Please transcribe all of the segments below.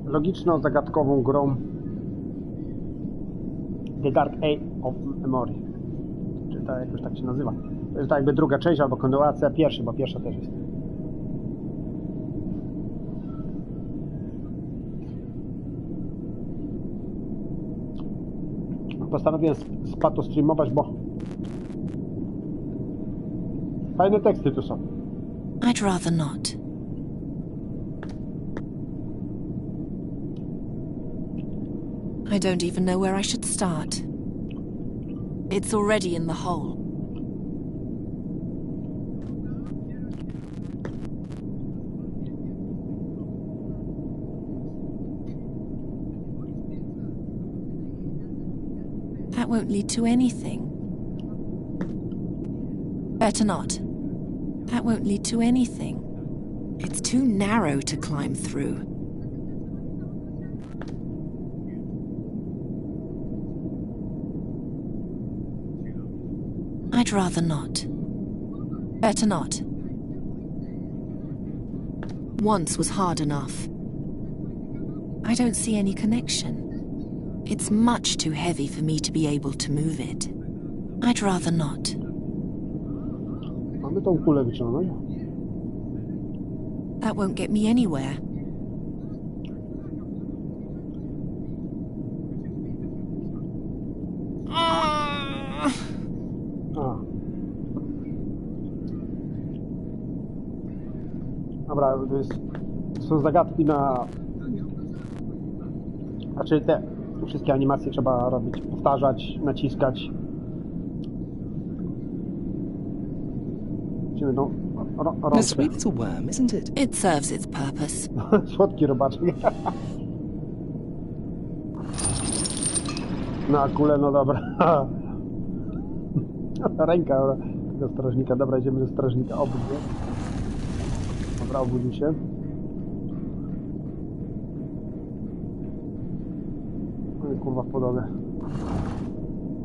logiczno-zagadkową grą The Dark Age of Memory. Czy to jakoś tak się nazywa. To jest tak jakby druga część albo kontynuacja pierwszej, bo pierwsza też jest. Postanowiłem spatostreamować, bo fajne teksty tu są. I'd rather not. I don't even know where I should start. It's already in the hole. That won't lead to anything. Better not. That won't lead to anything. It's too narrow to climb through. I'd rather not. Better not. Once was hard enough. I don't see any connection. It's much too heavy for me to be able to move it. I'd rather not. Mamy tą kulę wyciągnąć. That won't get me anywhere. Dobra, to są zagadki na... Znaczy te wszystkie animacje trzeba robić, powtarzać, naciskać. A sweet little worm, isn't it? It serves its purpose. Słodki robaczek. Na kulę, no dobra. Ręka tego strażnika. Dobra, idziemy do strażnika. Obudź się. Dobra, obudził się. No i kurwa w podłogę.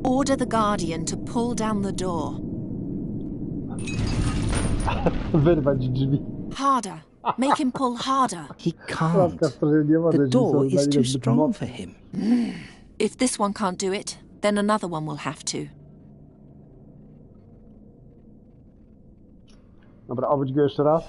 Order the Guardian to pull down the door. Wyrwać drzwi. Harder. Make him pull harder. He can't. The door is too strong for him. If this one can't do it, then another one will have to. Dobra, obudź go jeszcze raz.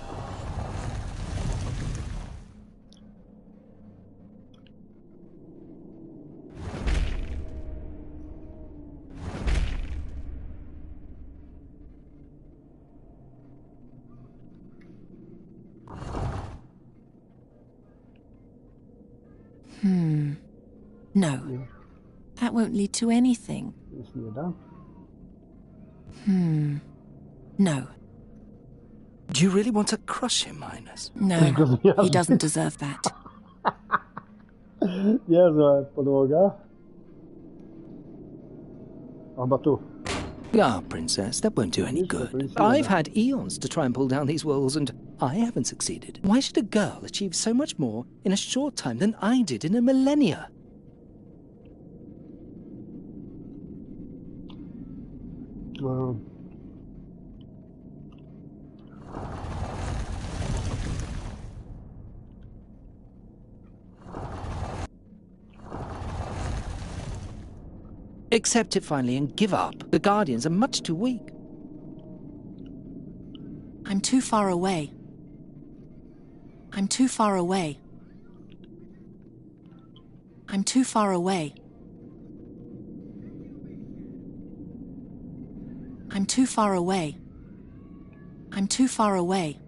No. That won't lead to anything. No. Do you really want to crush him, Highness? No, he doesn't deserve that. Niezła podłoga. Chyba tu. Ah, Princess, that won't do any good. I've had eons to try and pull down these walls, and I haven't succeeded. Why should a girl achieve so much more in a short time than I did in a millennia? Accept it finally and give up. The Guardians are much too weak. I'm too far away. I'm too far away. I'm too far away. I'm too far away. I'm too far away.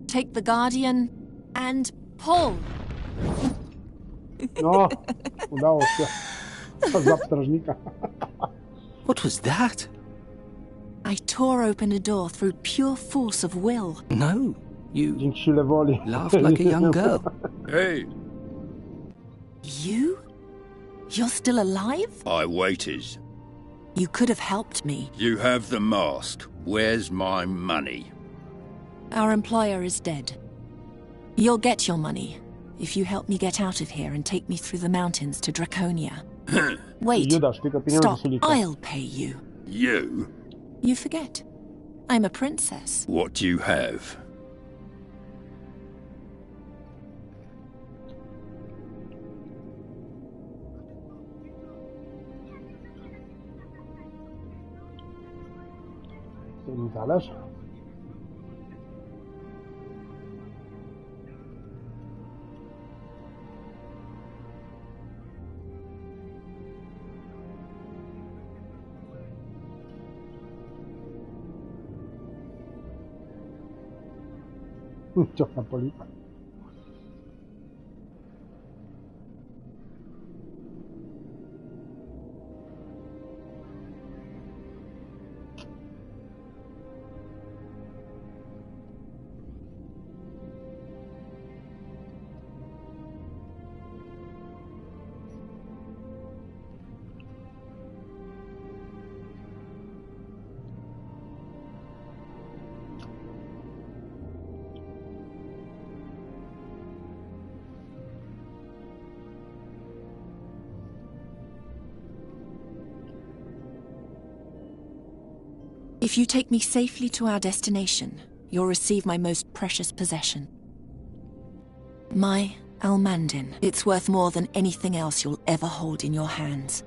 Take the Guardian and pull. No, udało się. Złap strażnika. What was that? I tore open a door through pure force of will. No, you Dzięki sile woli. laughed like a young girl. Hey, You? You're still alive? I waited. You could have helped me. You have the mask. Where's my money? Our employer is dead. You'll get your money if you help me get out of here and take me through the mountains to Draconia. Wait, Judasz, tylko pieniądze stop. się liczą. I'll pay you. You? You forget. I'm a princess. What do you have? Ten talerz. Ciąg na policja. If you take me safely to our destination, you'll receive my most precious possession. My Almandin. It's worth more than anything else you'll ever hold in your hands.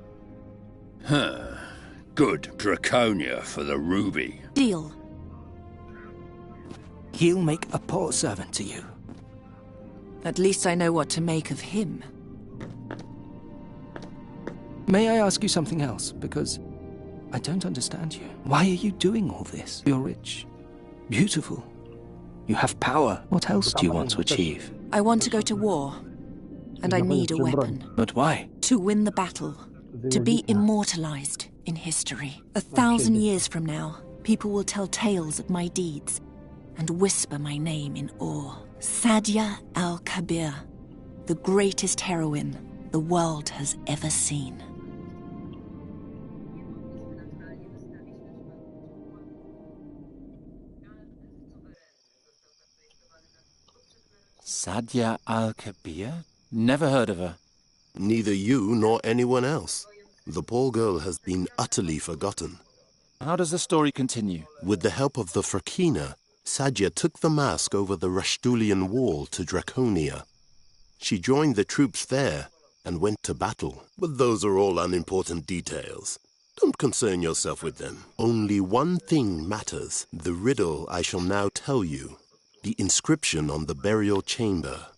Huh. Good. Draconia for the ruby. Deal. He'll make a poor servant to you. At least I know what to make of him. May I ask you something else? Because I don't understand you. Why are you doing all this? You're rich, beautiful. You have power. What else do you want to achieve? I want to go to war, and I need a weapon. But why? To win the battle, to be immortalized in history. 1,000 years from now, people will tell tales of my deeds and whisper my name in awe. Sadia al-Kabir, the greatest heroine the world has ever seen. Sadia al-Kabir? Never heard of her. Neither you nor anyone else. The poor girl has been utterly forgotten. How does the story continue? With the help of the Frakina, Sadia took the mask over the Rashtulian wall to Draconia. She joined the troops there and went to battle. But those are all unimportant details. Don't concern yourself with them. Only one thing matters. The riddle I shall now tell you. The inscription on the burial chamber.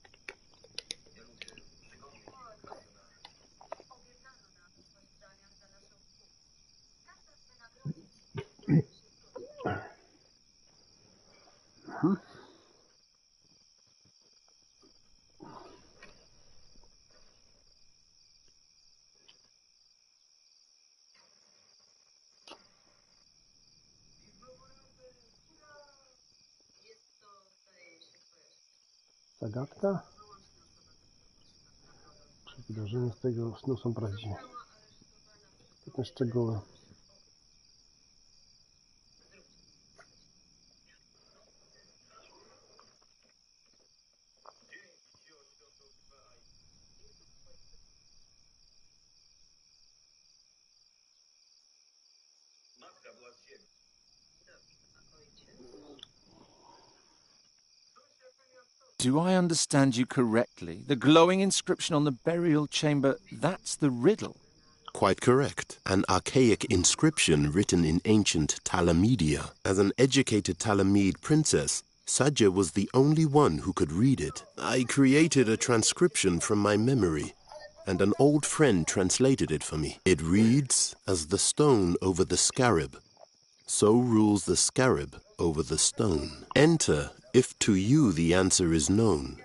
Zagadka? Czy wydarzenia z tego snu są prawdziwe? To te szczegóły. Do I understand you correctly? The glowing inscription on the burial chamber, that's the riddle? Quite correct. An archaic inscription written in ancient Talamedia. As an educated Talamede princess, Sadia was the only one who could read it. I created a transcription from my memory, and an old friend translated it for me. It reads, as the stone over the scarab, so rules the scarab over the stone. Enter if to you the answer is known.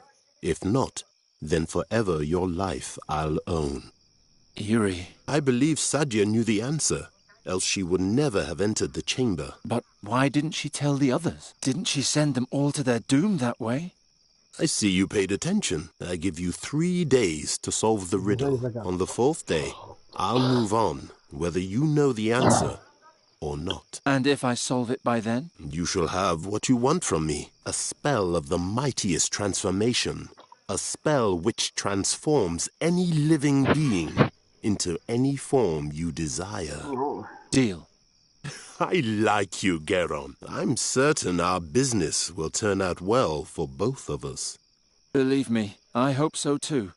If not, then forever your life I'll own. Eerie. I believe Sadia knew the answer, else she would never have entered the chamber. But why didn't she tell the others? Didn't she send them all to their doom that way? I see you paid attention. I give you 3 days to solve the riddle. On the 4th day, I'll move on whether you know the answer or not. And if I solve it by then? You shall have what you want from me. A spell of the mightiest transformation. A spell which transforms any living being into any form you desire. Deal. I like you, Geron. I'm certain our business will turn out well for both of us. Believe me, I hope so too.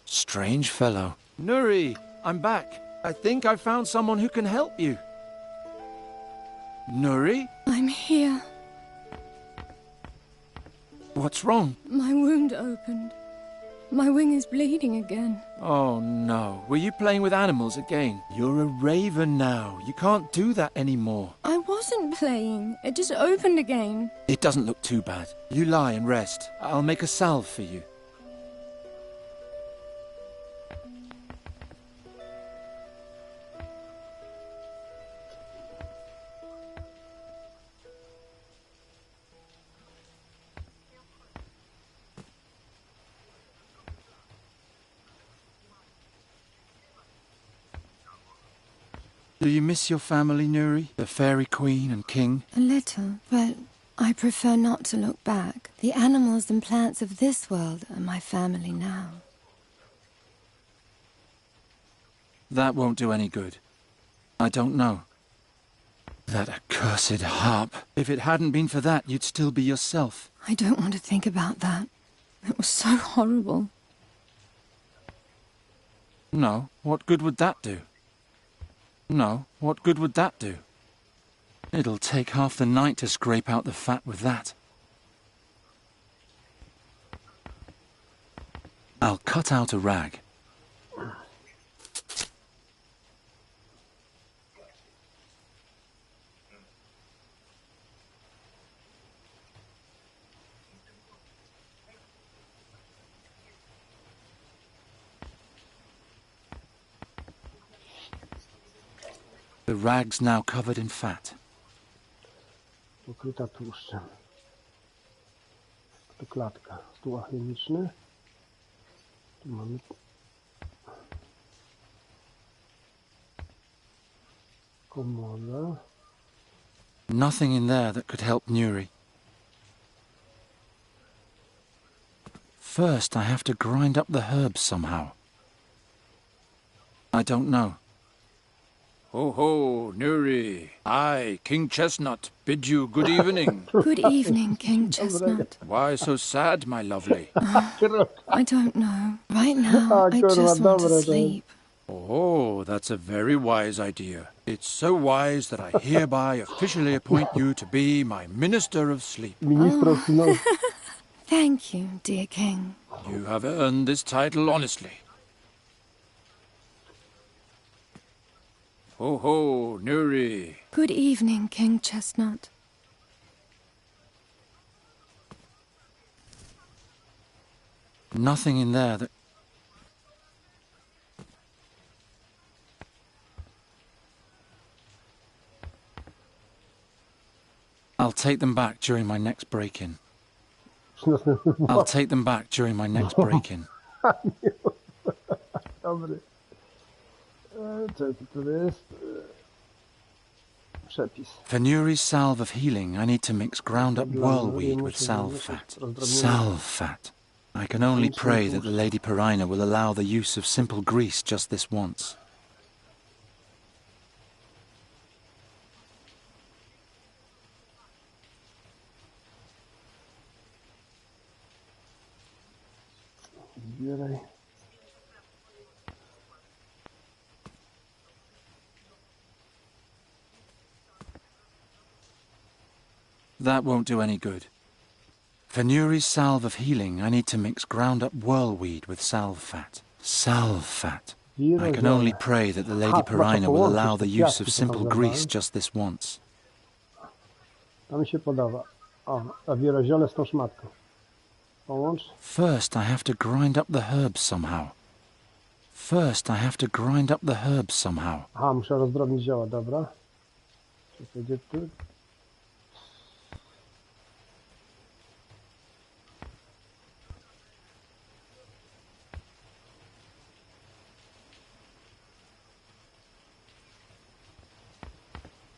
Strange fellow. Nuri, I'm back. I think I found someone who can help you. Nuri? I'm here. What's wrong? My wound opened. My wing is bleeding again. Oh no, were you playing with animals again? You're a raven now. You can't do that anymore. I wasn't playing. It just opened again. It doesn't look too bad. You lie and rest. I'll make a salve for you. Do you miss your family, Nuri? The fairy queen and king? A little, but I prefer not to look back. The animals and plants of this world are my family now. That won't do any good. I don't know. That accursed harp. If it hadn't been for that, you'd still be yourself. I don't want to think about that. It was so horrible. No, what good would that do? No, what good would that do? It'll take half the night to scrape out the fat with that. I'll cut out a rag. The rag's now covered in fat. Pokryta tłuszczem. To klatka. Stół chemiczny. Tu mamy... Komoda. Nothing in there that could help Nuri. First, I have to grind up the herbs somehow. I don't know. Ho ho, Nuri. I, King Chestnut, bid you good evening. Good evening, King Chestnut. Why so sad, my lovely? I don't know. Right now, I just want to sleep. Oh, that's a very wise idea. It's so wise that I hereby officially appoint you to be my Minister of Sleep. Ministrów snu. Thank you, dear King. You have earned this title honestly. Ho ho, Nuri. Good evening, King Chestnut. Nothing in there that... I'll take them back during my next break-in. I'll take them back during my next break-in. Dobry. Co to jest? Przepis. For Nuri's salve of healing, I need to mix ground-up whirlweed with salve fat. Salve fat. I can only pray that the Lady Perina will allow the use of simple grease just this once. Zbieraj. That won't do any good. For Nuri's salve of healing, I need to mix ground-up whirlweed with salve fat. Salve fat. I can only pray that the Lady Perina will allow the use of simple grease just this once. To mi się podoba. O, a wieloziole z tą szmatką. Połącz. First, I have to grind up the herbs somehow. First, I have to grind up the herbs somehow. Aha, muszę rozdrobnić zioła, dobra. Czy gdzie tu?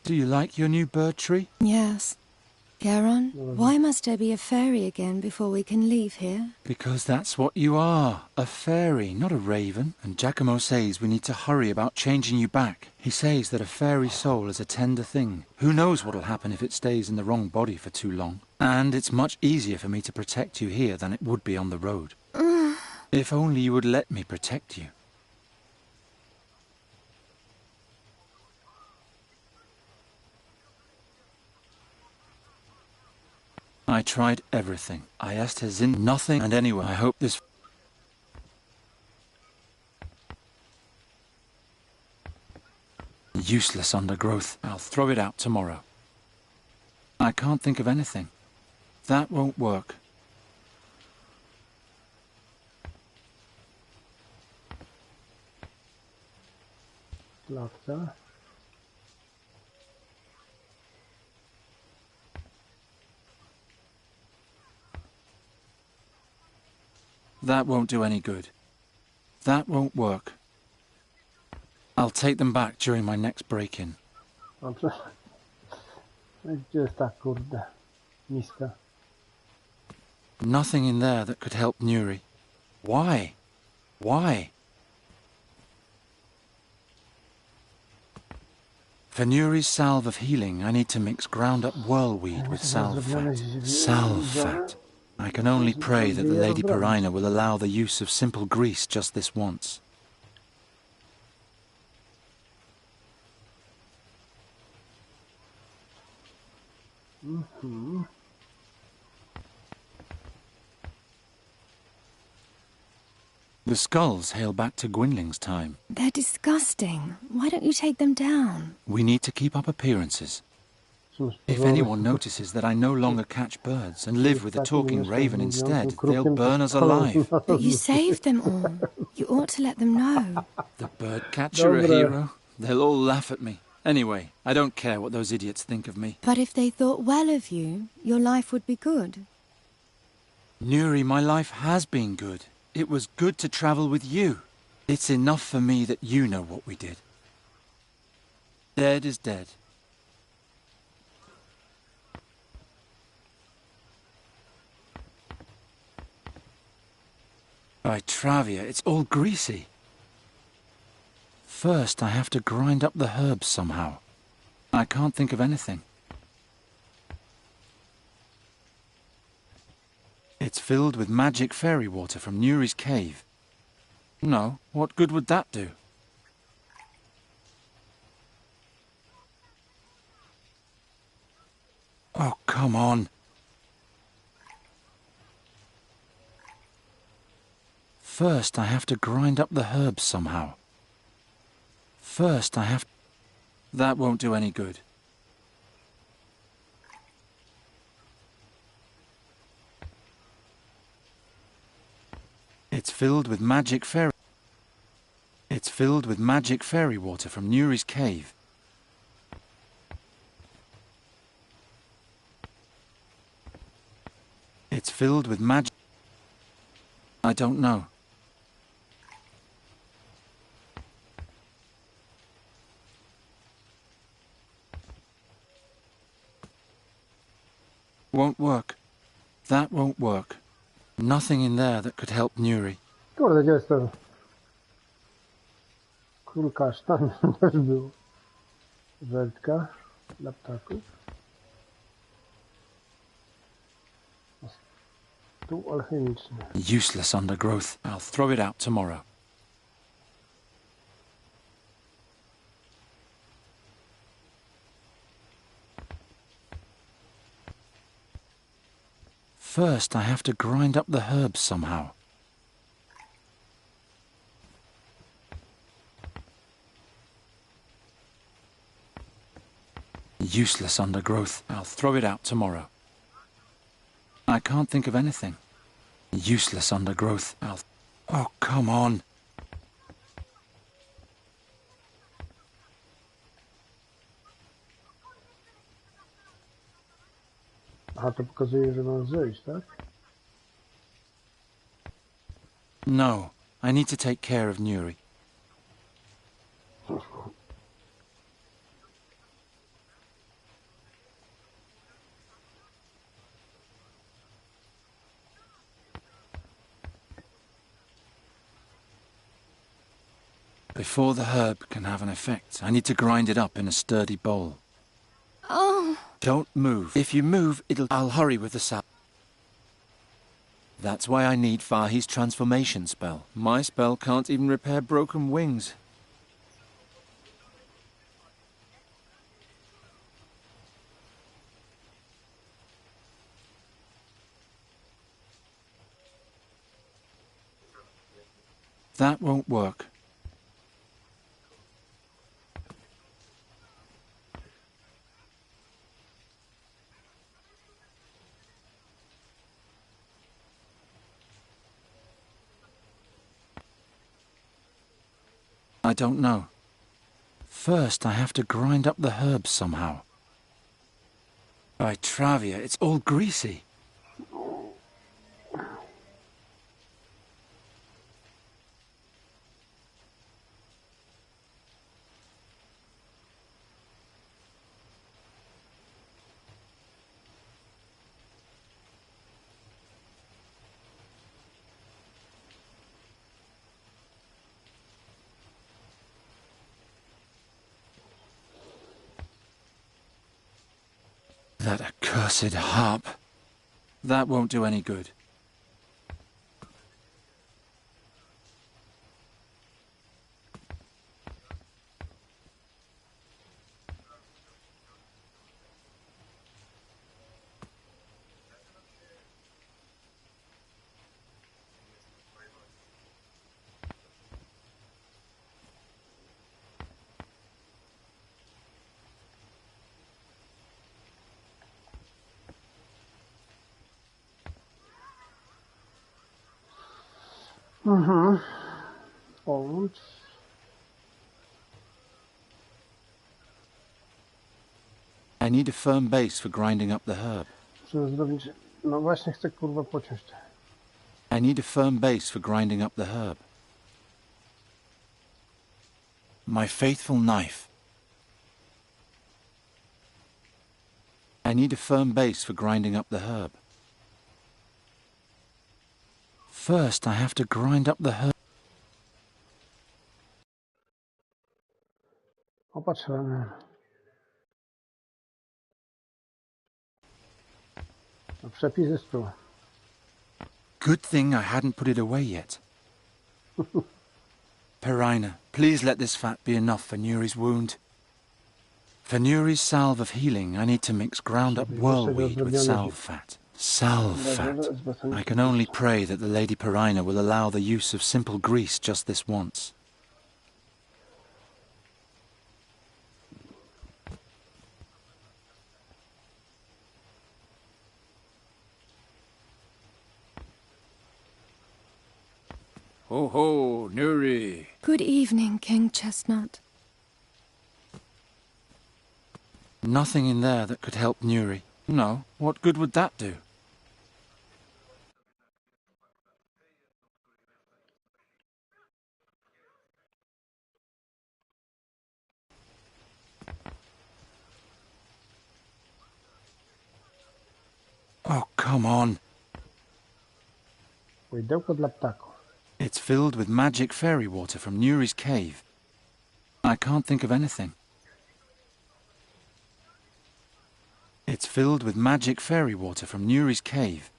Do you like your new bird tree? Yes. Garon, why must there be a fairy again before we can leave here? Because that's what you are. A fairy, not a raven. And Giacomo says we need to hurry about changing you back. He says that a fairy soul is a tender thing. Who knows what'll happen if it stays in the wrong body for too long. And it's much easier for me to protect you here than it would be on the road. If only you would let me protect you. I tried everything. I asked Hazin nothing, and anyway, I hope this... Useless undergrowth. I'll throw it out tomorrow. I can't think of anything. That won't work. Klatce. That won't do any good. That won't work. I'll take them back during my next break-in. Dobrze. Gdzie jest ta kurde miska? Nothing in there that could help Nuri. Why? Why? For Nuri's salve of healing, I need to mix ground-up whirlweed with salve fat. Salve fat. I can only pray that the Lady Perina will allow the use of simple grease just this once. The skulls hail back to Gwynling's time. They're disgusting. Why don't you take them down? We need to keep up appearances. If anyone notices that I no longer catch birds and live with a talking raven instead, they'll burn us alive. But you saved them all. You ought to let them know. The bird catcher a hero? They'll all laugh at me. Anyway, I don't care what those idiots think of me. But if they thought well of you, your life would be good. Nuri, my life has been good. It was good to travel with you. It's enough for me that you know what we did. Dead is dead. By Travia, it's all greasy. First, I have to grind up the herbs somehow. I can't think of anything. It's filled with magic fairy water from Nuri's cave. No, what good would that do? Oh, come on. First, I have to grind up the herbs somehow. First, I have... That won't do any good. It's filled with magic fairy... It's filled with magic fairy water from Nuri's cave. It's filled with magic... I don't know. Won't work. That won't work. Nothing in there that could help Nuri. Kurde, gdzie jest ten król kasztan? Też był. Wędka dla ptaków. Stół alchemiczny. Useless undergrowth. I'll throw it out tomorrow. First, I have to grind up the herbs somehow. Useless undergrowth. I'll throw it out tomorrow. I can't think of anything. Useless undergrowth. I'll... Oh, come on. Aha, to pokazuje, że mam zejść, tak? No, I need to take care of Nuri. Before the herb can have an effect, I need to grind it up in a sturdy bowl. Oh. Don't move. If you move, I'll hurry with the salve. That's why I need Fahi's transformation spell. My spell can't even repair broken wings. That won't work. I don't know. First, I have to grind up the herbs somehow. By Travia, it's all greasy. That accursed harp. That won't do any good. Und I need a firm base for grinding up the herb. trzeba zrobić... No właśnie chcę kurwa pociąć. I need a firm base for grinding up the herb. My faithful knife. I need a firm base for grinding up the herb. First, I have to grind up the herb. Opatrzemy. No, przepis jest tu. Good thing I hadn't put it away yet. Perina, please let this fat be enough for Nuri's wound. For Nuri's salve of healing, I need to mix ground up whirlweed with salve fat. Salve fat. I can only pray that the Lady Perina will allow the use of simple grease just this once. Ho ho, Nuri. Good evening, King Chestnut. Nothing in there that could help Nuri. No, what good would that do? Oh, come on. Łydełko dla ptaków. It's filled with magic fairy water from Nuri's cave. I can't think of anything. It's filled with magic fairy water from Nuri's cave.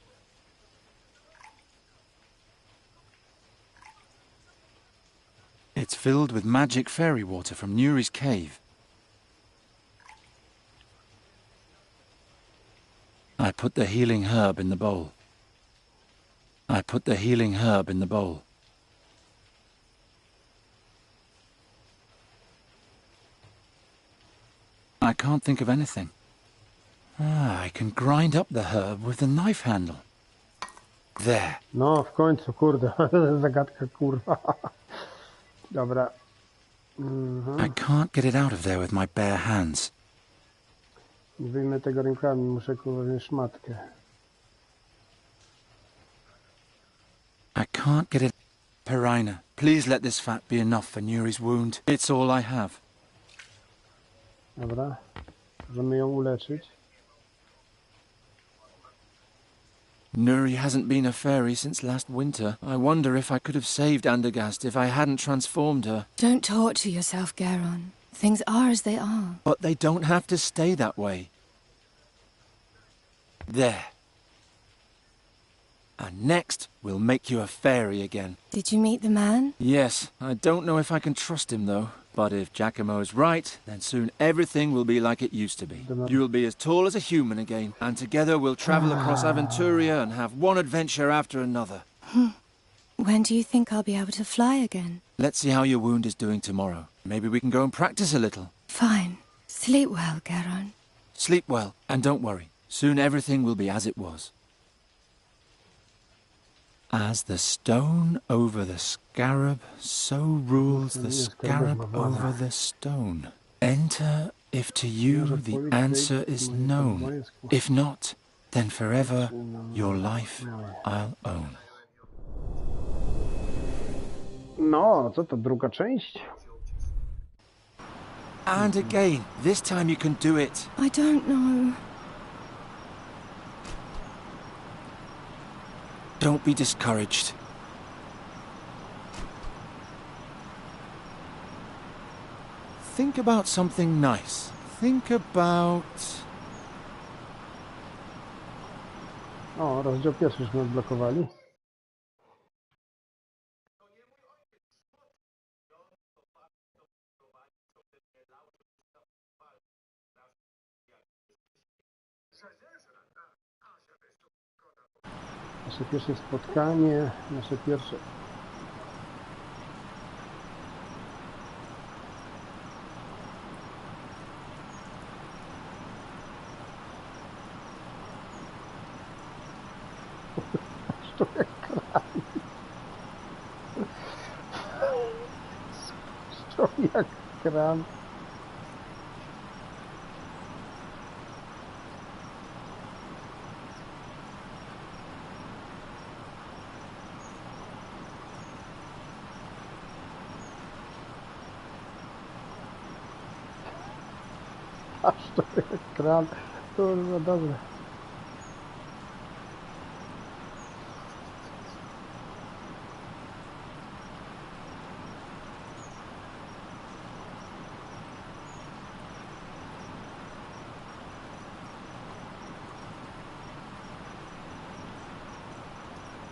It's filled with magic fairy water from Nuri's cave. I put the healing herb in the bowl. I put the healing herb in the bowl. I can't think of anything. I can grind up the herb with the knife handle. There. No, w końcu, kurde. Zagadka, kurwa. Dobra. I can't get it out of there with my bare hands. Nie wyjmę tego rękami, muszę kurwa wziąć szmatkę. I can't get it. Perina, please let this fat be enough for Nuri's wound. It's all I have. Dobra. Możemy ją uleczyć. Nuri hasn't been a fairy since last winter. I wonder if I could have saved Andergast if I hadn't transformed her. Don't torture yourself, Garon. Things are as they are. But they don't have to stay that way. There. And next, we'll make you a fairy again. Did you meet the man? Yes, I don't know if I can trust him though. But if Giacomo's right, then soon everything will be like it used to be. You'll be as tall as a human again, and together we'll travel across Aventuria and have one adventure after another. When do you think I'll be able to fly again? Let's see how your wound is doing tomorrow. Maybe we can go and practice a little. Fine. Sleep well, Garon. Sleep well, and don't worry. Soon everything will be as it was. As the stone over the scarab, so rules the scarab over the stone. Enter if to you the answer is known. If not, then forever your life I'll own. No, co to, druga część? And again, this time you can do it. I don't know. Don't be discouraged. Think about something nice. Think about... O, rozdział pierwszy już odblokowali. Nasze pierwsze spotkanie, nasze pierwsze... Strój jak kran. Aż to jak kran. Kurwa, dobre.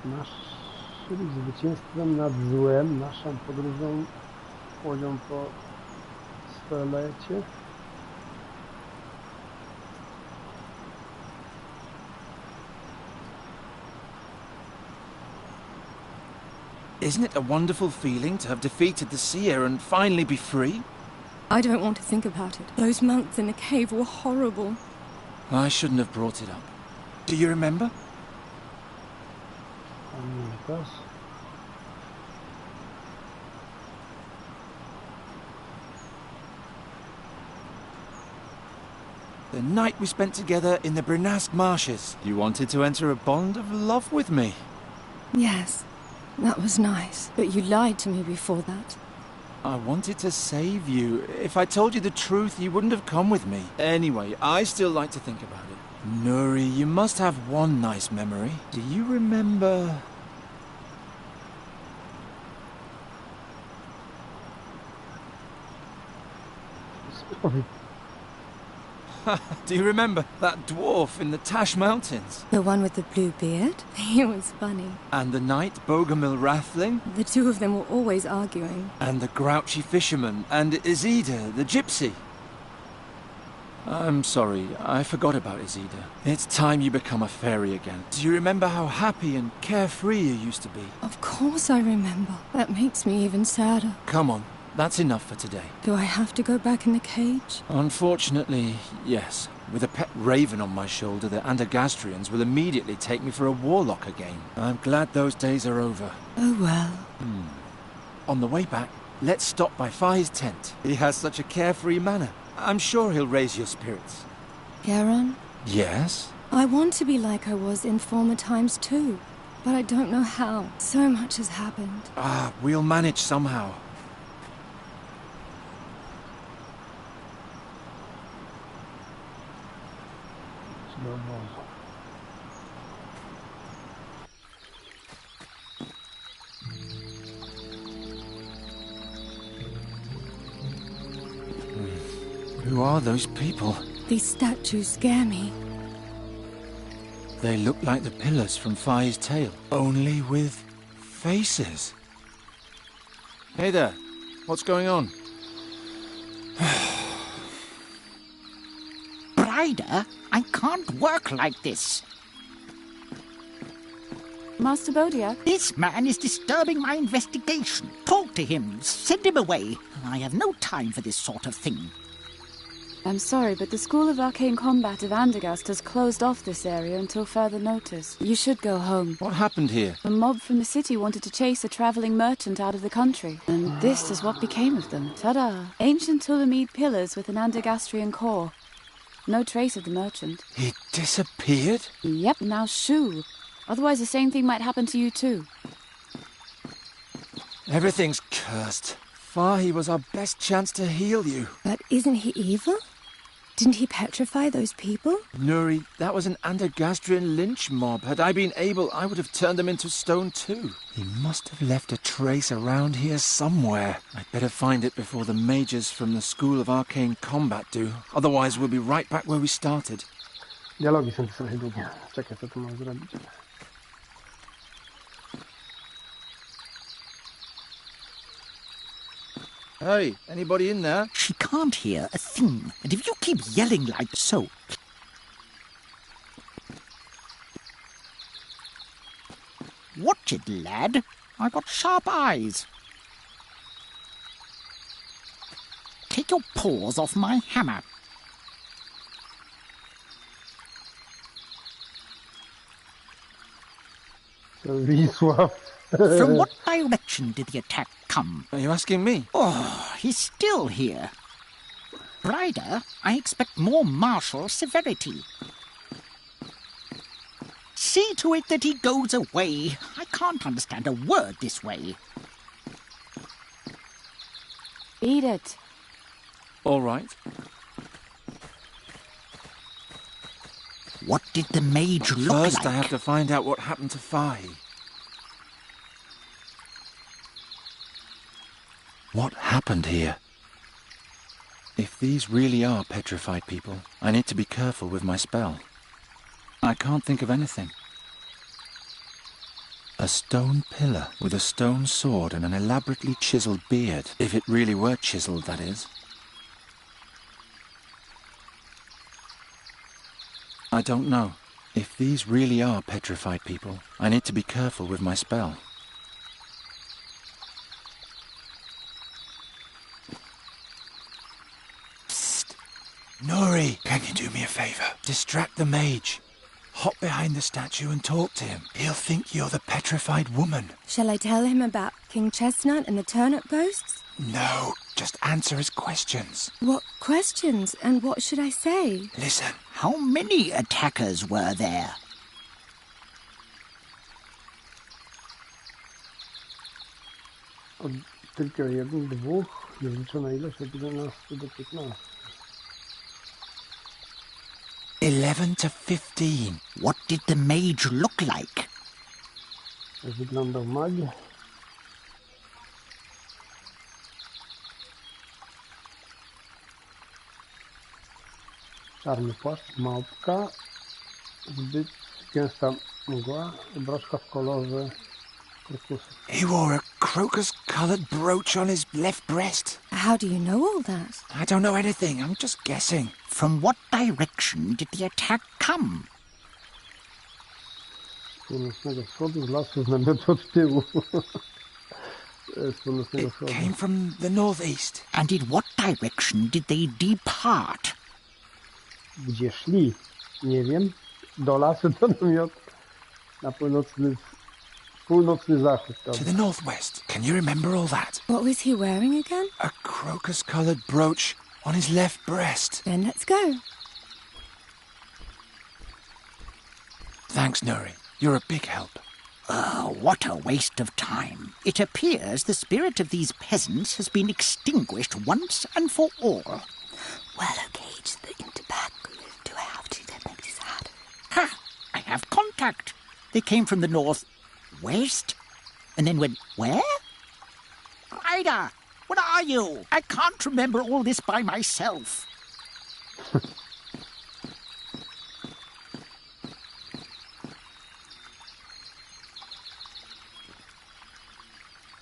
Naszym zwycięstwem nad złem, naszą podróżą poziom po stolecie. Isn't it a wonderful feeling to have defeated the seer and finally be free? I don't want to think about it. Those months in the cave were horrible. I shouldn't have brought it up. Do you remember? Pamiętasz? The night we spent together in the Brenask marshes. You wanted to enter a bond of love with me. Yes, that was nice. But you lied to me before that. I wanted to save you. If I told you the truth, you wouldn't have come with me. Anyway, I still like to think about it. Nuri, you must have one nice memory. Do you remember... Do you remember that dwarf in the Tash Mountains? The one with the blue beard? He was funny. And the knight Bogomil Rathling? The two of them were always arguing. And the grouchy fisherman? And Izida, the gypsy? I'm sorry, I forgot about Izida. It's time you become a fairy again. Do you remember how happy and carefree you used to be? Of course I remember. That makes me even sadder. Come on, that's enough for today. Do I have to go back in the cage? Unfortunately, yes. With a pet raven on my shoulder, the Andergastrians will immediately take me for a warlock again. I'm glad those days are over. Oh well. On the way back, let's stop by Fi's tent. He has such a carefree manner. I'm sure he'll raise your spirits. Garon? Yes? I want to be like I was in former times too. But I don't know how. So much has happened. We'll manage somehow. Who are those people? These statues scare me. They look like the pillars from Phi's tale, only with faces. Hey there, what's going on? Ryder, I can't work like this. Master Bodia? This man is disturbing my investigation. Talk to him. Send him away. I have no time for this sort of thing. I'm sorry, but the School of Arcane Combat of Andergast has closed off this area until further notice. You should go home. What happened here? A mob from the city wanted to chase a travelling merchant out of the country. And this is what became of them. Ta-da! Ancient Tulamid pillars with an Andergastrian core. No trace of the merchant. He disappeared? Yep, now shoo. Otherwise the same thing might happen to you too. Everything's cursed. Phi was our best chance to heal you. But isn't he evil? Didn't he petrify those people? Nuri, that was an Andergastrian lynch mob. Had I been able, I would have turned them into stone too. He must have left a trace around here somewhere. I'd better find it before the mages from the School of Arcane Combat do. Otherwise we'll be right back where we started. Dialogi są trochę długie. Czekaj, co tu mam zrobić? Hey, anybody in there? She can't hear a thing. And if you keep yelling like so... Watch it, lad. I got sharp eyes. Take your paws off my hammer. Wisław. From what direction did the attack come? Are you asking me? Oh, he's still here. Ryder, I expect more martial severity. See to it that he goes away. I can't understand a word this way. Eat it. All right. What did the mage look like? First, I have to find out what happened to Phi. What happened here? If these really are petrified people, I need to be careful with my spell. I can't think of anything. A stone pillar with a stone sword and an elaborately chiseled beard. If it really were chiseled, that is. I don't know. If these really are petrified people, I need to be careful with my spell. Psst! Nuri, can you do me a favor? Distract the mage. Hop behind the statue and talk to him. He'll think you're the petrified woman. Shall I tell him about King Chestnut and the turnip ghosts? No, just answer his questions. What questions? And what should I say? Listen. How many attackers were there? Tylko jeden, dwóch, niezliczona ilość od 11 do 15. 11 to 15. What did the mage look like? Jak wyglądał mag? Czarny płaszcz, małpka, zbyt gęsta mgła, broszka w kolorze krokusa. He wore a crocus-coloured brooch on his left breast. How do you know all that? I don't know anything, I'm just guessing. From what direction did the attack come? Z północnego wschodu, z lasu, z namiotu od tyłu. Z północnego It wschodu. came from the northeast. And in what direction did they depart? Gdzie szli? Nie wiem. Do lasu, do namiotu. Na północny zachód. To the northwest. Can you remember all that? What was he wearing again? A crocus-coloured brooch on his left breast. Then let's go. Thanks, Nuri. You're a big help. What a waste of time. It appears the spirit of these peasants has been extinguished once and for all. Well, okay, the Interpack. Do I have to? That makes me sad. Ha! I have contact. They came from the northwest and then went where? Ryder, where are you? I can't remember all this by myself.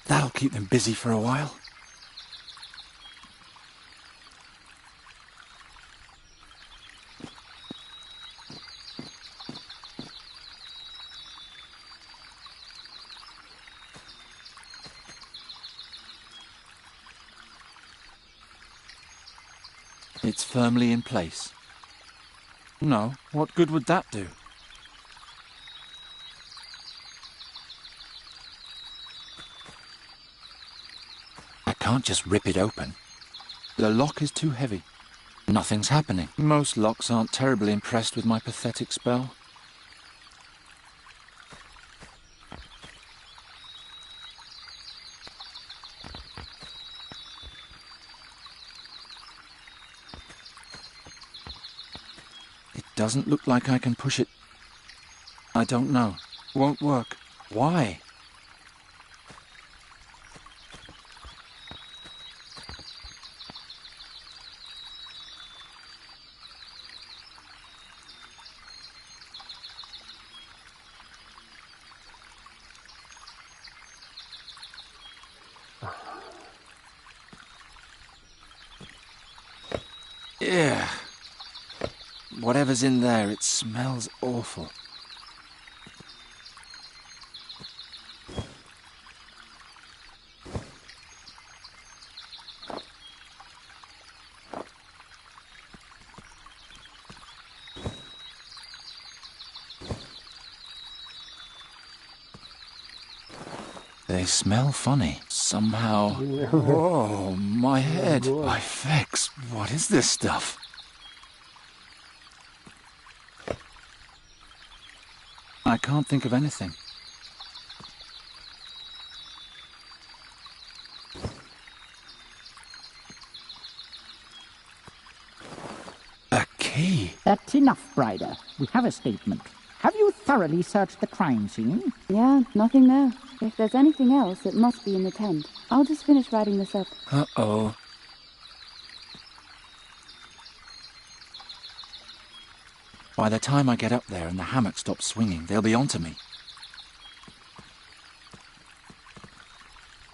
That'll keep them busy for a while. It's firmly in place. No, what good would that do? I can't just rip it open. The lock is too heavy. Nothing's happening. Most locks aren't terribly impressed with my pathetic spell. Doesn't look like I can push it. I don't know. Won't work. Why? Yeah. Whatever's in there, it smells awful. They smell funny. Somehow... Oh, my head. My fex. What is this stuff? I can't think of anything. A key? That's enough, Brider. We have a statement. Have you thoroughly searched the crime scene? Yeah, nothing there. If there's anything else, it must be in the tent. I'll just finish writing this up. Uh-oh. By the time I get up there and the hammock stops swinging, they'll be onto me.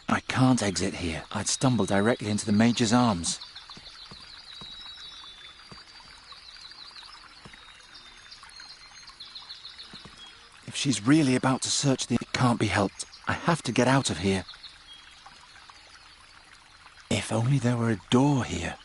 I can't exit here. I'd stumble directly into the Major's arms. If she's really about to search the... It can't be helped. I have to get out of here. If only there were a door here.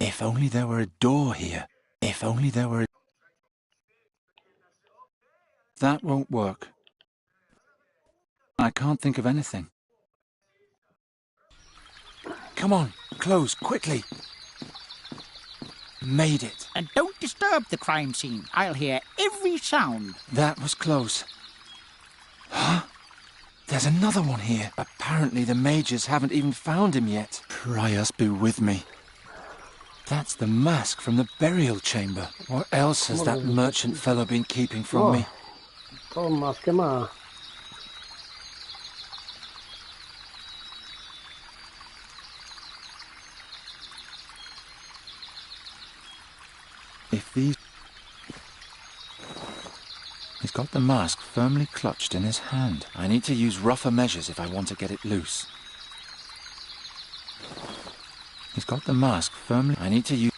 If only there were a door here. If only there were a... That won't work. I can't think of anything. Come on, close, quickly. Made it. And don't disturb the crime scene. I'll hear every sound. That was close. Huh? There's another one here. Apparently the Majors haven't even found him yet. Prius be with me. That's the mask from the burial chamber. What else has that merchant fellow been keeping from me? To maskę ma. If these... He's got the mask firmly clutched in his hand. I need to use rougher measures if I want to get it loose. He's got the mask firmly... I need to use...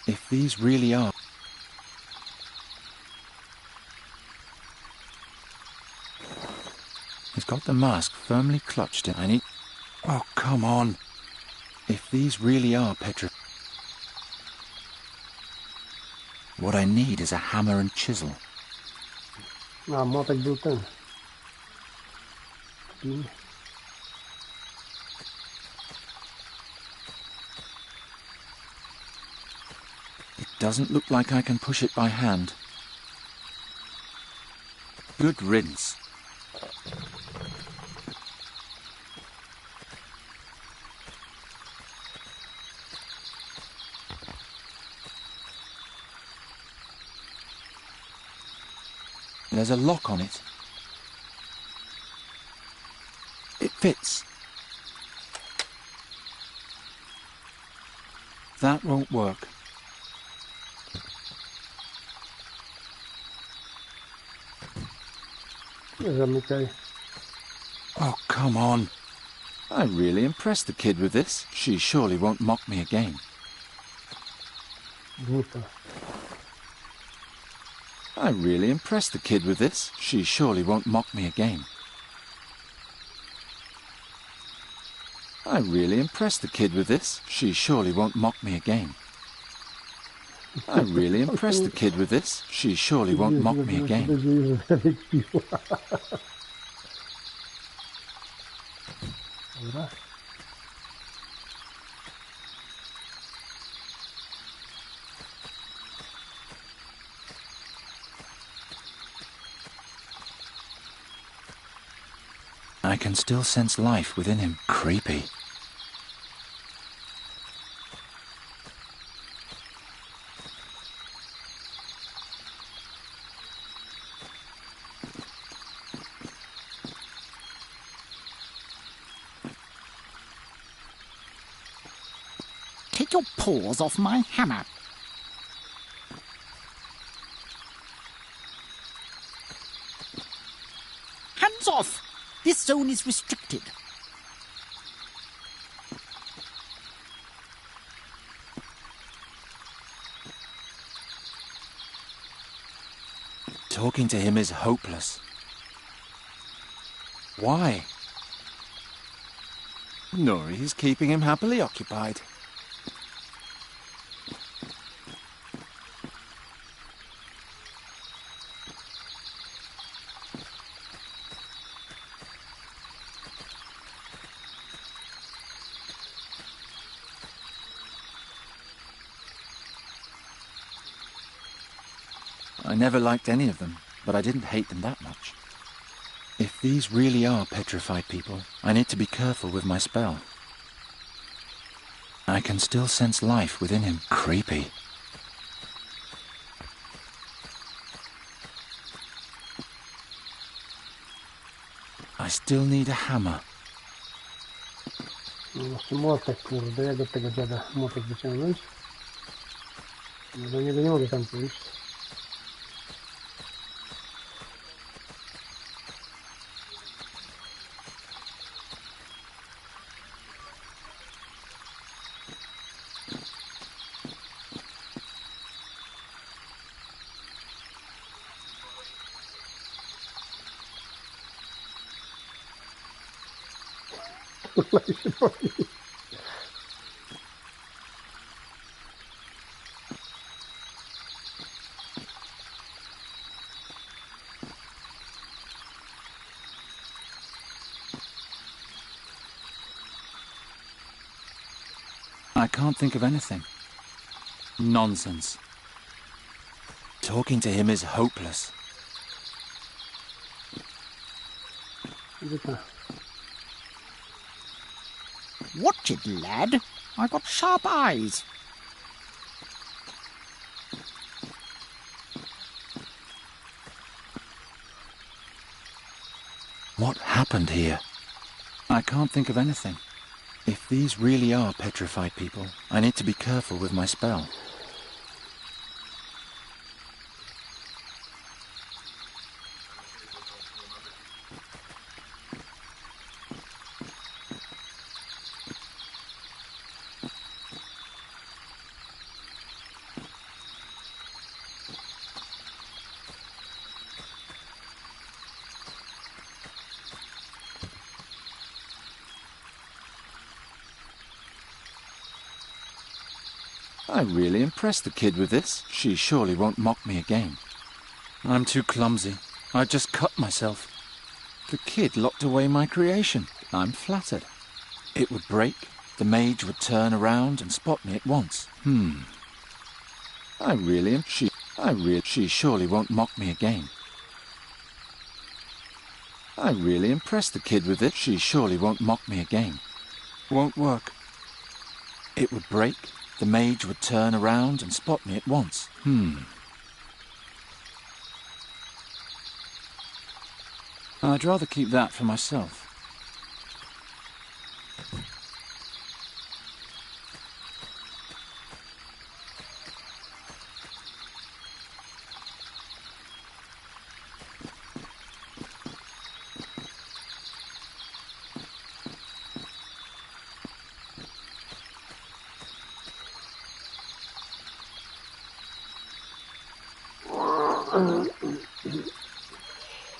If these really are... He's got the mask firmly clutched in... I need... Oh, come on. If these really are Petra... What I need is a hammer and chisel. A młotek był ten. It doesn't look like I can push it by hand. Good riddance. There's a lock on it. It fits. That won't work. Zamykaj. Oh, come on. I really impressed the kid with this. She surely won't mock me again. Buta. I really impressed the kid with this. She surely won't mock me again. I really impressed the kid with this. She surely won't mock me again. I really impressed the kid with this. She surely won't mock me again. Dobra. I can still sense life within him. Creepy. Take your paws off my hammer. Hands off! This zone is restricted. Talking to him is hopeless. Why? Nori is keeping him happily occupied. I never liked any of them, but I didn't hate them that much. If these really are petrified people, I need to be careful with my spell. I can still sense life within him. Creepy. I still need a hammer. No jeszcze młotek, kurde, jak od tego dziada młotek wyciągnąć? No do niego nie mogę tam pójść. Kurwa się boi. I can't think of anything. Nonsense. Talking to him is hopeless. Watch it, lad. I've got sharp eyes. What happened here? I can't think of anything. If these really are petrified people, I need to be careful with my spell. I really impressed the kid with this. She surely won't mock me again. I'm too clumsy. I just cut myself. The kid locked away my creation. I'm flattered. It would break. The mage would turn around and spot me at once. She surely won't mock me again. I really impressed the kid with it. She surely won't mock me again. Won't work. It would break. The mage would turn around and spot me at once. I'd rather keep that for myself.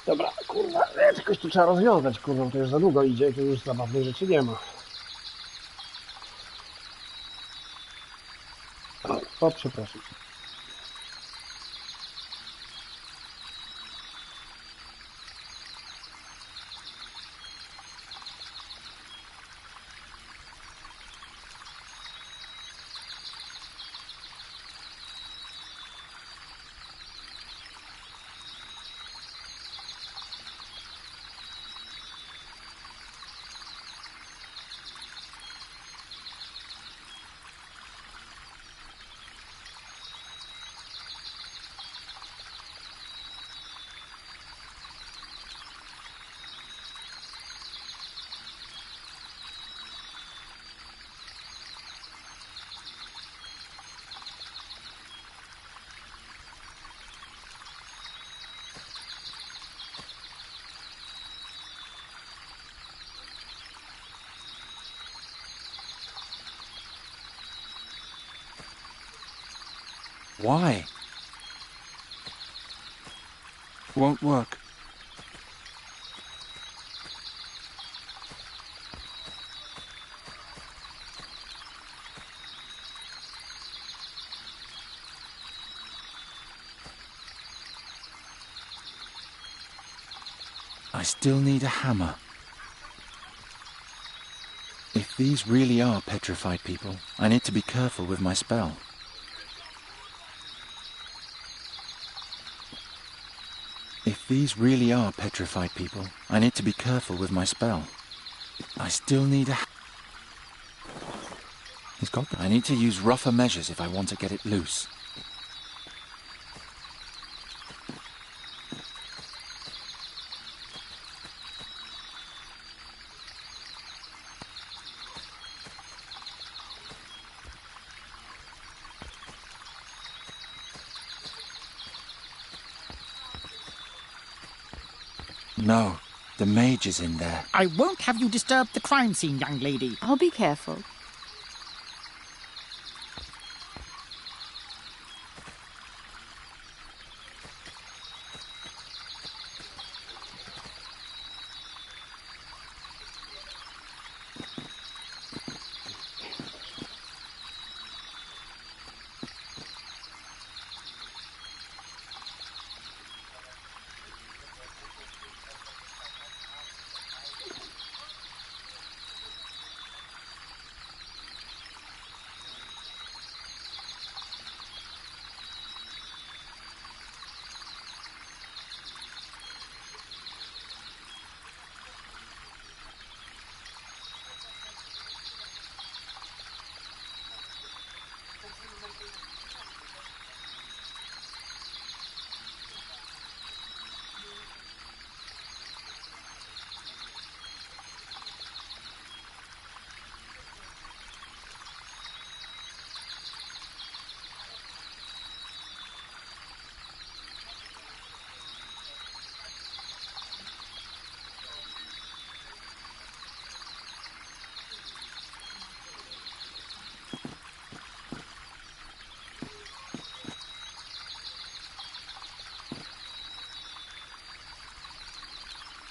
Dobra, kurwa, jakoś tu trzeba rozwiązać, kurwa, to już za długo idzie, to już zabawnej rzeczy nie ma. O, przepraszam. Why? Won't work. I still need a hammer. If these really are petrified people, I need to be careful with my spell. If these really are petrified people, I need to be careful with my spell. I still need a... He's got them. I need to use rougher measures if I want to get it loose. No, the mage is in there. I won't have you disturb the crime scene, young lady. I'll be careful.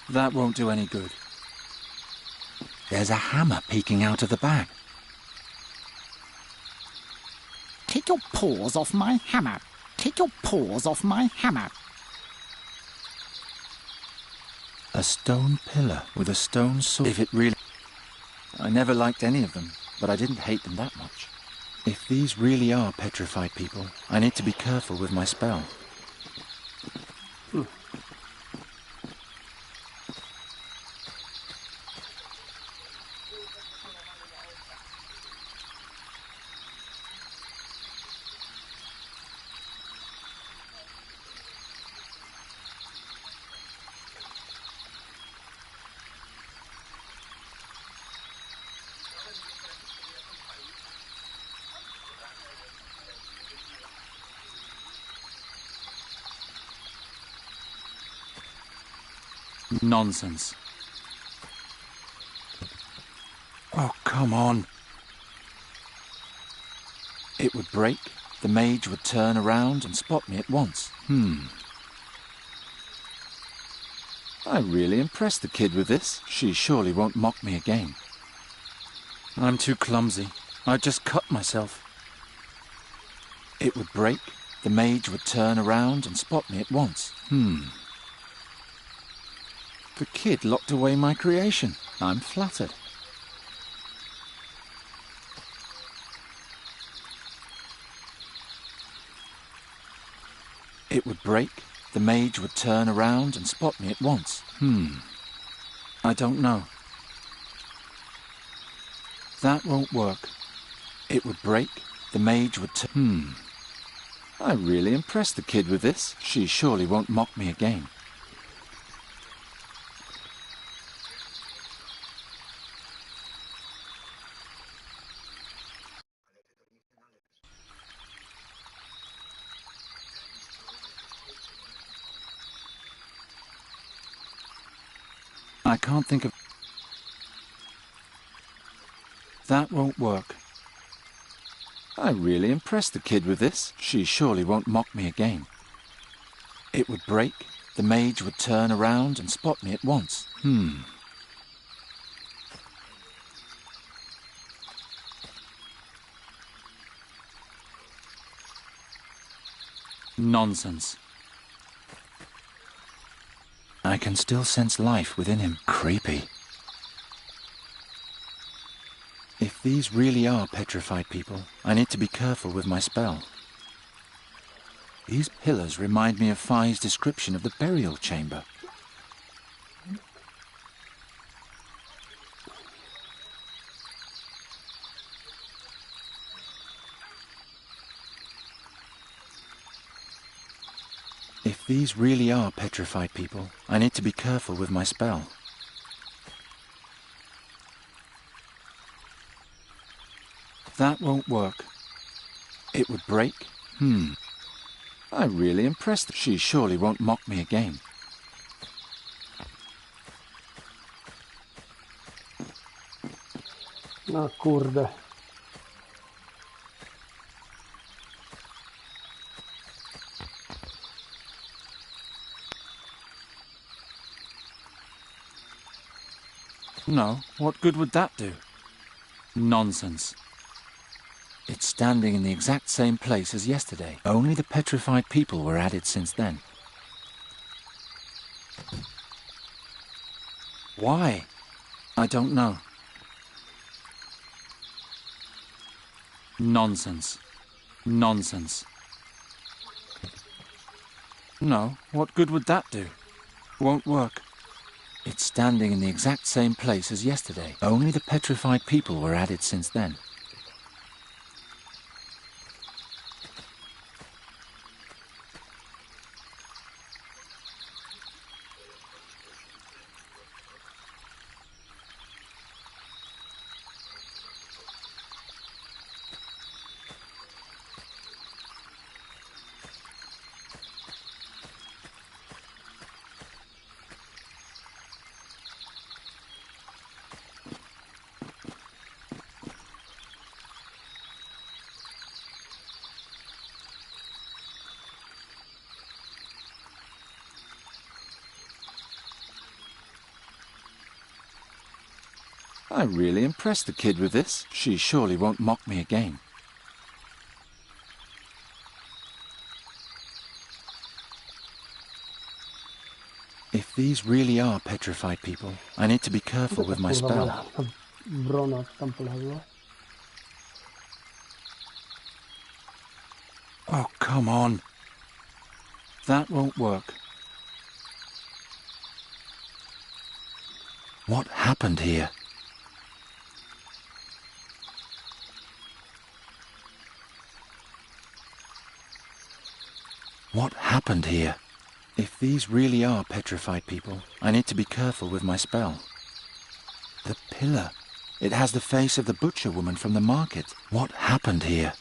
That won't do any good. There's a hammer peeking out of the bag. Take your paws off my hammer. Take your paws off my hammer. A stone pillar with a stone sword. If it really... I never liked any of them, but I didn't hate them that much. If these really are petrified people, I need to be careful with my spell. Nonsense. Oh, come on. It would break, the mage would turn around and spot me at once. I really impressed the kid with this. She surely won't mock me again. I'm too clumsy. I'd just cut myself. It would break, the mage would turn around and spot me at once. The kid locked away my creation. I'm flattered. It would break, the mage would turn around and spot me at once. I don't know. That won't work. It would break, the mage would I really impressed the kid with this. She surely won't mock me again. I can't think of... That won't work. I really impressed the kid with this. She surely won't mock me again. It would break, the mage would turn around and spot me at once. Nonsense. I can still sense life within him. Creepy. If these really are petrified people, I need to be careful with my spell. These pillars remind me of Phi's description of the burial chamber. If these really are petrified people, I need to be careful with my spell. That won't work. It would break. I really impressed. She surely won't mock me again. No kurde. No, what good would that do? Nonsense. It's standing in the exact same place as yesterday. Only the petrified people were added since then. Why? I don't know. Nonsense. Nonsense. No, what good would that do? Won't work. It's standing in the exact same place as yesterday. Only the petrified people were added since then. I really impressed the kid with this. She surely won't mock me again. If these really are petrified people, I need to be careful with my spell. Oh, come on. That won't work. What happened here? What happened here? If these really are petrified people, I need to be careful with my spell. The pillar. It has the face of the butcher woman from the market. What happened here?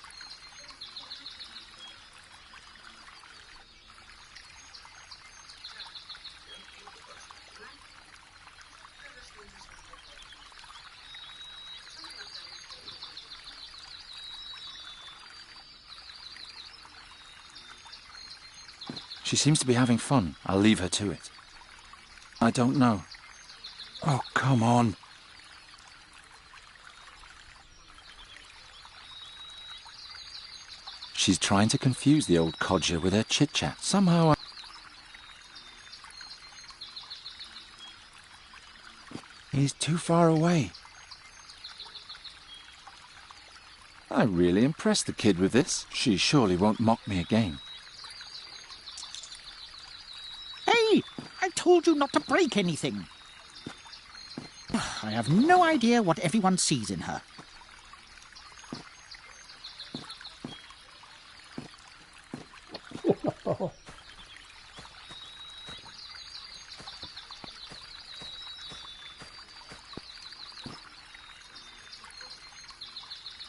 She seems to be having fun. I'll leave her to it. I don't know. Oh, come on. She's trying to confuse the old codger with her chit-chat. Somehow He's too far away. I really impressed the kid with this. She surely won't mock me again. Hey! I told you not to break anything. I have no idea what everyone sees in her.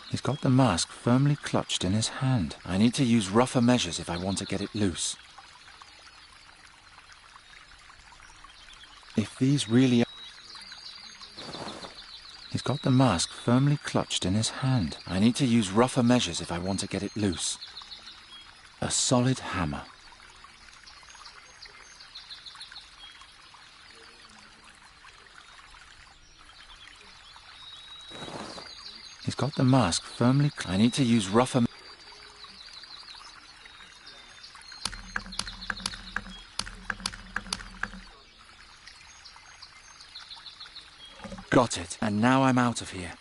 He's got the mask firmly clutched in his hand. I need to use rougher measures if I want to get it loose. If these really are... He's got the mask firmly clutched in his hand. I need to use rougher measures if I want to get it loose. A solid hammer. He's got the mask firmly... I need to use rougher... Got it. And now I'm out of here.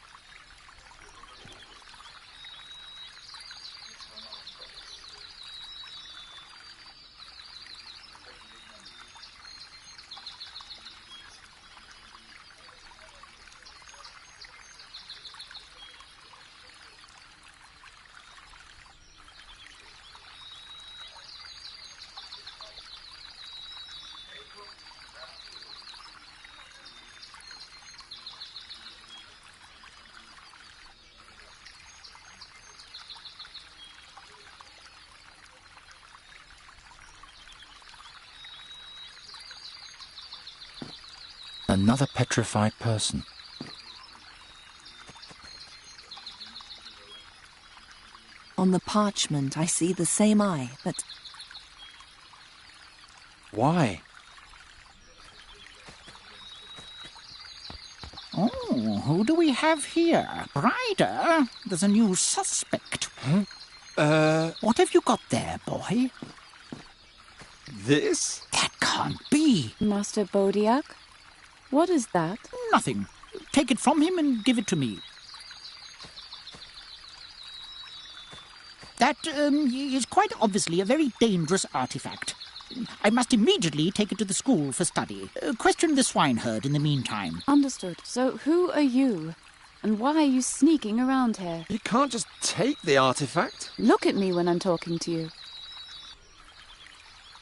Another petrified person. On the parchment, I see the same eye, but... Why? Oh, who do we have here? Ryder, there's a new suspect. Huh? What have you got there, boy? This? That can't be. Master Bodiak? What is that? Nothing. Take it from him and give it to me. That is quite obviously a very dangerous artifact. I must immediately take it to the school for study. Question the swineherd in the meantime. Understood. So who are you? And why are you sneaking around here? You can't just take the artifact. Look at me when I'm talking to you.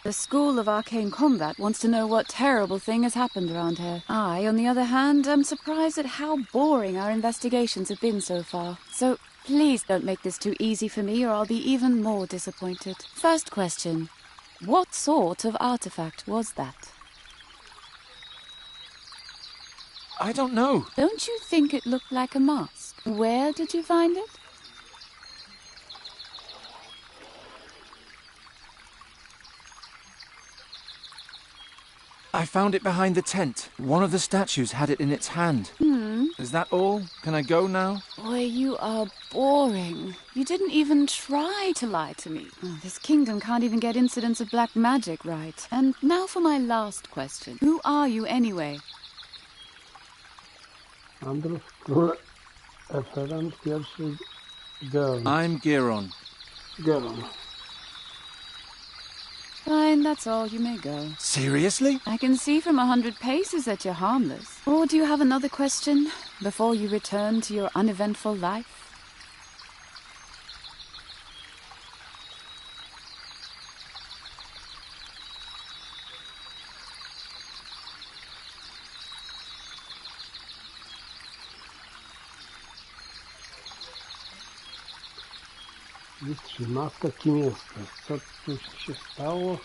The School of Arcane Combat wants to know what terrible thing has happened around here. I, on the other hand, am surprised at how boring our investigations have been so far. So please don't make this too easy for me or I'll be even more disappointed. First question. What sort of artifact was that? I don't know. Don't you think it looked like a mask? Where did you find it? I found it behind the tent. One of the statues had it in its hand. Is that all? Can I go now? Boy, you are boring. You didn't even try to lie to me. Oh, this kingdom can't even get incidents of black magic right. And now for my last question. Who are you anyway? Andrus, król Eferent pierwszy Geron. I'm Giron. Geron. Fine, that's all. You may go. Seriously? I can see from 100 paces that you're harmless. Or do you have another question before you return to your uneventful life? Mistrz Maska, kim jesteś? Co tu się stało?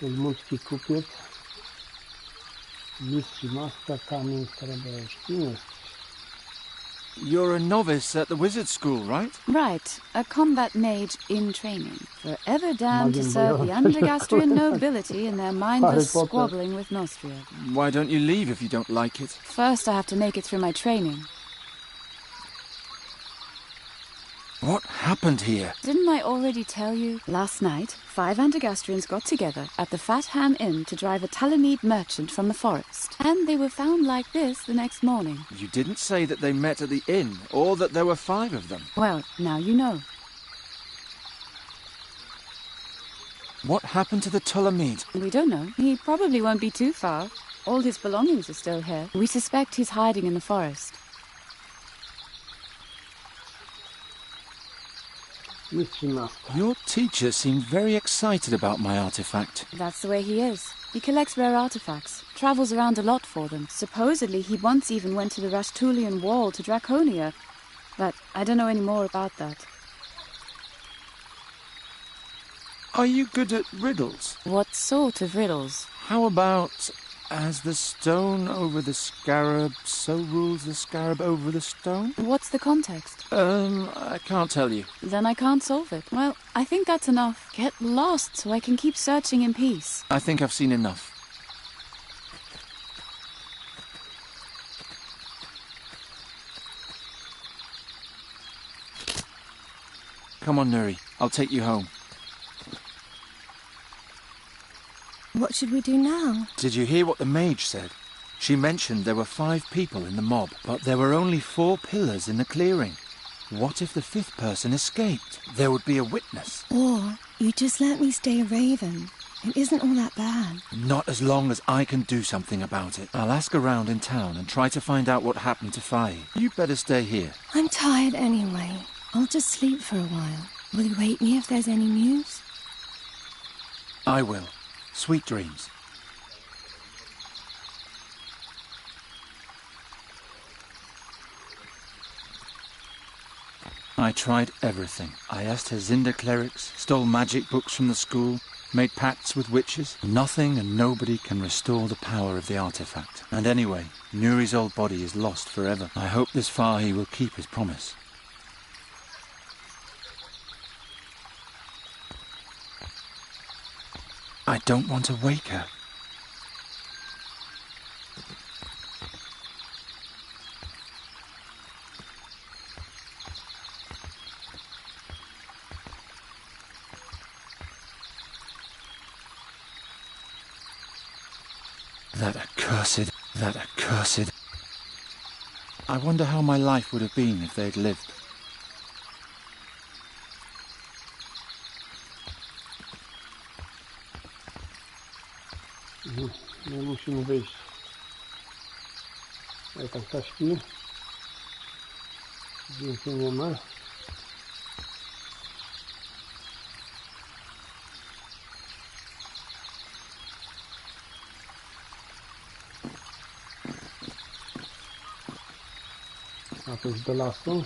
Wiedźmucki kupiec. Mistrz Maska, kamień srebrny. Kim jesteś? You're a novice at the wizard school, right? Right, a combat mage in training. Forever damned to serve the Undergastrian nobility in their mindless squabbling with Nostria. Why don't you leave if you don't like it? First I have to make it through my training. What happened here? Didn't I already tell you? Last night, 5 Undergastrians got together at the Fat Ham Inn to drive a Talamid merchant from the forest. And they were found like this the next morning. You didn't say that they met at the inn, or that there were 5 of them. Well, now you know. What happened to the Talamid? We don't know. He probably won't be too far. All his belongings are still here. We suspect he's hiding in the forest. Your teacher seemed very excited about my artifact. That's the way he is. He collects rare artifacts, travels around a lot for them. Supposedly, he once even went to the Rashtulian Wall to Draconia. But I don't know any more about that. Are you good at riddles? What sort of riddles? How about, as the stone over the scarab, so rules the scarab over the stone? What's the context? I can't tell you. Then I can't solve it. Well, I think that's enough. Get lost so I can keep searching in peace. I think I've seen enough. Come on, Nuri. I'll take you home. What should we do now? Did you hear what the mage said? She mentioned there were 5 people in the mob, but there were only 4 pillars in the clearing. What if the 5th person escaped? There would be a witness. Or you just let me stay a raven. It isn't all that bad. Not as long as I can do something about it. I'll ask around in town and try to find out what happened to Faye. You better stay here. I'm tired anyway. I'll just sleep for a while. Will you wake me if there's any news? I will. Sweet dreams. I tried everything. I asked Hazinda clerics, stole magic books from the school, made pacts with witches. Nothing and nobody can restore the power of the artifact. And anyway, Nuri's old body is lost forever. I hope this Fahi will keep his promise. I don't want to wake her. That accursed... I wonder how my life would have been if they'd lived. Nie musimy wyjść. Ale tam ktoś śpi. Więcej nie ma. A to jest do lasu.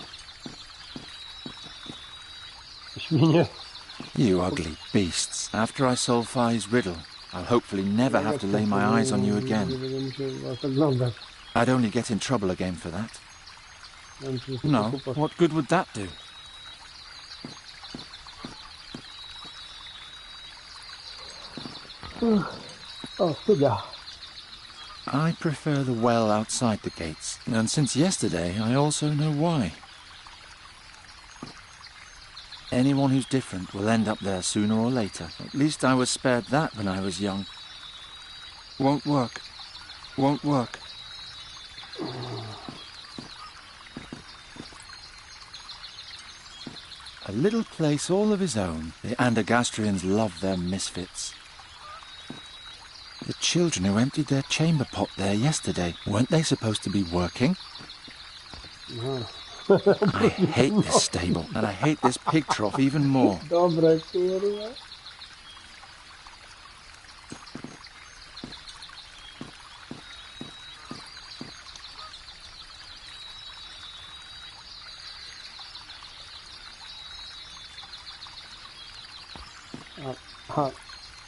Świnie. You ugly beasts. After I solve Faye's riddle, I'll hopefully never have to lay my eyes on you again. I'd only get in trouble again for that. No, what good would that do? Oh, studia. I prefer the well outside the gates, and since yesterday I also know why. Anyone who's different will end up there sooner or later. At least I was spared that when I was young. Won't work. Won't work. A little place all of his own. The Andergastrians love their misfits. The children who emptied their chamber pot there yesterday, weren't they supposed to be working? No. I hate this stable, and I hate this pig trough even more. Dobre, kurwa.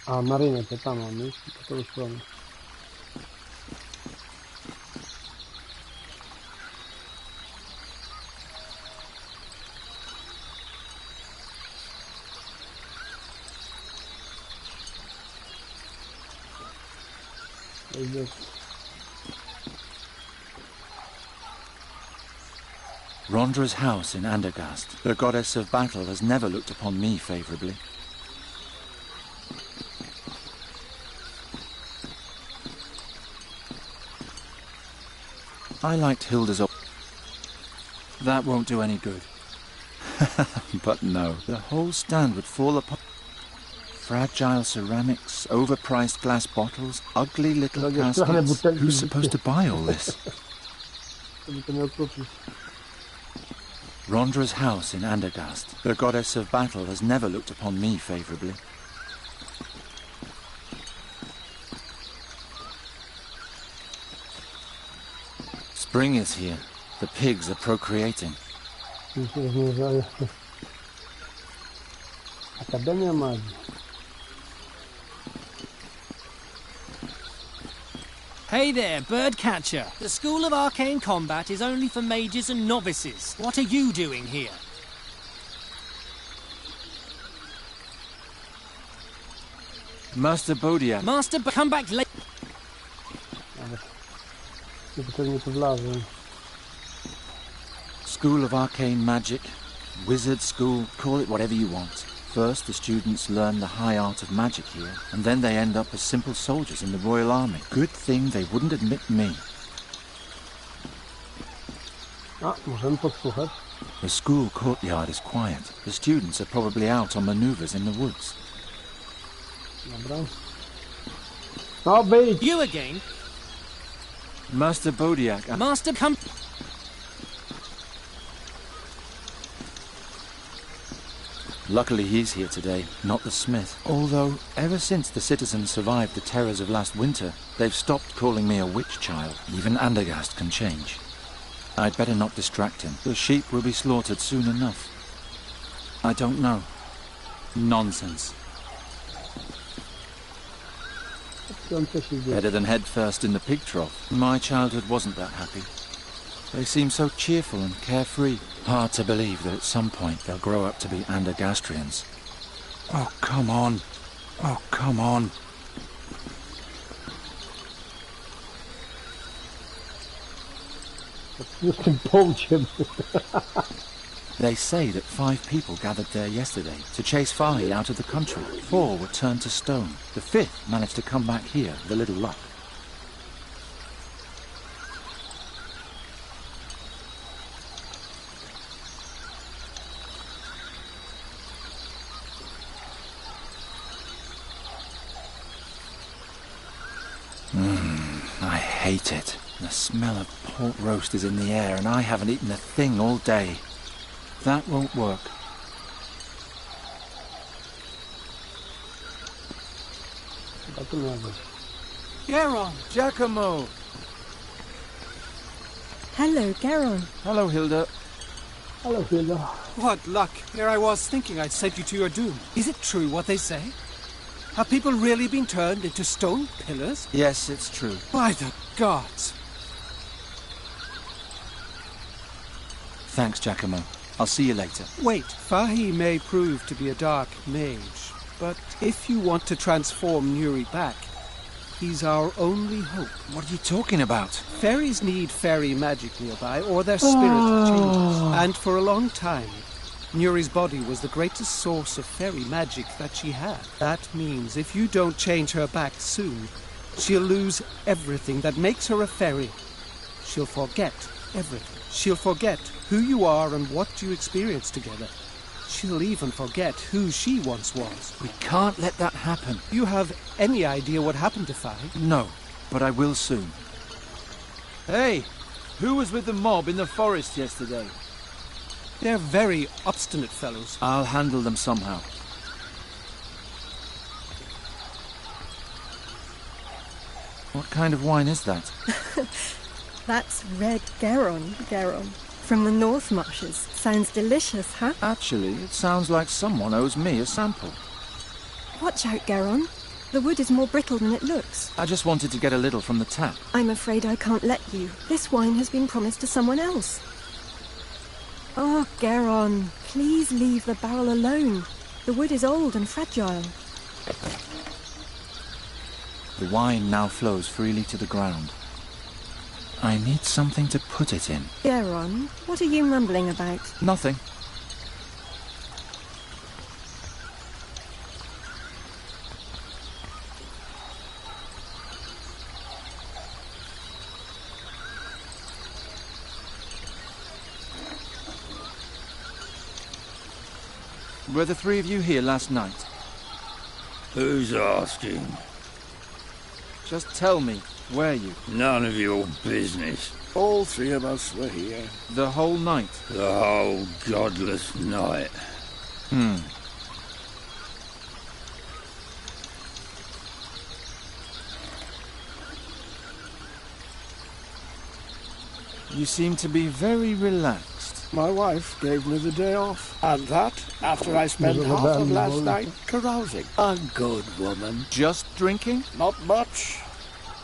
A marynę to tam mamy, to już mamy. Rondra's house in Andergast. The goddess of battle has never looked upon me favourably. I liked Hilda's That won't do any good. But no, the whole stand would fall apart. Fragile ceramics, overpriced glass bottles, ugly little caskets. Who's supposed to buy all this? Rondra's house in Andergast. The goddess of battle has never looked upon me favourably. Spring is here. The pigs are procreating. Akademia Magii. Hey there, birdcatcher. The School of Arcane Combat is only for mages and novices. What are you doing here? Master Bodiak. Come back late. School of Arcane Magic, Wizard School, call it whatever you want. First, the students learn the high art of magic here, and then they end up as simple soldiers in the Royal Army. Good thing they wouldn't admit me. The school courtyard is quiet. The students are probably out on maneuvers in the woods. You again? Master Bodiak. Master, come. Luckily he's here today, not the smith. Although, ever since the citizens survived the terrors of last winter, they've stopped calling me a witch child. Even Andergast can change. I'd better not distract him. The sheep will be slaughtered soon enough. I don't know. Nonsense. Better than head first in the pig trough. My childhood wasn't that happy. They seem so cheerful and carefree. Hard to believe that at some point they'll grow up to be Andergastrians. Oh, come on. Oh, come on. They say that 5 people gathered there yesterday to chase Fahi out of the country. 4 were turned to stone. The 5th managed to come back here with a little luck. I hate it. The smell of pork roast is in the air and I haven't eaten a thing all day. That won't work. Garon! Giacomo! Hello, Garon. Hello, Hilda. Hello, Hilda. What luck. Here I was thinking I'd sent you to your doom. Is it true what they say? Have people really been turned into stone pillars? Yes, it's true. By the gods! Thanks, Giacomo. I'll see you later. Wait, Fahi may prove to be a dark mage, but if you want to transform Nuri back, he's our only hope. What are you talking about? Fairies need fairy magic nearby, or their spirit changes. And for a long time, Nuri's body was the greatest source of fairy magic that she had. That means if you don't change her back soon, she'll lose everything that makes her a fairy. She'll forget everything. She'll forget who you are and what you experienced together. She'll even forget who she once was. We can't let that happen. You have any idea what happened to Fahi? No, but I will soon. Hey, who was with the mob in the forest yesterday? They're very obstinate fellows. I'll handle them somehow. What kind of wine is that? That's red Garon, from the North Marshes. Sounds delicious, huh? Actually, it sounds like someone owes me a sample. Watch out, Garon. The wood is more brittle than it looks. I just wanted to get a little from the tap. I'm afraid I can't let you. This wine has been promised to someone else. Oh, Garon, please leave the barrel alone. The wood is old and fragile. The wine now flows freely to the ground. I need something to put it in. Geron, what are you mumbling about? Nothing. Were the three of you here last night? Who's asking? Just tell me, were you? None of your business. All three of us were here. The whole night? The whole godless night. You seem to be very relaxed. My wife gave me the day off. And that after I spent half of last night carousing. A good woman. Just drinking? Not much.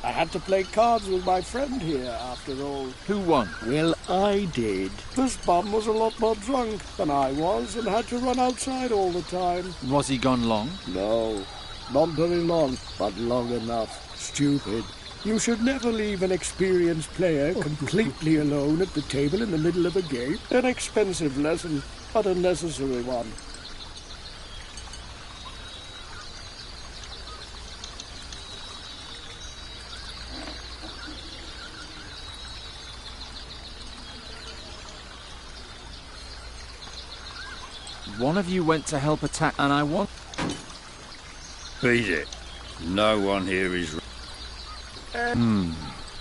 I had to play cards with my friend here, after all. Who won? Well, I did. This bum was a lot more drunk than I was and had to run outside all the time. Was he gone long? No, not very long, but long enough. Stupid. You should never leave an experienced player completely alone at the table in the middle of a game. An expensive lesson, but a necessary one. One of you went to help attack, and I want... Beat it. No one here is...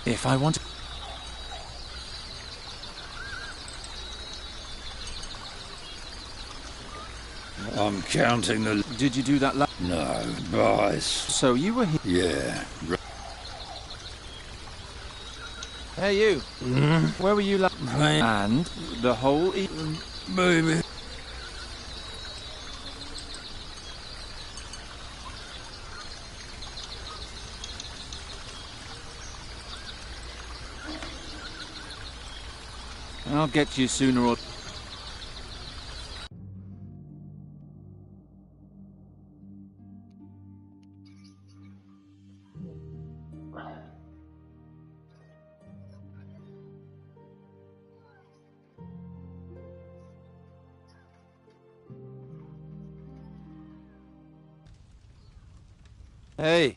If I want... I'm counting the... Did you do that last... No, boys. So you were here... Yeah. Hey, you. Where were you last... And the whole... Baby. I'll get you sooner or... Hey.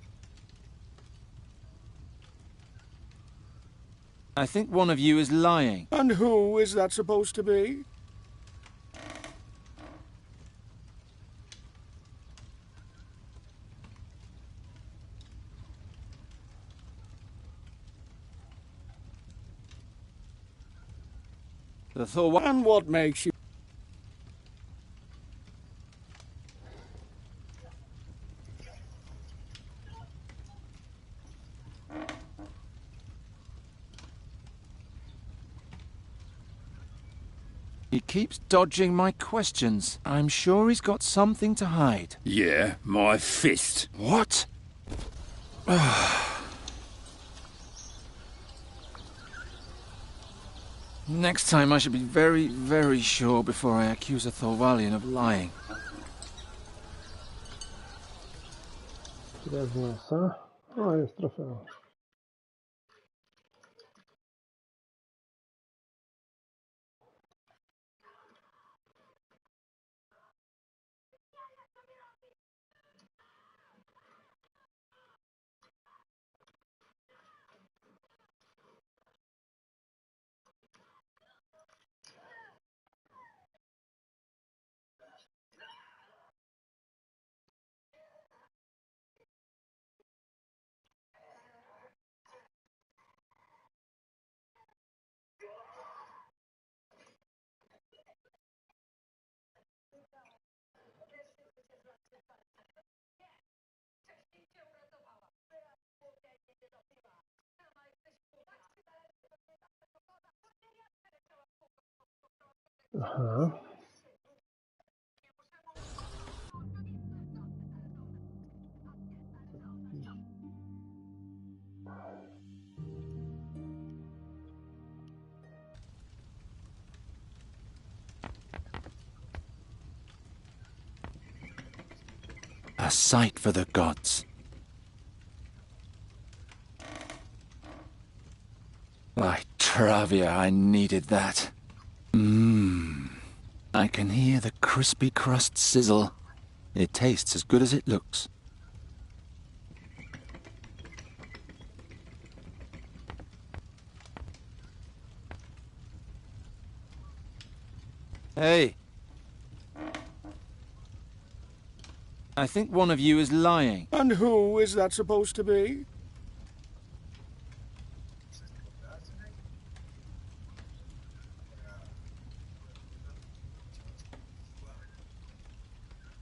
I think one of you is lying. And who is that supposed to be? The Thor... And what makes you... He keeps dodging my questions. I'm sure he's got something to hide. Yeah, my fist. What? Next time I should be very, very sure before I accuse a Thorvalian of lying. Transmisja. O, jest trofeum. Aha. A sight for the gods. Pravia, I needed that. I can hear the crispy crust sizzle. It tastes as good as it looks. Hey. I think one of you is lying. And who is that supposed to be?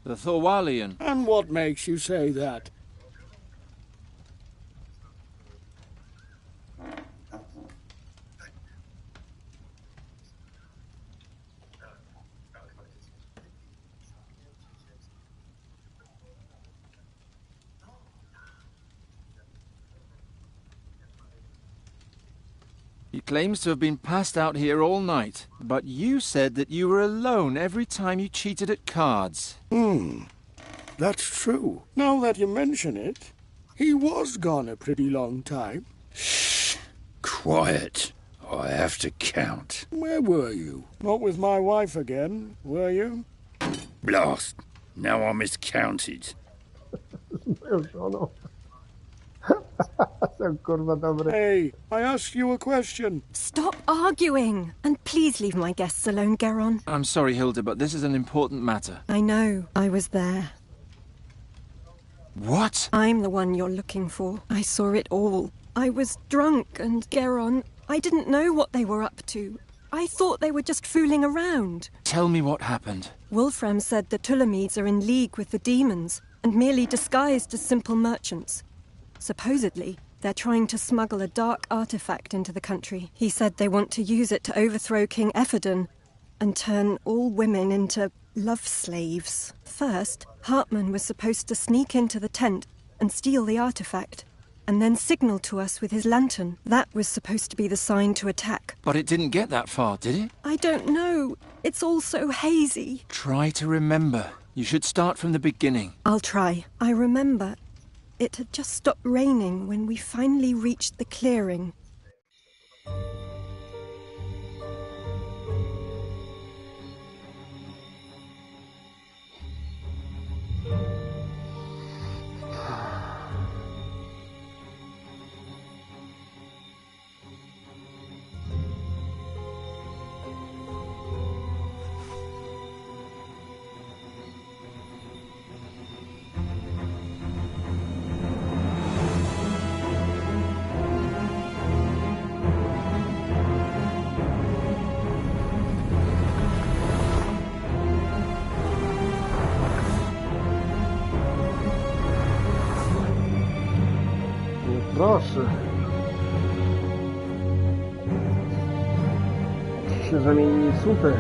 The Thorwalian. And what makes you say that? He claims to have been passed out here all night, but you said that you were alone every time you cheated at cards. That's true. Now that you mention it, he was gone a pretty long time. Shh! Quiet. I have to count. Where were you? Not with my wife again, were you? Blast! Now I miscounted. Hey, I asked you a question. Stop arguing! And please leave my guests alone, Geron. I'm sorry, Hilda, but this is an important matter. I know. I was there. What? I'm the one you're looking for. I saw it all. I was drunk, and Geron, I didn't know what they were up to. I thought they were just fooling around. Tell me what happened. Wolfram said the Tulamides are in league with the demons, and merely disguised as simple merchants. Supposedly, they're trying to smuggle a dark artifact into the country. He said they want to use it to overthrow King Ephodon and turn all women into love slaves. First, Hartman was supposed to sneak into the tent and steal the artifact, and then signal to us with his lantern. That was supposed to be the sign to attack. But it didn't get that far, did it? I don't know. It's all so hazy. Try to remember. You should start from the beginning. I'll try. I remember. It had just stopped raining when we finally reached the clearing. Proszę. Się zamieni super.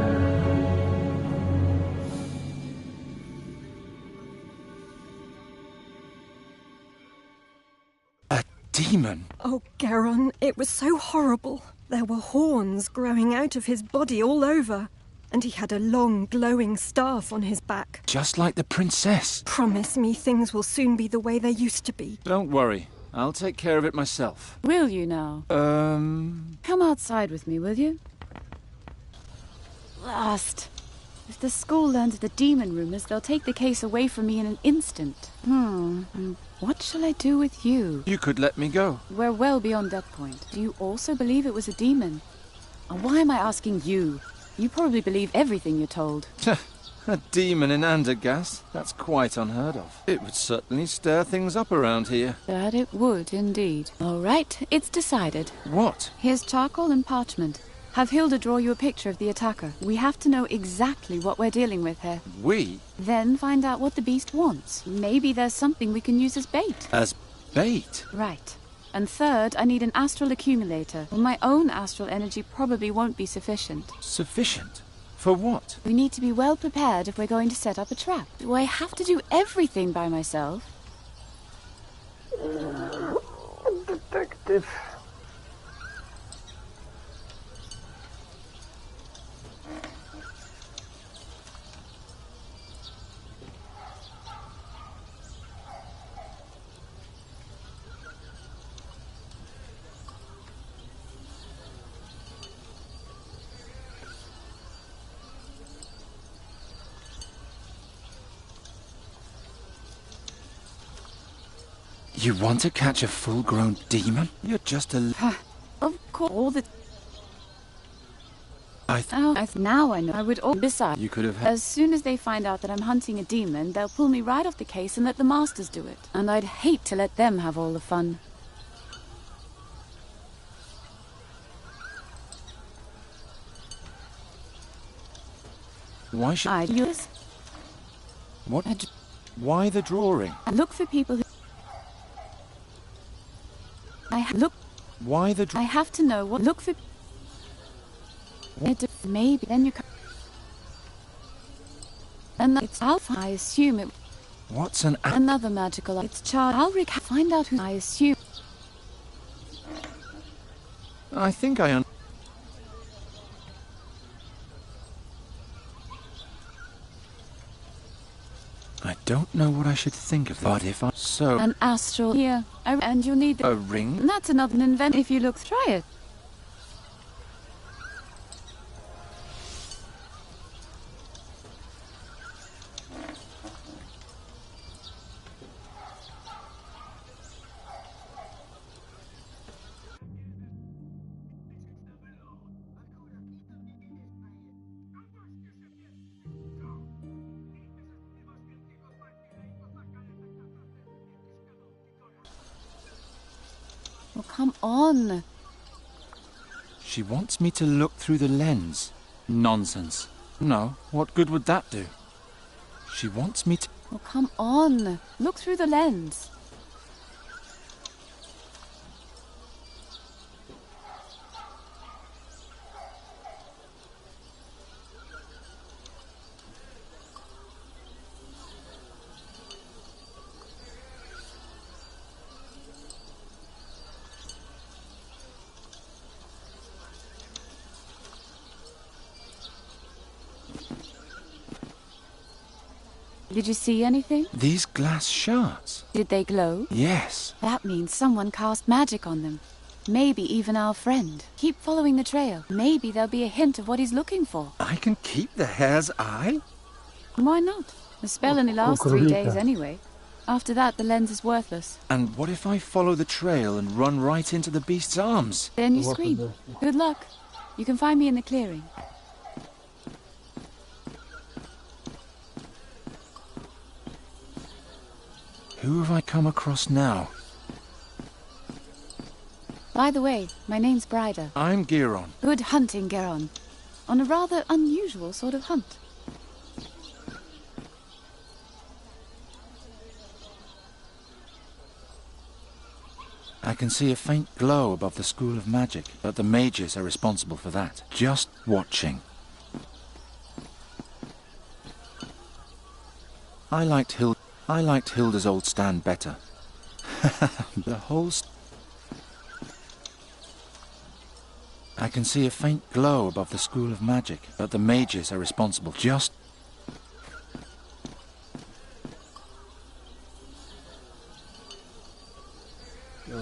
A demon? Oh, Geron, it was so horrible. There were horns growing out of his body all over, and he had a long, glowing staff on his back. Just like the princess. Promise me things will soon be the way they used to be. Don't worry. I'll take care of it myself. Will you now? Come outside with me, will you? Blast. If the school learns the demon rumors, they'll take the case away from me in an instant. What shall I do with you? You could let me go. We're well beyond that point. Do you also believe it was a demon? And why am I asking you? You probably believe everything you're told. A demon in Andergast? That's quite unheard of. It would certainly stir things up around here. That it would, indeed. All right, it's decided. What? Here's charcoal and parchment. Have Hilda draw you a picture of the attacker. We have to know exactly what we're dealing with here. We? Then find out what the beast wants. Maybe there's something we can use as bait. As bait? Right. And third, I need an astral accumulator. Well, my own astral energy probably won't be sufficient. Sufficient? For what? We need to be well prepared if we're going to set up a trap. Do I have to do everything by myself? Detective. You want to catch a full-grown demon? You're just a... Of course, all the... now I know I would all... Besides, You could have... as soon as they find out that I'm hunting a demon, they'll pull me right off the case and let the masters do it. And I'd hate to let them have all the fun. Why should... I use... What? Why the drawing? Look for people who... Look... Why the... I have to know what... Look for... Maybe then you can... And it's Alpha. I assume it... What's an... Another magical... It's Alric. Find out who... I assume... I think I... I don't know what I should think of that. But if I... So... An astral... Here. And you'll need... A ring? That's another invent. If you look... Try it. Oh, come on. She wants me to look through the lens. Nonsense. No, what good would that do? She wants me to... Oh, come on. Look through the lens. Did you see anything? These glass shards. Did they glow? Yes. That means someone cast magic on them. Maybe even our friend. Keep following the trail. Maybe there'll be a hint of what he's looking for. I can keep the hare's eye? Why not? The spell only lasts 3 days anyway. After that, the lens is worthless. And what if I follow the trail and run right into the beast's arms? Then you scream. Good luck. You can find me in the clearing. Who have I come across now? By the way, my name's Bryder. I'm Giron. Good hunting, Geron. On a rather unusual sort of hunt. I can see a faint glow above the School of Magic, but the mages are responsible for that. Just watching. I liked Hilda's old stand better. The whole... I can see a faint glow above the School of Magic, but the mages are responsible. Just...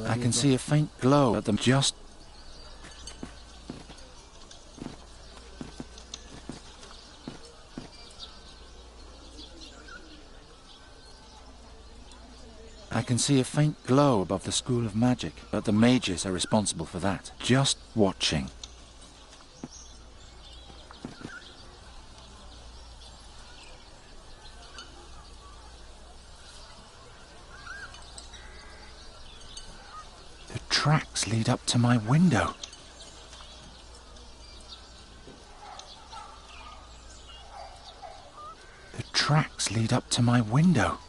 I can see a faint glow at them. Just... I can see a faint glow above the School of Magic, but the mages are responsible for that. Just watching. The tracks lead up to my window. The tracks lead up to my window.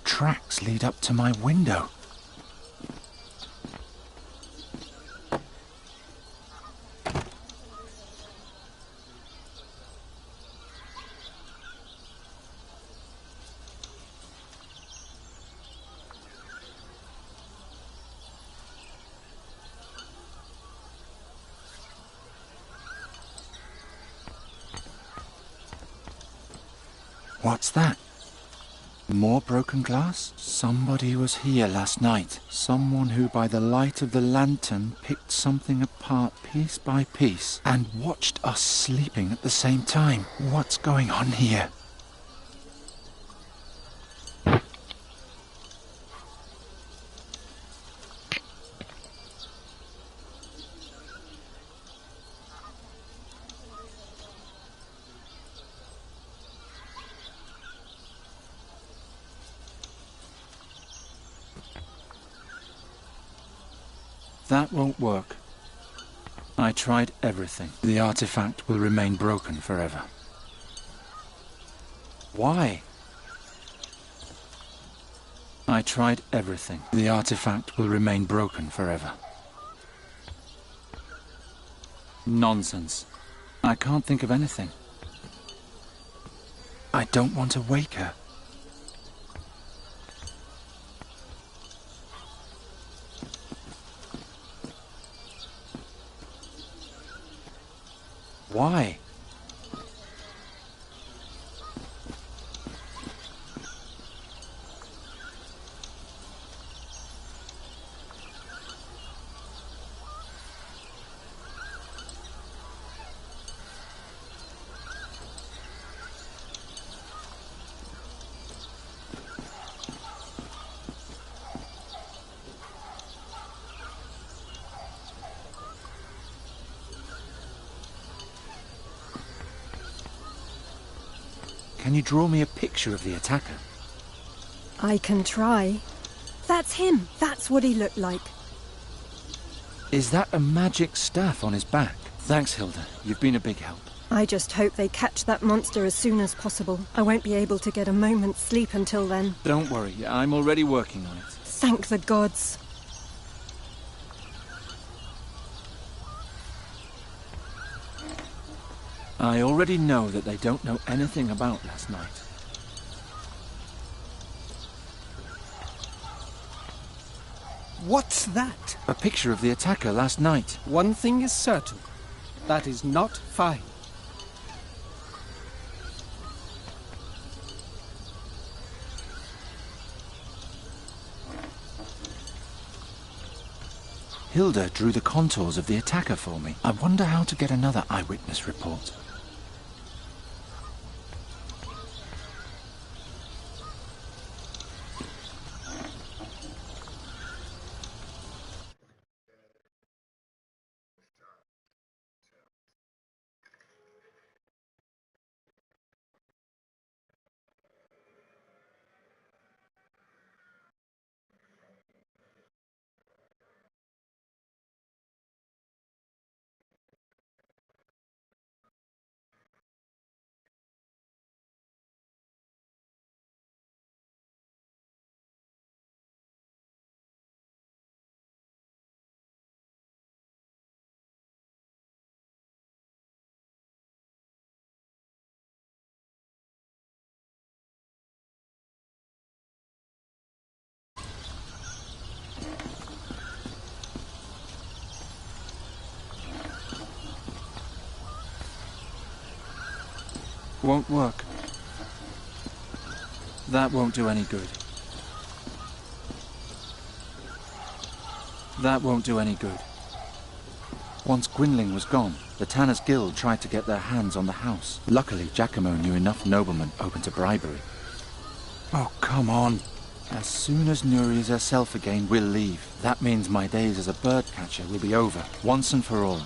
Tracks lead up to my window. What's that? More broken glass? Somebody was here last night. Someone who, by the light of the lantern, picked something apart piece by piece and watched us sleeping at the same time. What's going on here? That won't work. I tried everything. The artifact will remain broken forever. Why? I tried everything. The artifact will remain broken forever. Nonsense. I can't think of anything. I don't want to wake her. Why? Can you draw me a picture of the attacker? I can try. That's him. That's what he looked like. Is that a magic staff on his back? Thanks, Hilda. You've been a big help. I just hope they catch that monster as soon as possible. I won't be able to get a moment's sleep until then. Don't worry, I'm already working on it. Thank the gods. I already know that they don't know anything about last night. What's that? A picture of the attacker last night. One thing is certain. That is not fine. Hilda drew the contours of the attacker for me. I wonder how to get another eyewitness report. Won't work. That won't do any good. That won't do any good. Once Gwynling was gone, the Tanners Guild tried to get their hands on the house. Luckily, Giacomo knew enough noblemen open to bribery. Oh, come on. As soon as Nuri is herself again, we'll leave. That means my days as a bird catcher will be over, once and for all.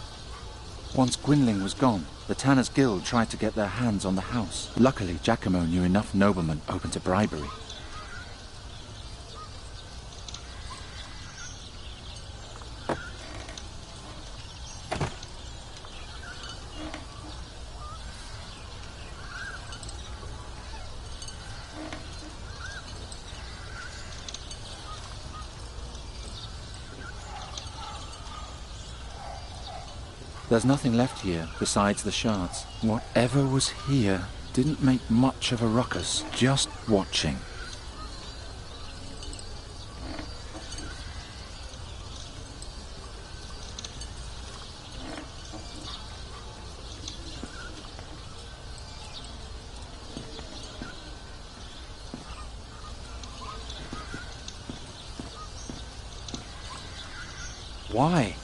Once Gwynling was gone, the Tanners Guild tried to get their hands on the house. Luckily, Giacomo knew enough noblemen open to bribery. There's nothing left here besides the shards. Whatever was here didn't make much of a ruckus, just watching. Why?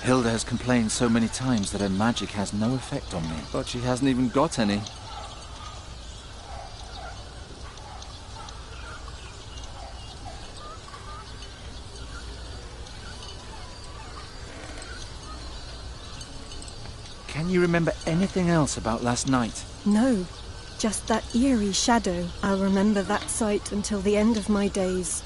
Hilda has complained so many times that her magic has no effect on me, but she hasn't even got any. Can you remember anything else about last night? No, just that eerie shadow. I'll remember that sight until the end of my days.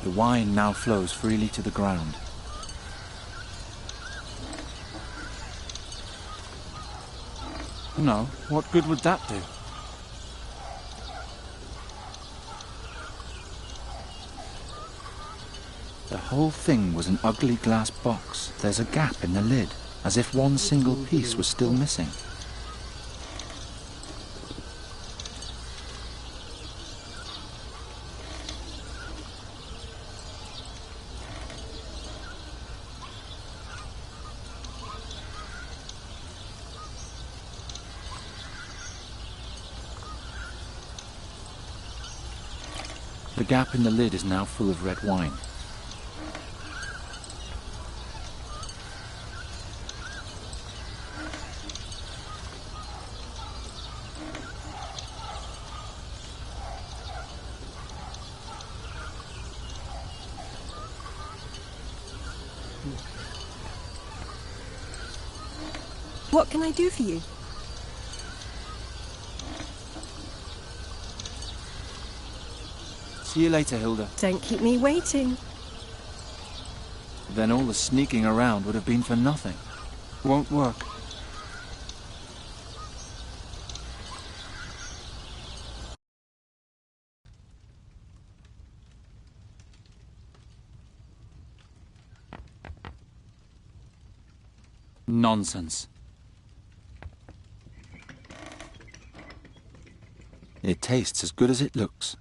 The wine now flows freely to the ground. No, what good would that do? The whole thing was an ugly glass box. There's a gap in the lid, as if one single piece was still missing. The gap in the lid is now full of red wine. What can I do for you? See you later, Hilda. Don't keep me waiting. Then all the sneaking around would have been for nothing. Won't work. Nonsense. It tastes as good as it looks.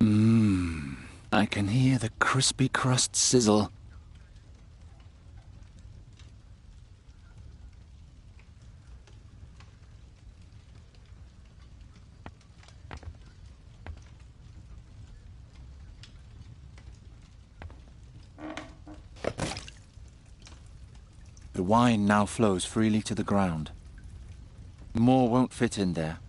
Mmm, I can hear the crispy crust sizzle. The wine now flows freely to the ground. More won't fit in there.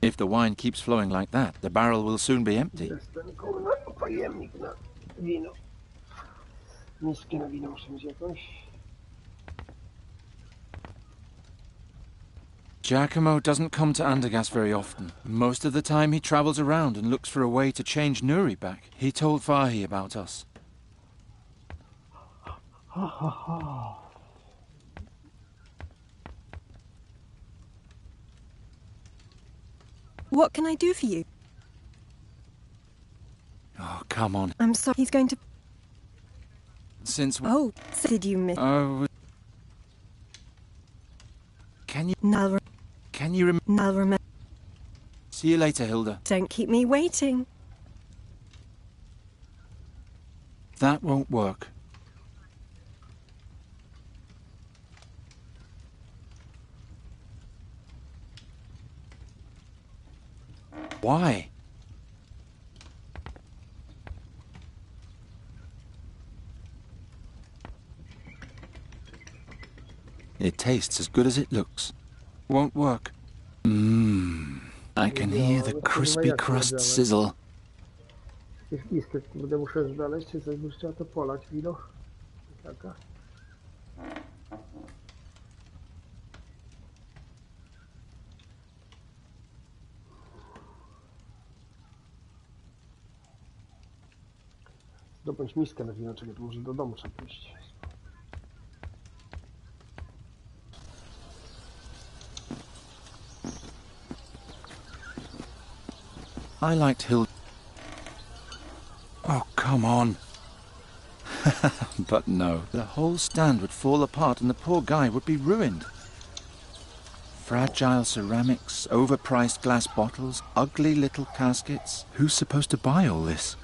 If the wine keeps flowing like that, the barrel will soon be empty. Giacomo doesn't come to Andergast very often. Most of the time he travels around and looks for a way to change Nuri back. He told Fahi about us. What can I do for you? Oh, come on. I'm sorry, he's going to... Since... Oh, did you miss... Oh... Can you... Now... Can you Now remember... See you later, Hilda. Don't keep me waiting. That won't work. Why? It tastes as good as it looks. Won't work. Mmm, I can hear the crispy crust sizzle. Zdobądź miskę na wino, czego to może do domu trzeba pójść. I liked Hilda. Oh, come on. But no, the whole stand would fall apart and the poor guy would be ruined. Fragile ceramics, overpriced glass bottles, ugly little caskets. Who's supposed to buy all this?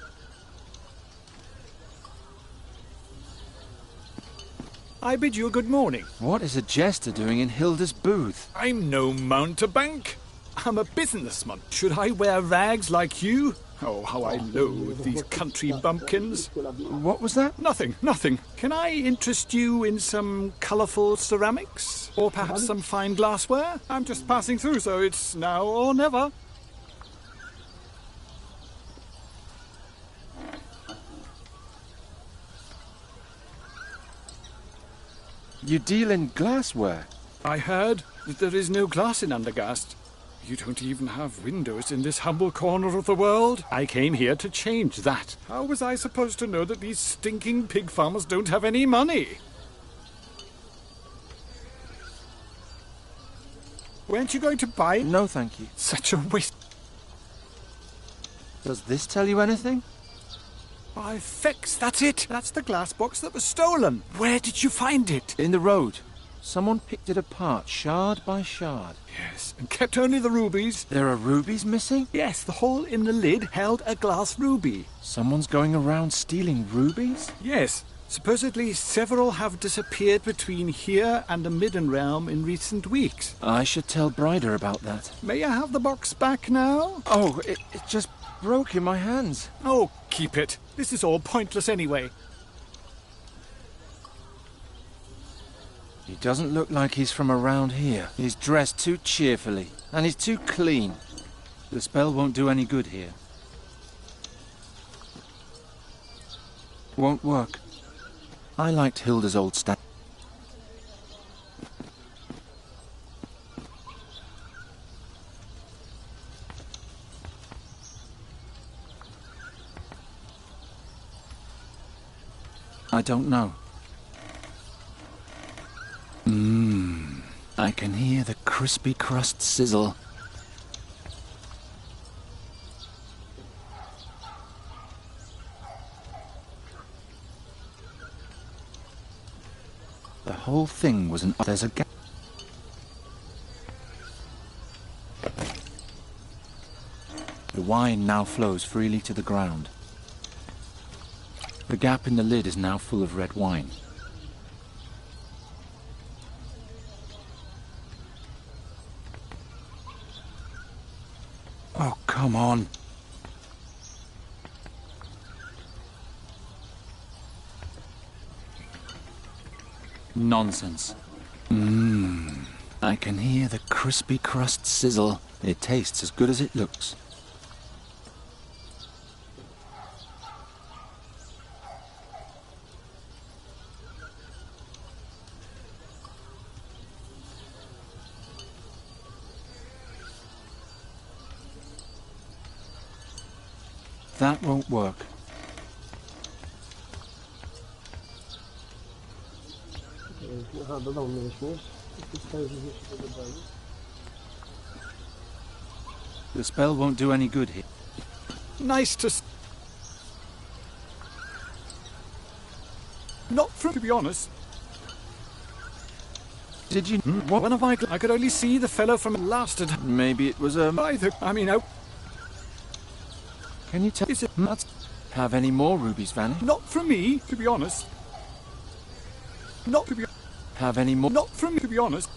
I bid you a good morning. What is a jester doing in Hilda's booth? I'm no mountebank. I'm a businessman. Should I wear rags like you? Oh, how I loathe these country bumpkins. What was that? Nothing, nothing. Can I interest you in some colourful ceramics? Or perhaps some fine glassware? I'm just passing through, so it's now or never. You deal in glassware? I heard that there is no glass in Undergast. You don't even have windows in this humble corner of the world. I came here to change that. How was I supposed to know that these stinking pig farmers don't have any money? Weren't you going to buy? No, thank you. Such a waste. Does this tell you anything? By fex, that's it. That's the glass box that was stolen. Where did you find it? In the road. Someone picked it apart, shard by shard. Yes, and kept only the rubies. There are rubies missing? Yes, the hole in the lid held a glass ruby. Someone's going around stealing rubies? Yes. Supposedly several have disappeared between here and the Midden Realm in recent weeks. I should tell Bryder about that. May I have the box back now? Oh, it just broke in my hands. Oh, keep it. This is all pointless anyway. He doesn't look like he's from around here. He's dressed too cheerfully, and he's too clean. The spell won't do any good here. Won't work. I liked Hilda's old stand. I don't know. I can hear the crispy crust sizzle. The whole thing was an... There's a gap. The wine now flows freely to the ground. The gap in the lid is now full of red wine. Oh, come on. Nonsense. I can hear the crispy crust sizzle. It tastes as good as it looks. That won't work. The spell won't do any good here. Nice to... Not from, to be honest. Did you... What? One of my... I could only see the fellow from last... Maybe it was a... Can you tell... Is it nuts? Have any more rubies vanished? Not from me, to be honest. Not to be... Have any more... Not from me, to be honest.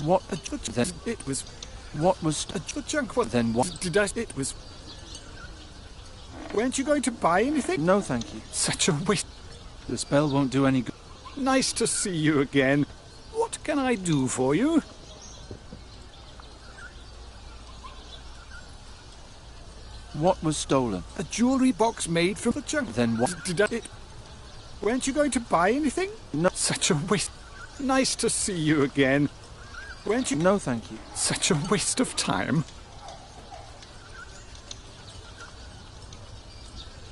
What... Then... It was... What was... The junk was... Then what... Did I... It was... Weren't you going to buy anything? No, thank you. Such a waste. The spell won't do any good. Nice to see you again. What can I do for you? What was stolen? A jewellery box made from the junk. Then what... Did I... Weren't you going to buy anything? No. Such a waste. Nice to see you again. Weren't you... No, thank you. Such a waste of time.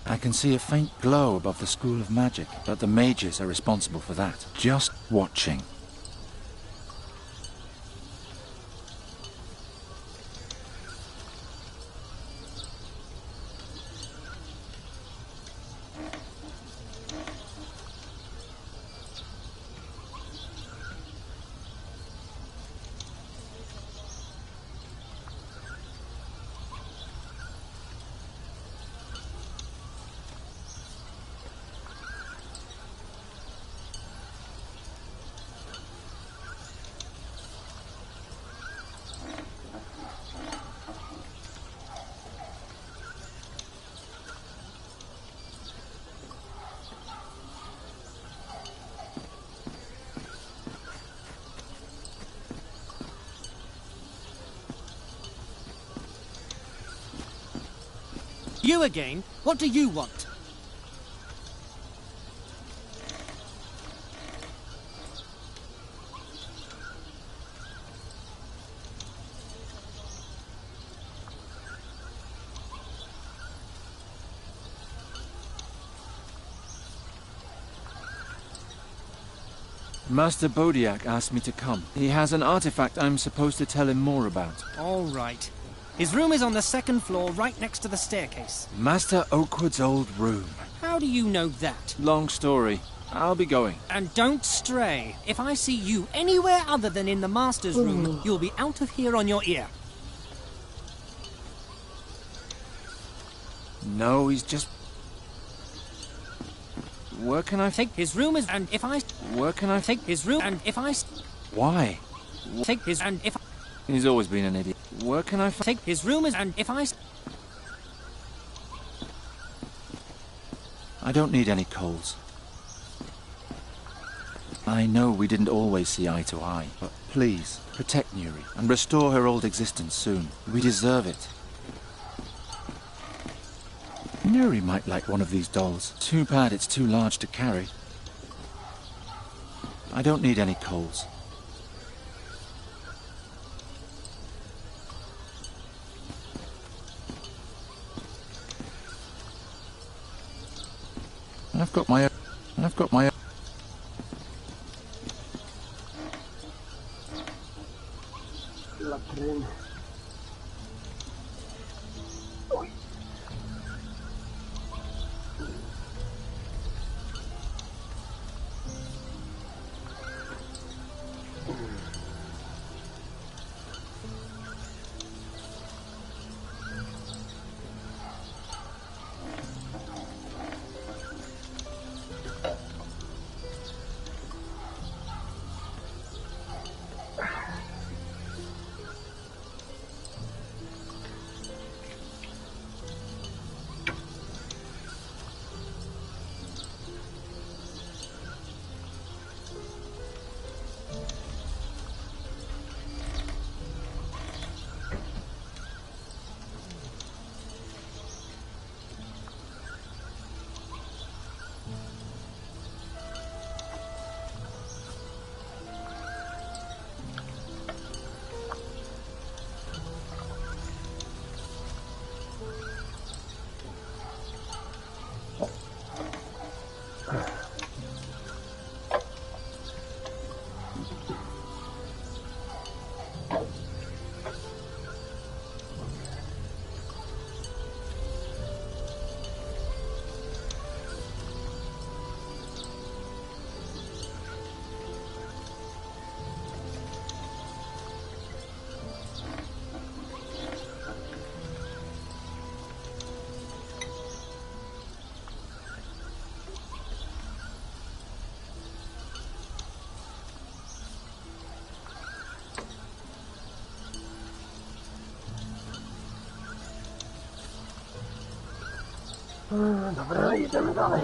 I can see a faint glow above the School of Magic, but the mages are responsible for that. Just watching. You again? What do you want? Master Bodiak asked me to come. He has an artifact I'm supposed to tell him more about. All right. His room is on the second floor, right next to the staircase. Master Oakwood's old room. How do you know that? Long story. I'll be going. And don't stray. If I see you anywhere other than in the Master's room, you'll be out of here on your ear. No, he's just... Where can I... Take his room is... And if I... Where can I... Take his room and if I... Why? Take his... And if... He's always been an idiot. Where can I... Take his room is... And if I... I don't need any coals. I know we didn't always see eye to eye, but please, protect Nuri and restore her old existence soon. We deserve it. Nuri might like one of these dolls. Too bad it's too large to carry. I don't need any coals. I've got my own. Dobra, idziemy dalej.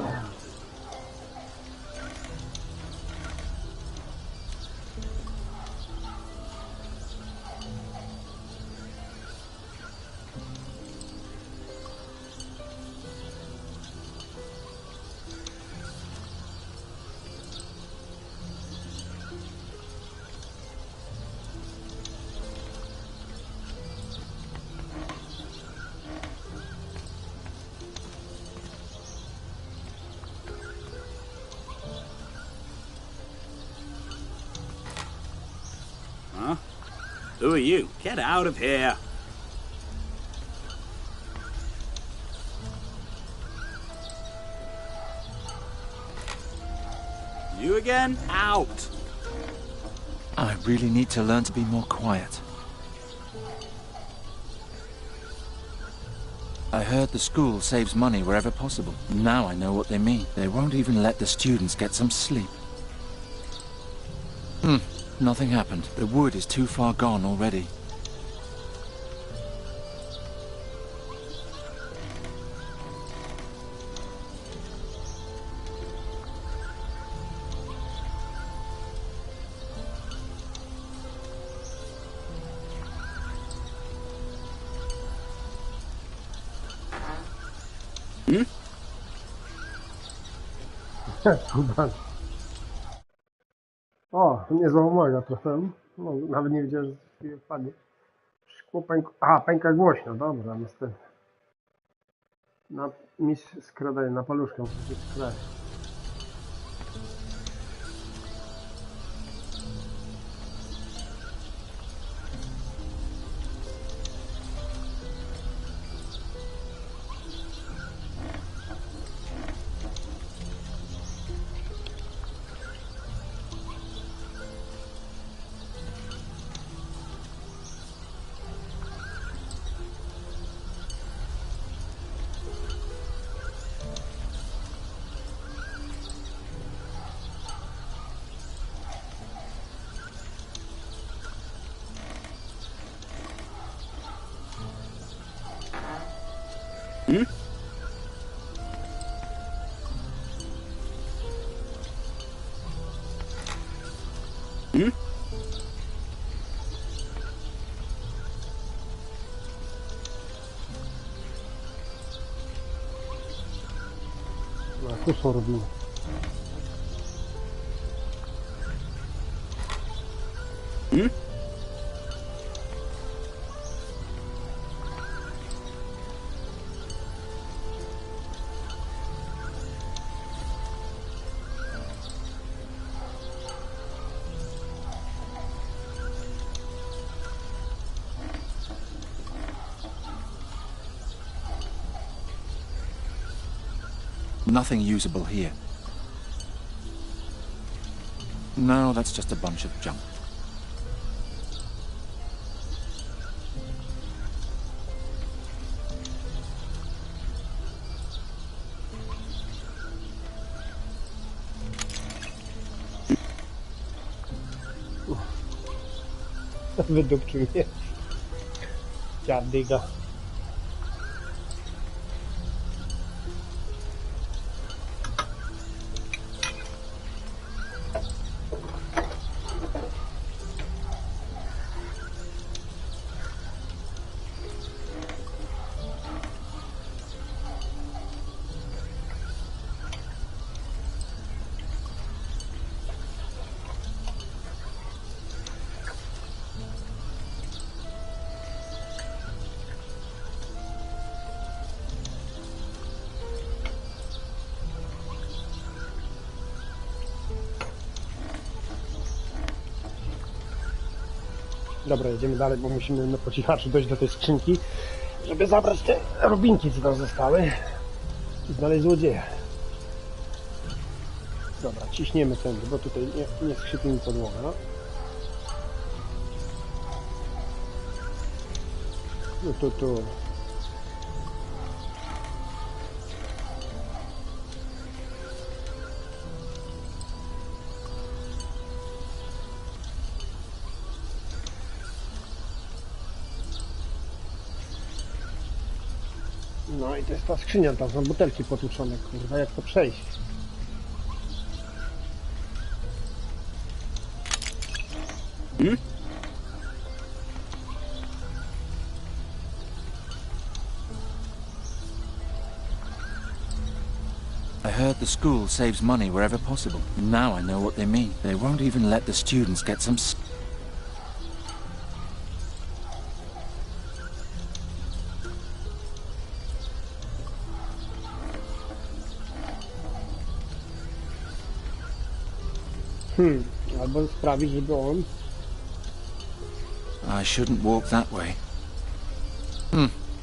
Huh? Who are you? Get out of here! You again? Out! I really need to learn to be more quiet. I heard the school saves money wherever possible. Now I know what they mean. They won't even let the students get some sleep. Nothing happened. The wood is too far gone already. O, to niezła umowa trochę. No, nawet nie wiedziałem, że wpadnie. Szkło pękło. A, pęka głośno, dobra, niestety. Na mistrz skradaje, na paluszkę muszę się skradać. No, tu co robimy? Nothing usable here. No, that's just a bunch of junk. Wydupczył mnie. Dziadyga. Dobra, jedziemy dalej, bo musimy po cichaczu dojść do tej skrzynki, żeby zabrać te robinki, co tam zostały i znaleźć złodzieja. Dobra, ciśniemy tędy, bo tutaj nie skrzypi mi podłoga. No tu. No i to jest ta skrzynia, tam są butelki potłuczone, kurwa, jak to przejść? I heard the school saves money wherever possible. Now I know what they mean. They won't even let the students get some... Albo sprawić, żeby on... I shouldn't walk that way.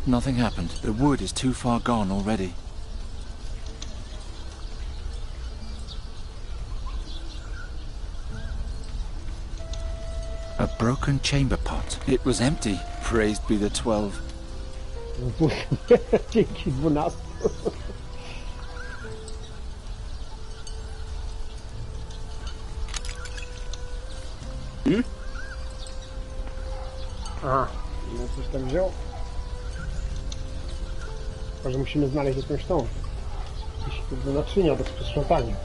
Nothing happened. The wood is too far gone already. A broken chamber pot. It was empty. Praised be the 12. Dzięki 12. Aha, no coś tam wziął. Tylko, że musimy znaleźć jakąś tą. Jakieś naczynia do sprzątania.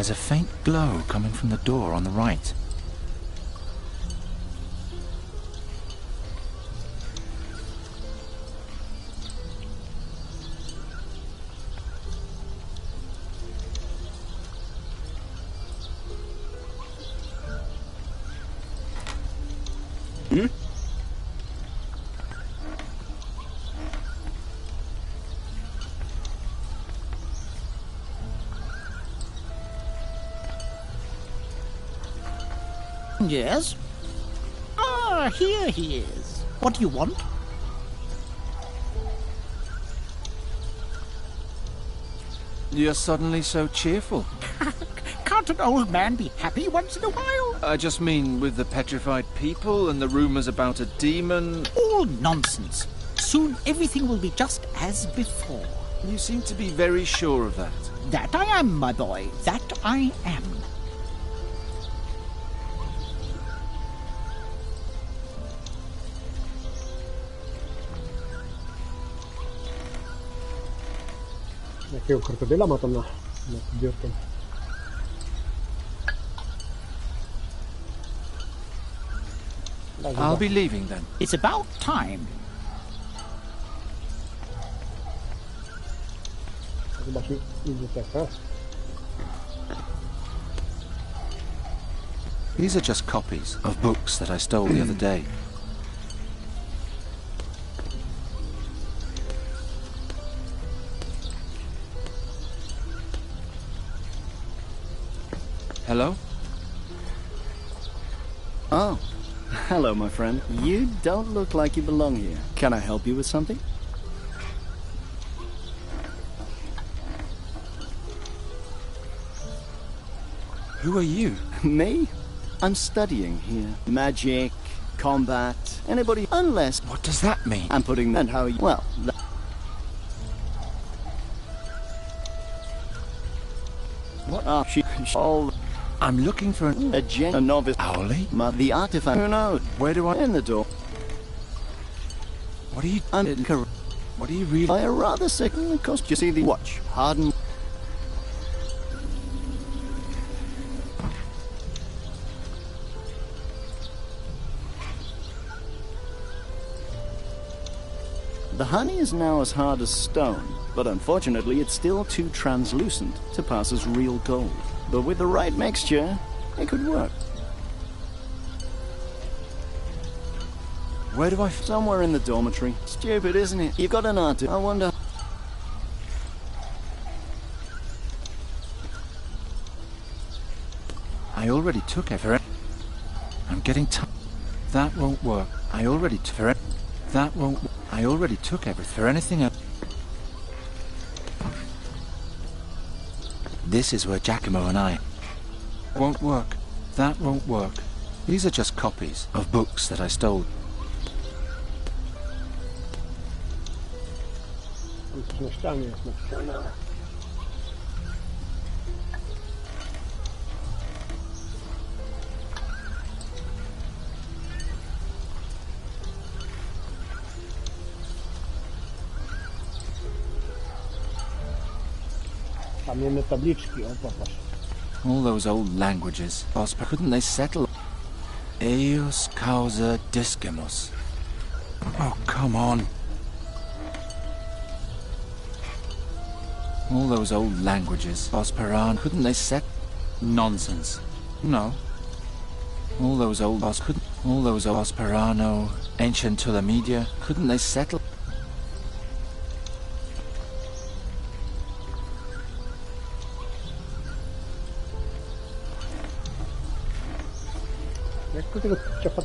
There's a faint glow coming from the door on the right. Hmm? Yes? Ah, here he is. What do you want? You're suddenly so cheerful. Can't an old man be happy once in a while? I just mean with the petrified people and the rumours about a demon. All nonsense. Soon everything will be just as before. You seem to be very sure of that. That I am, my boy. That I am. Jakiego krokodyla ma tam na biurkiem? I'll be leaving then. It's about time. Zobaczymy bibliotekę. These are just copies of books that I stole the other day. Hello? Oh, hello, my friend. You don't look like you belong here. Can I help you with something? Who are you? Me? I'm studying here. Magic, combat, anybody, unless... What does that mean? I'm putting that how you... Well, What? She all... I'm looking for a novice. Owly? The artifact. Who knows? Where do I... In the door. What are you... What are you really... By a rather sick... Cost you see the watch. Harden... The honey is now as hard as stone, but unfortunately it's still too translucent to pass as real gold. But with the right mixture, it could work. Where do I... Somewhere in the dormitory. Stupid, isn't it? You've got an art. I wonder... I already took it. I'm getting tired. That won't work. I already took it. That won't... I already took everything for anything else. This is where Giacomo and I... Won't work. That won't work. These are just copies of books that I stole. Kamienne tabliczki, o popatrz. All those old languages. Osper, couldn't they settle? Eos causa discimus. Oh, come on. All those old languages. Osperan, couldn't they set... Nonsense. No. All those old all those Osperano, ancient Tulamedia, couldn't they settle? Jak do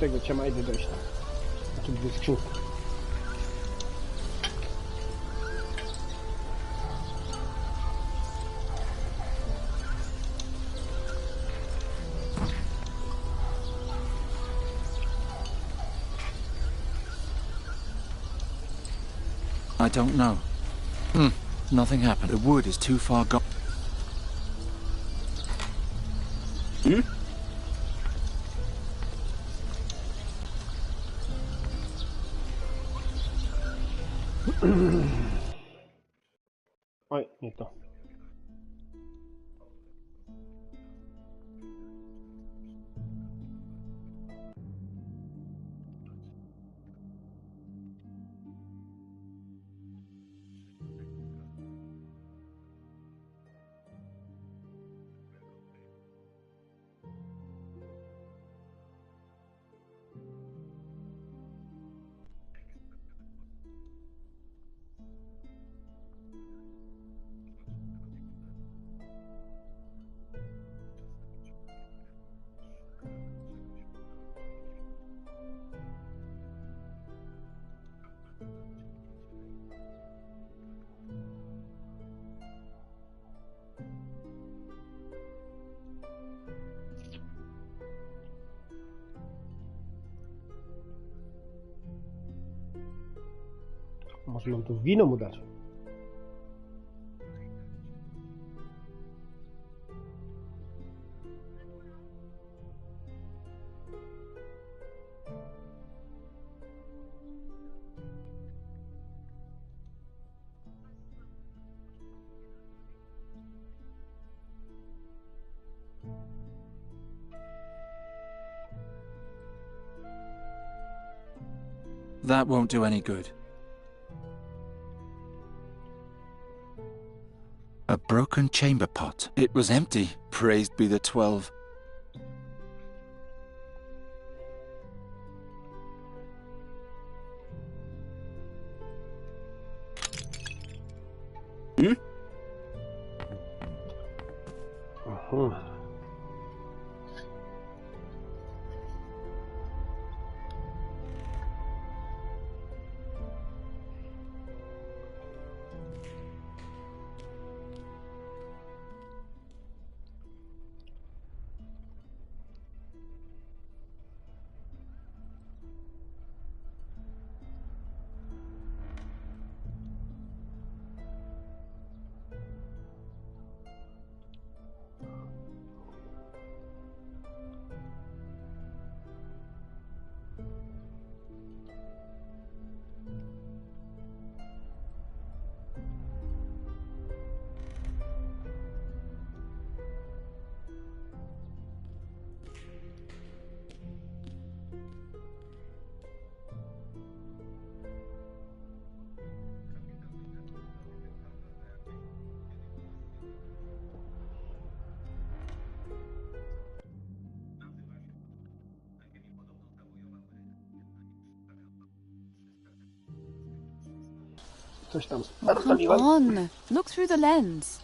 tego ciema idzie dojść tam? Takie dwie skrzynki. I don't know. Nothing happened. The wood is too far gone. Oj, nie to. może nam tu wino mu dać. That won't do any good. A broken chamber pot. It was empty. Praised be the 12. Coś tam Come on, look through the lens.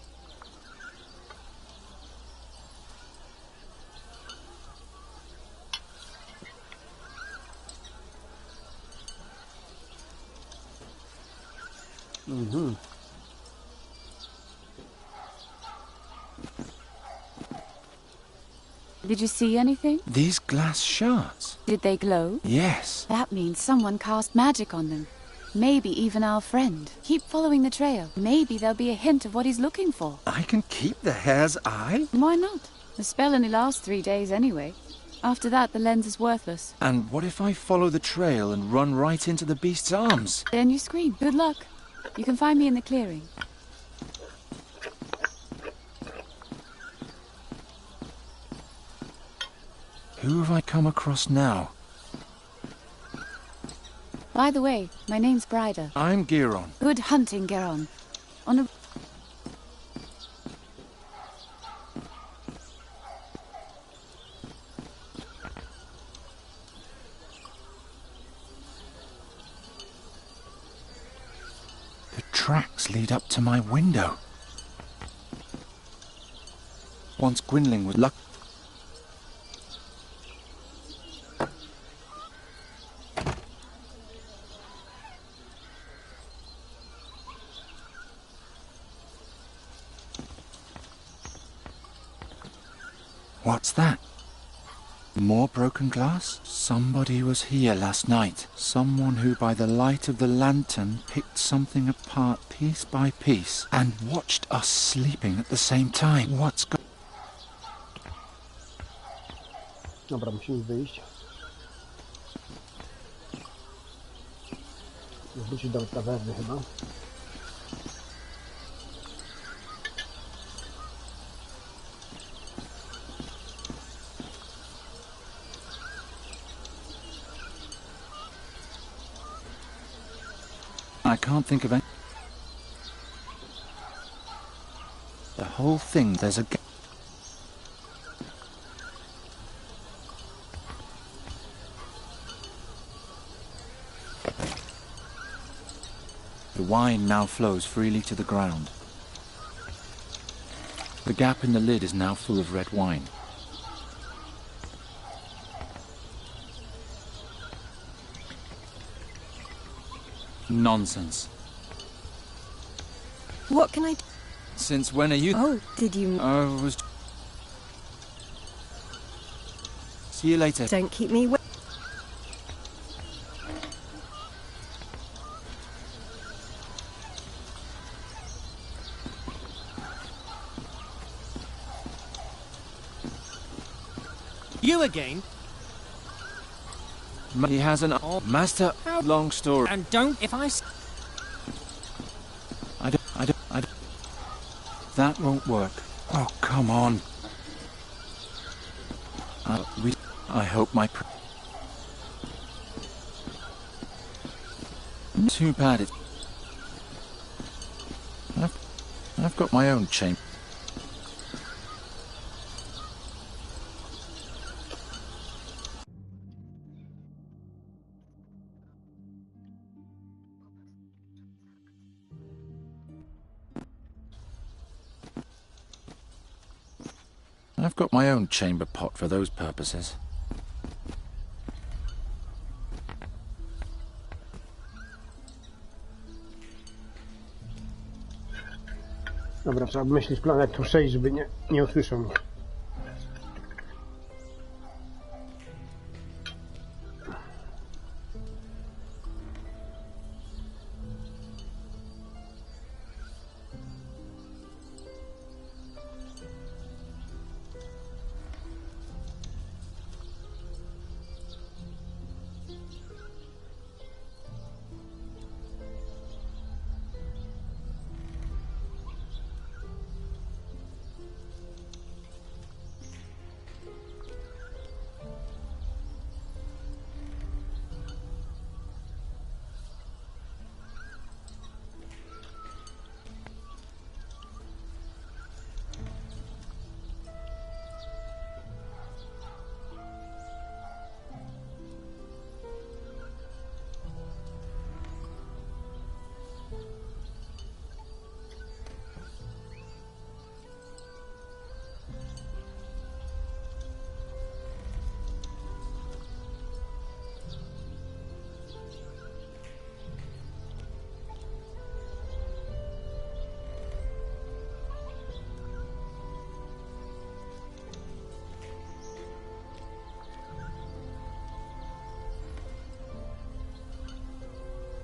Did you see anything? These glass shards. Did they glow? Yes. That means someone cast magic on them. Maybe even our friend. Keep following the trail. Maybe there'll be a hint of what he's looking for. I can keep the hare's eye? Why not? The spell only lasts 3 days anyway. After that, the lens is worthless. And what if I follow the trail and run right into the beast's arms? Then you scream. Good luck. You can find me in the clearing. Who have I come across now? By the way, my name's Bryder. I'm Giron. Good hunting, Giron. On a... The tracks lead up to my window. Once Gwynling was luck. What's that? More broken glass? Somebody was here last night. Someone who, by the light of the lantern, picked something apart piece by piece and watched us sleeping at the same time. What's go... Dobra, musimy wyjść. Wrócić do tawerny chyba. I can't think of any... The whole thing, there's a... The wine now flows freely to the ground. The gap in the lid is now full of red wine. Nonsense. What can I do? Since when are you... Oh, did you... I was... See you later. Don't keep me... You again? He has an old master. Long story. And don't, if I... I don't. That won't work. Oh, come on. I hope my... Too bad it... I've got my own chamber. I've got my own chamber pot for those purposes. Dobra, trzeba myśleć plan, jak tu przejść, żeby nie usłyszał mnie.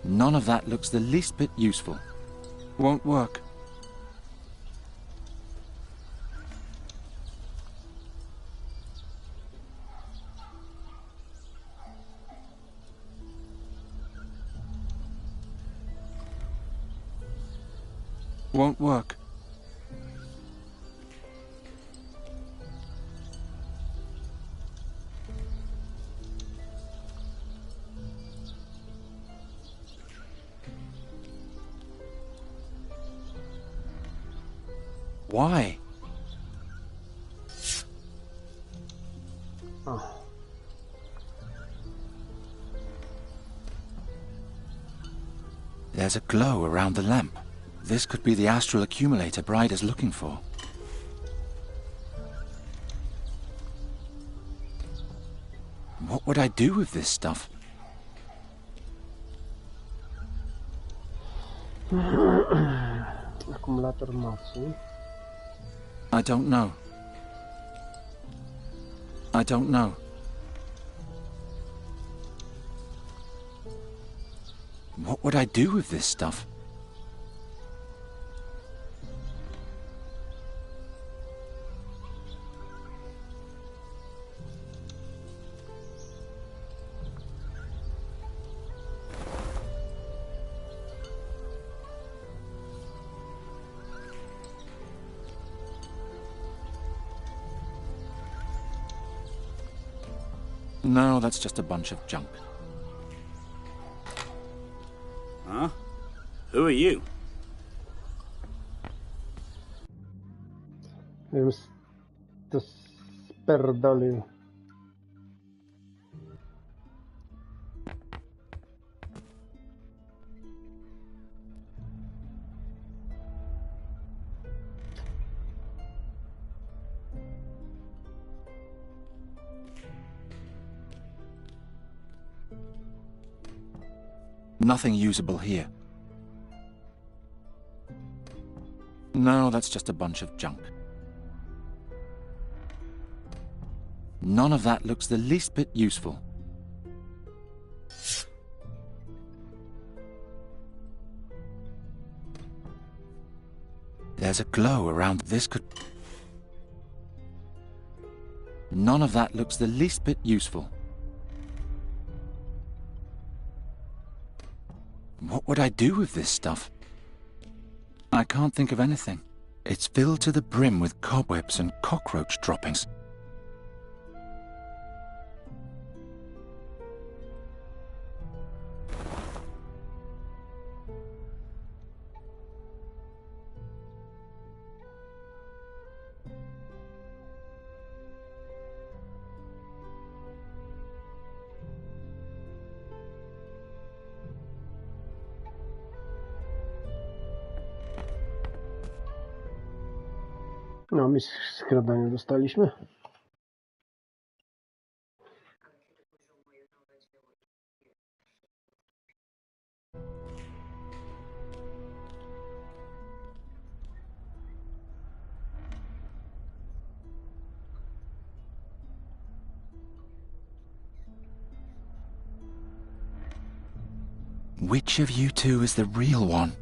None of that looks the least bit useful. Won't work. Won't work. Why? Oh. There's a glow around the lamp. This could be the astral accumulator Bride is looking for. What would I do with this stuff? Akumulator mocy. I don't know. I don't know. What would I do with this stuff? No, that's just a bunch of junk. Huh? Who are you? Wiem, to spierdolił. Nothing usable here. No, that's just a bunch of junk. None of that looks the least bit useful. There's a glow around. This could... None of that looks the least bit useful. What would I do with this stuff? I can't think of anything. It's filled to the brim with cobwebs and cockroach droppings. No, mistrz skradania dostaliśmy. Which of you two is the real one?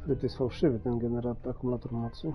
To jest fałszywy ten generator, akumulator mocy.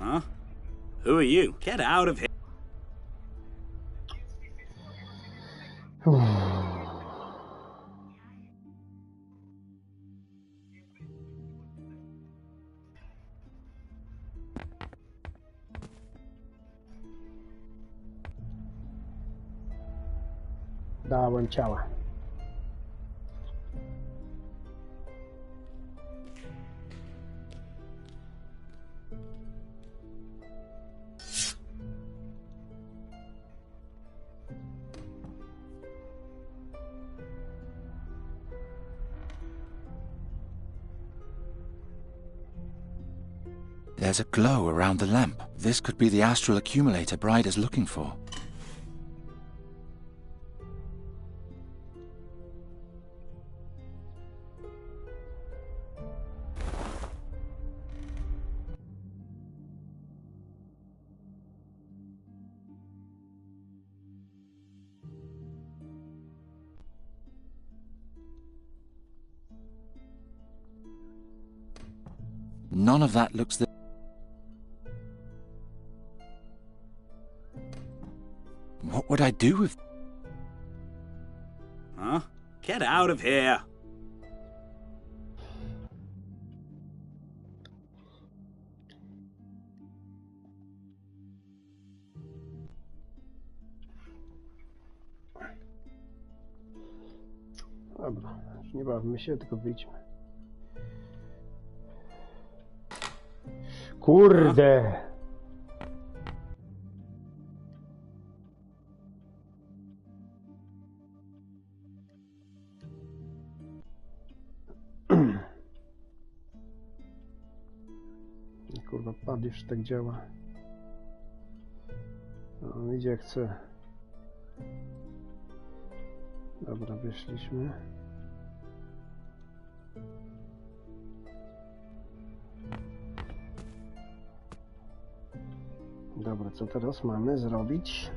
Huh? Who are you? Get out of here. Dałem ciała. There's a glow around the lamp. This could be the astral accumulator Bride is looking for. None of that looks the... What would I do with... Huh? Get out of here. Dobra, już nie bawmy się, tylko wyjdźmy. Kurde! Kurwa, pad już tak działa. No, on idzie jak chce. Dobra, wyszliśmy. Dobra, co teraz mamy zrobić?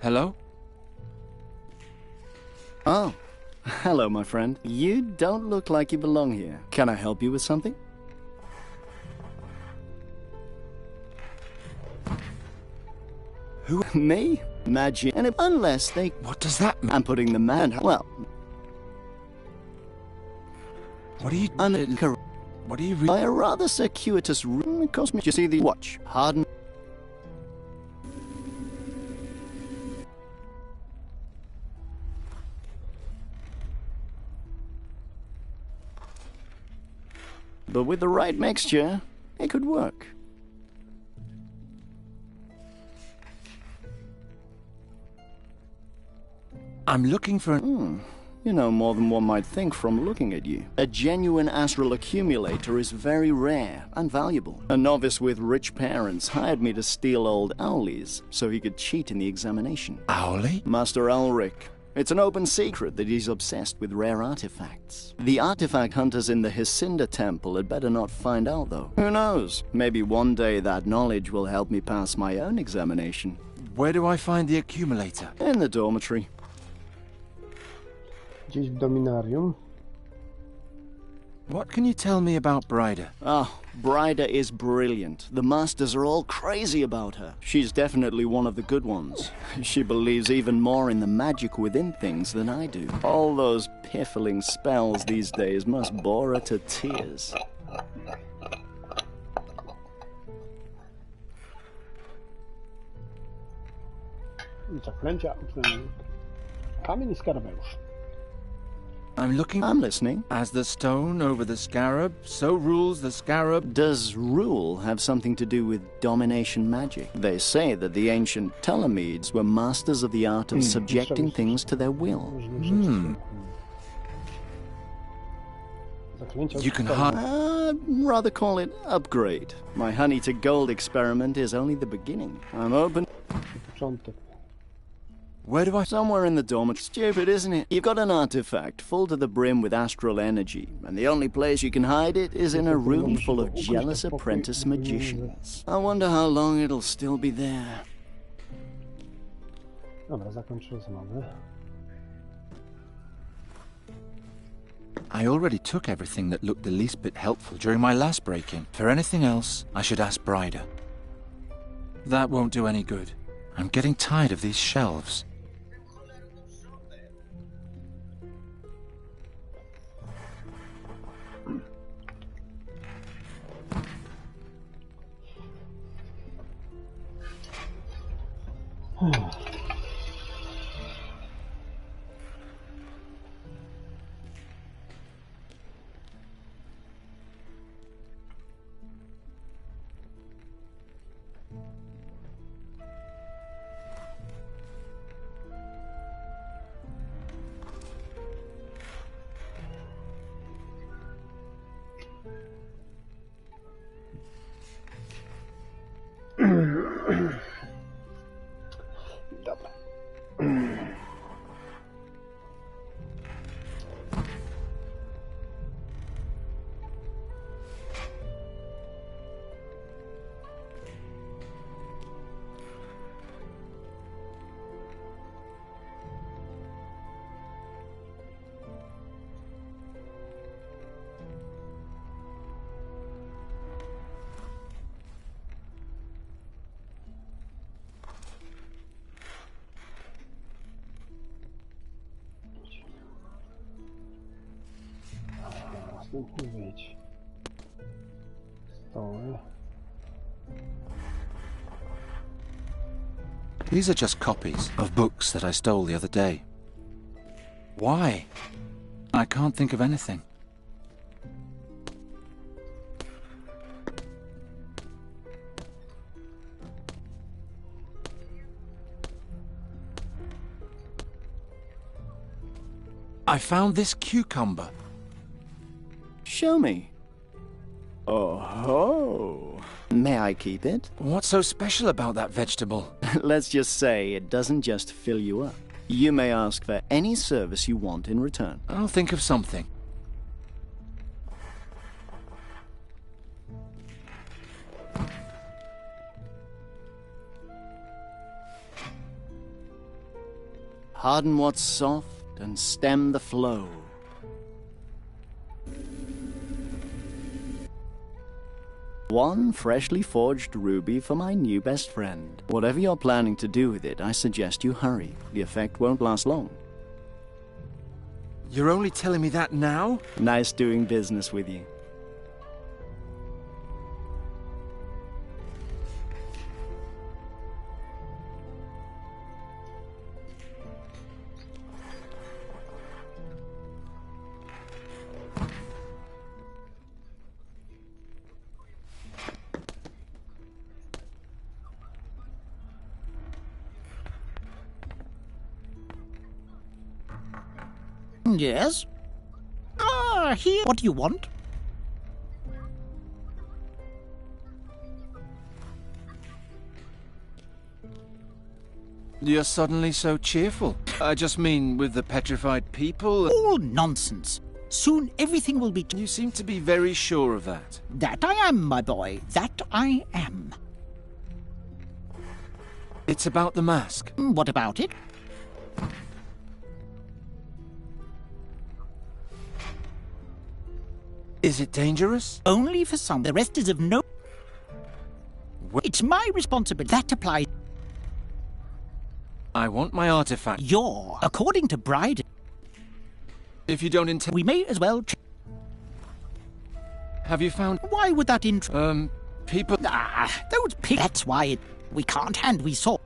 Hello? Oh, hello, my friend. You don't look like you belong here. Can I help you with something? Who? Me? Magic. And unless they... What does that mean? I'm putting the man... Well... What are you... What are you... By a rather circuitous route, it cost me... You see the watch? Harden... But with the right mixture, it could work. I'm looking for... You know more than one might think from looking at you. A genuine astral accumulator is very rare and valuable. A novice with rich parents hired me to steal old Owley's so he could cheat in the examination. Owley? Master Elric. It's an open secret that he's obsessed with rare artifacts. The artifact hunters in the Hycinda Temple had better not find out, though. Who knows? Maybe one day that knowledge will help me pass my own examination. Where do I find the accumulator? In the dormitory. Gdzieś w dominarium. What can you tell me about Bryda? Oh, Bryda is brilliant. The masters are all crazy about her. She's definitely one of the good ones. She believes even more in the magic within things than I do. All those piffling spells these days must bore her to tears. Zaklęcia, kamień i skarabeusz. I'm listening. As the stone over the scarab, so rules the scarab. Does rule have something to do with domination magic? They say that the ancient Telemedes were masters of the art of subjecting things to their will. You can rather call it upgrade. My honey to gold experiment is only the beginning. I'm open. Where do I... Somewhere in the dormitory. Stupid, isn't it? You've got an artifact full to the brim with astral energy, and the only place you can hide it is in a room full of jealous apprentice magicians. I wonder how long it'll still be there. Dobra, zakończę rozmowę. I already took everything that looked the least bit helpful during my last break-in. For anything else, I should ask Bryda. That won't do any good. I'm getting tired of these shelves. następnie wyjdź. Stoły. These are just copies of books that I stole the other day. Why? I can't think of anything. I found this cucumber. Show me. Oh-ho. May I keep it? What's so special about that vegetable? Let's just say it doesn't just fill you up. You may ask for any service you want in return. I'll think of something. Harden what's soft and stem the flow. One freshly forged ruby for my new best friend. Whatever you're planning to do with it, I suggest you hurry. The effect won't last long. You're only telling me that now? Nice doing business with you. Yes? Here. What do you want? You're suddenly so cheerful. I just mean with the petrified people. All nonsense. Soon everything will be... You seem to be very sure of that. That I am, my boy. That I am. It's about the mask. What about it? Is it dangerous? Only for some. The rest is of no... It's my responsibility. That applies. I want my artifact. You're, according to Bride... If you don't intend... We may as well... Have you found... Why would that people... Those pigs... That's why it... We can't hand we saw...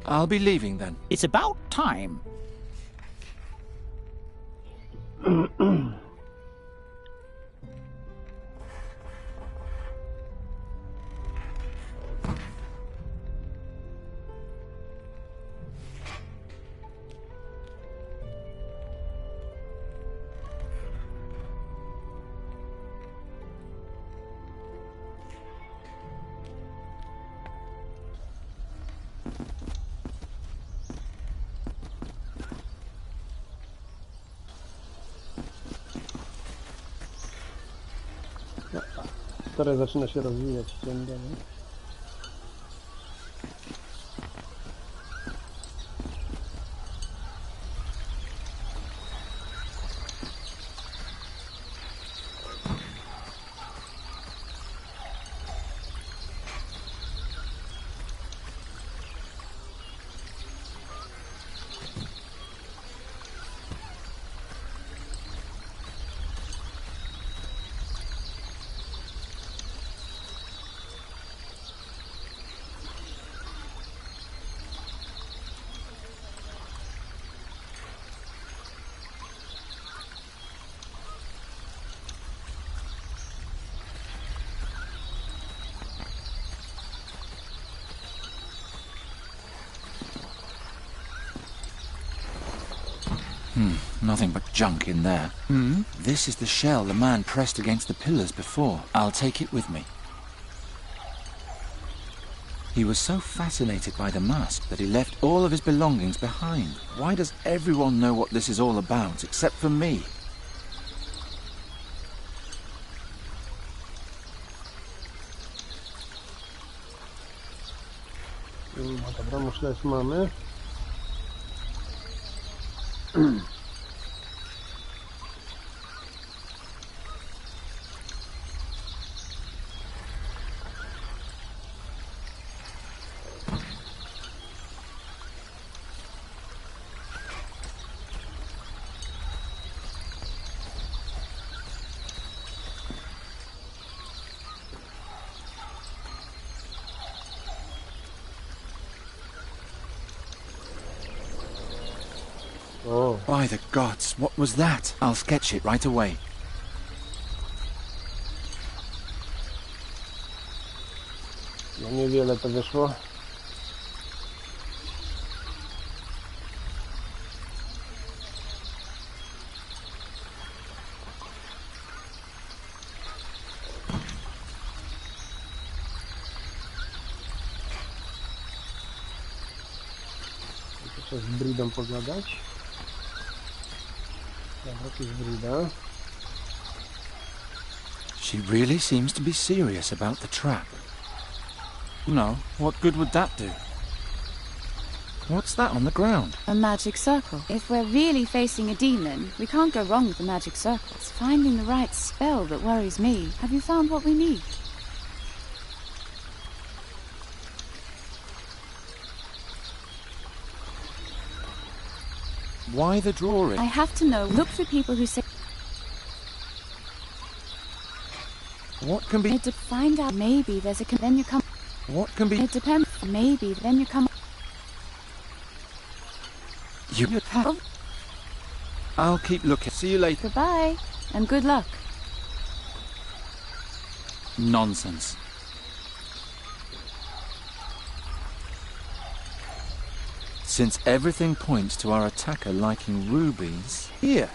I'll be leaving then. It's about time. Które zaczyna się rozwijać ciągle. Nothing but junk in there. This is the shell the man pressed against the pillars before. I'll take it with me. He was so fascinated by the mask that he left all of his belongings behind. Why does everyone know what this is all about, except for me? Dobra, muszleć mamy. Oh. By the gods, what was that? I'll sketch it right away. No niewiele to wyszło. Muszę z Bridą pogadać. Dobra, to jest Brida. She really seems to be serious about the trap. No, what good would that do? What's that on the ground? A magic circle. If we're really facing a demon, we can't go wrong with the magic circle. It's finding the right spell that worries me. Have you found what we need? Why the drawing? I have to know. Look for people who say... What can be... To find out. Maybe there's a... Then you come... What can be... It depends. Maybe then you come... You... I'll keep looking. See you later. Goodbye, and good luck. Nonsense. Since everything points to our attacker liking rubies... Here.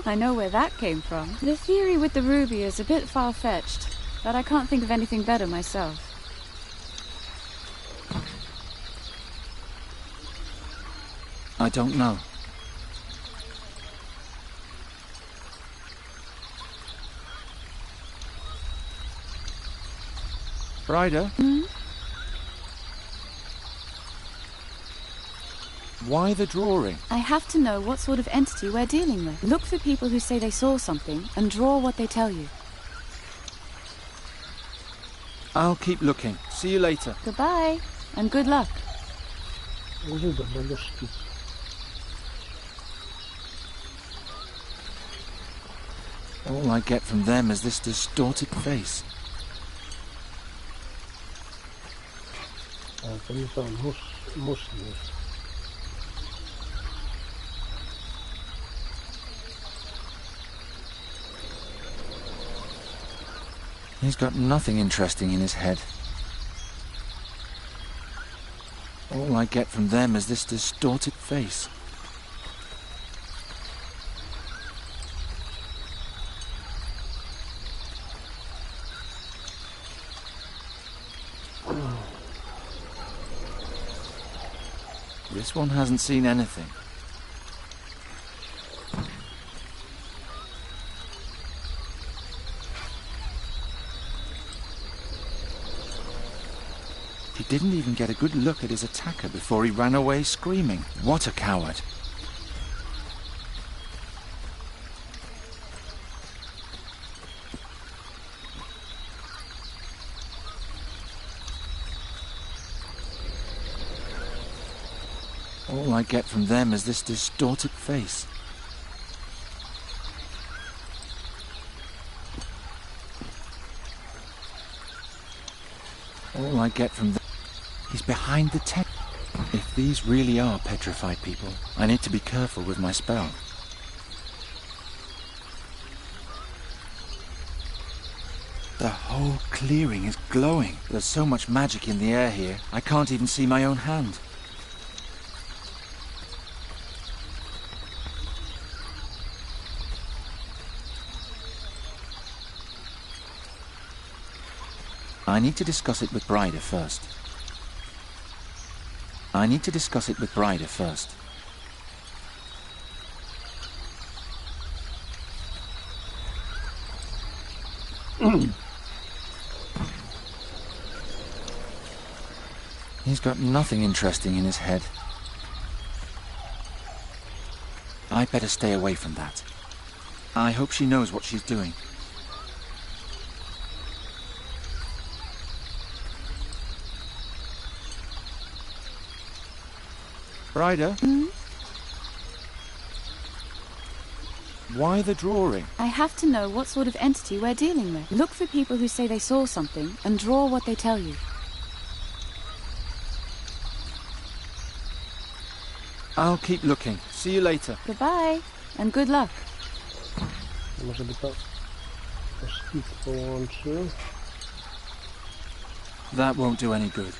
I know where that came from. The theory with the ruby is a bit far-fetched, but I can't think of anything better myself. I don't know. Ryder? Hmm? Why the drawing? I have to know what sort of entity we're dealing with. Look for people who say they saw something and draw what they tell you. I'll keep looking. See you later. Goodbye, and good luck. All I get from them is this distorted face. To nie są muszli. He's got nothing interesting in his head. All I get from them is this distorted face. This one hasn't seen anything. He didn't even get a good look at his attacker before he ran away screaming. What a coward. All I get from them is this distorted face. All I get from them... He's behind the tent. If these really are petrified people, I need to be careful with my spell. The whole clearing is glowing. There's so much magic in the air here, I can't even see my own hand. I need to discuss it with Bryder first. He's got nothing interesting in his head. I better stay away from that. I hope she knows what she's doing. Bryder? Hmm? Why the drawing? I have to know what sort of entity we're dealing with. Look for people who say they saw something and draw what they tell you. I'll keep looking. See you later. Goodbye, and good luck. Może by to szkic połączył. That won't do any good.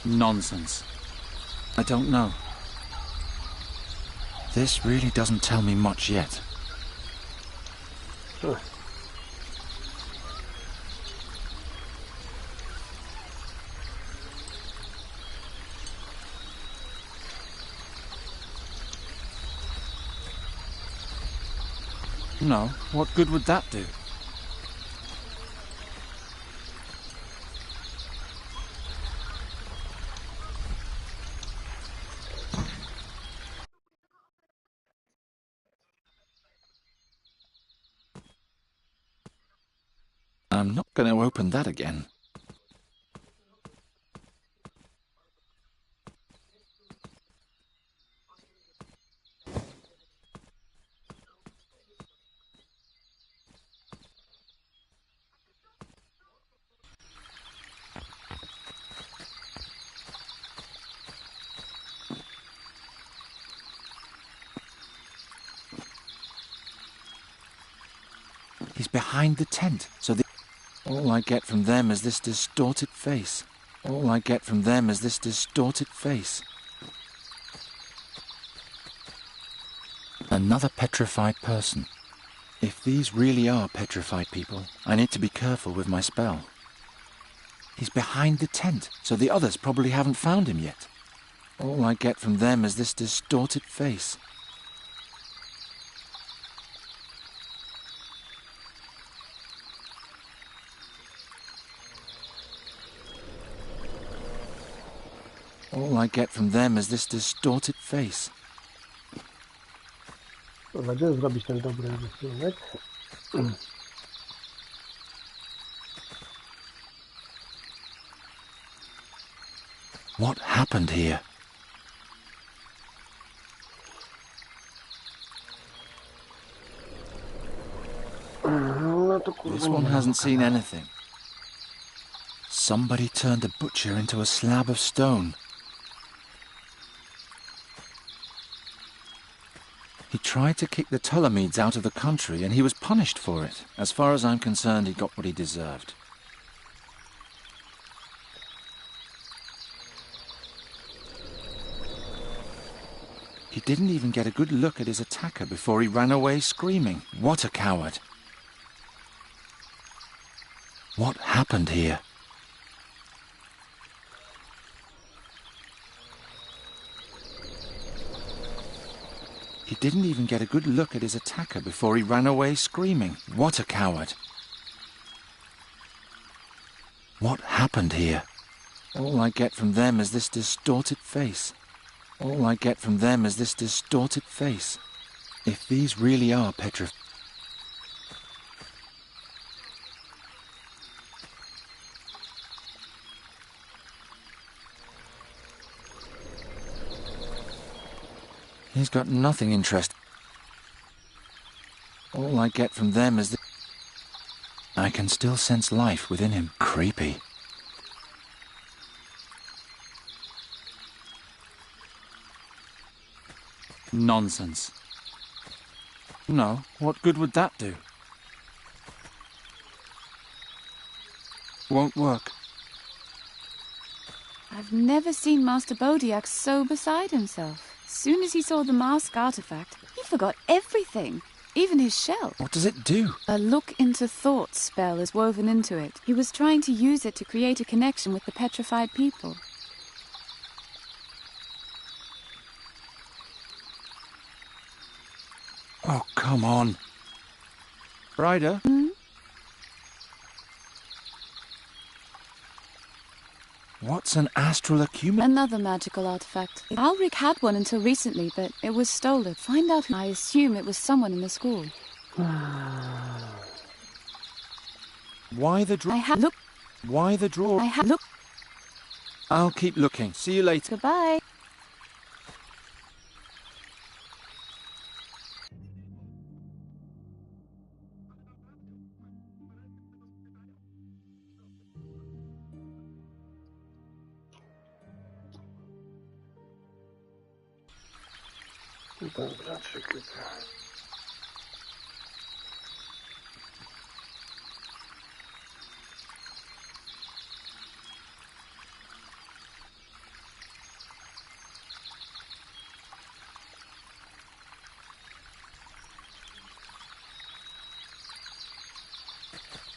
Nonsense. I don't know. This really doesn't tell me much yet. No, what good would that do? I'm not going to open that again. He's behind the tent, so all I get from them is this distorted face. All I get from them is this distorted face. Another petrified person. If these really are petrified people, I need to be careful with my spell. He's behind the tent, so the others probably haven't found him yet. All I get from them is this distorted face. All I get from them is this distorted face. Dobra, gdzie zrobić ten dobry rysunek? What happened here? This one hasn't seen anything. Somebody turned the butcher into a slab of stone. He tried to kick the Ptolemies out of the country, and he was punished for it. As far as I'm concerned, he got what he deserved. He didn't even get a good look at his attacker before he ran away screaming. What a coward! What happened here? He didn't even get a good look at his attacker before he ran away screaming. What a coward! What happened here? All I get from them is this distorted face. All I get from them is this distorted face. If these really are petrified... He's got nothing interesting. All I get from them is I can still sense life within him. Creepy. Nonsense. No, what good would that do? Won't work. I've never seen Master Bodiak so beside himself. As soon as he saw the mask artifact, he forgot everything, even his shell. What does it do? A look into thought spell is woven into it. He was trying to use it to create a connection with the petrified people. Oh, come on. Ryder? What's an astral accumulator? Another magical artifact. Alric had one until recently, but it was stolen. Find out who. I assume it was someone in the school. Why the draw? Look. Why the draw? Look. I'll keep looking. See you later. Goodbye. Dobra, czekaj.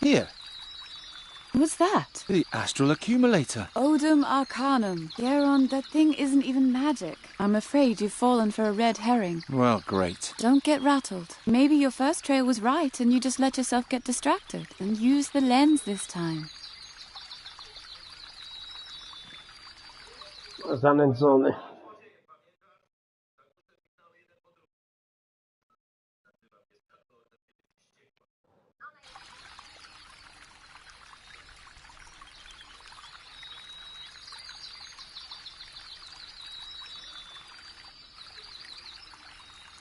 Here, What's that? the astral accumulator. Odum Arcanum. Garon, that thing isn't even magic. I'm afraid you've fallen for a red herring. Well, great. Don't get rattled. Maybe your first trail was right and you just let yourself get distracted. And use the lens this time. Zanędzony.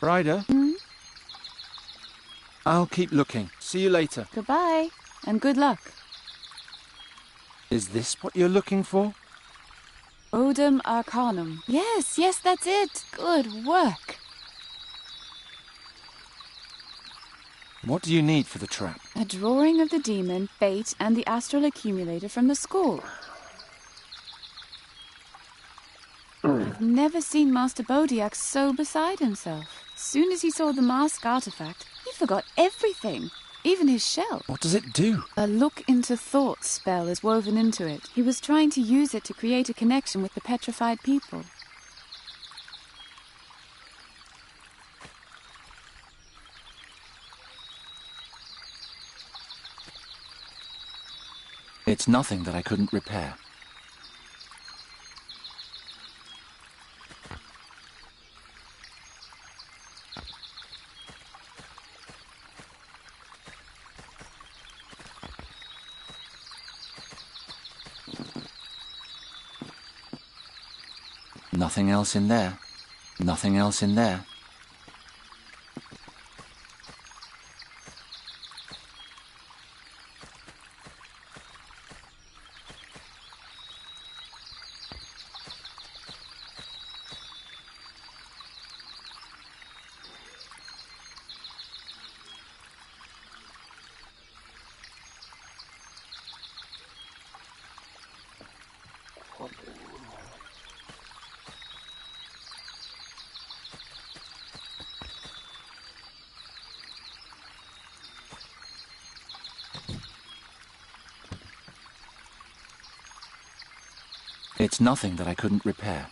Ryder? I'll keep looking. See you later. Goodbye, and good luck. Is this what you're looking for? Odum Arcanum. Yes, that's it. Good work. What do you need for the trap? A drawing of the demon, fate, and the astral accumulator from the school. I've never seen Master Bodiac so beside himself. As soon as he saw the mask artifact, he forgot everything, even his shell. What does it do? A look into thought spell is woven into it. He was trying to use it to create a connection with the petrified people. It's nothing that I couldn't repair. Nothing else in there. Nothing else in there. It's nothing that I couldn't repair.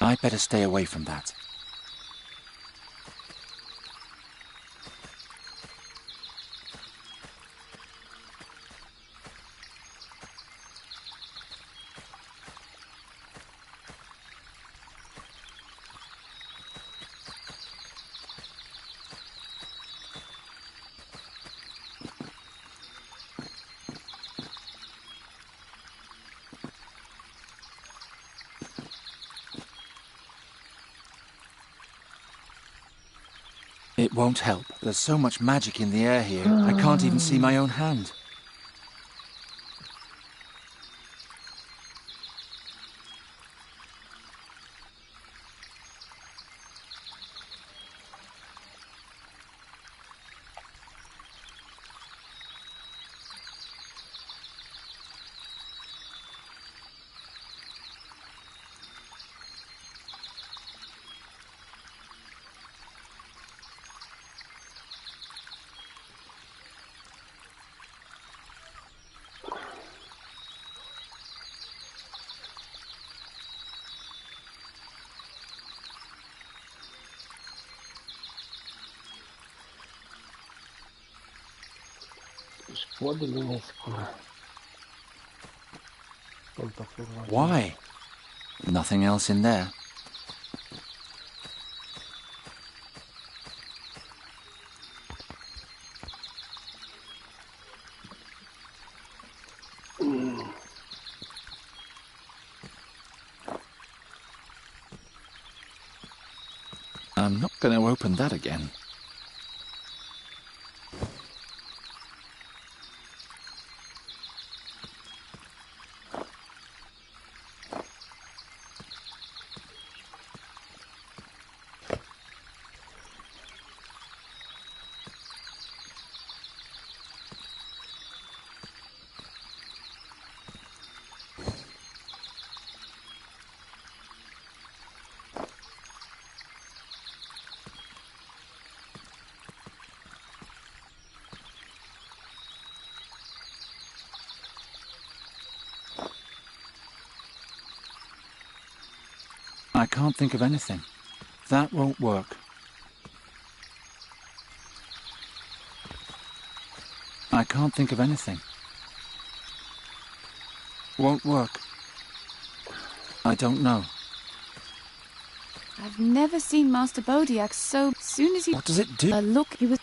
I'd better stay away from that. It won't help. There's so much magic in the air here, I can't even see my own hand. Why? Nothing else in there. I'm not going to open that again. can't think of anything. That won't work. I can't think of anything. Won't work. I don't know. I've never seen Master Bodiac so soon as he... What does it do? Look, he was...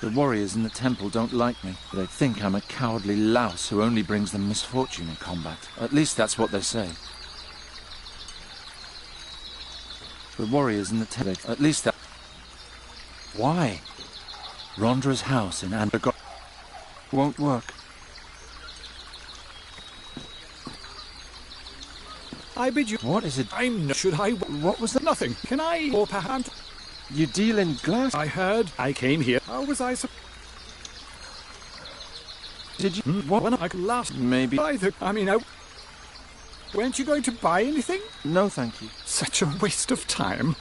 The warriors in the temple don't like me. They think I'm a cowardly louse who only brings them misfortune in combat. At least that's what they say. The warriors in the temple... At least that... Why? Rondra's house in Andergot... Won't work. I bid you... What is it? I'm... Should I... What was that? Nothing. Can I... Or perhaps... You deal in glass? I heard. I came here. How was I Did you... What? When I last... Maybe... Weren't you going to buy anything? No, thank you. Such a waste of time.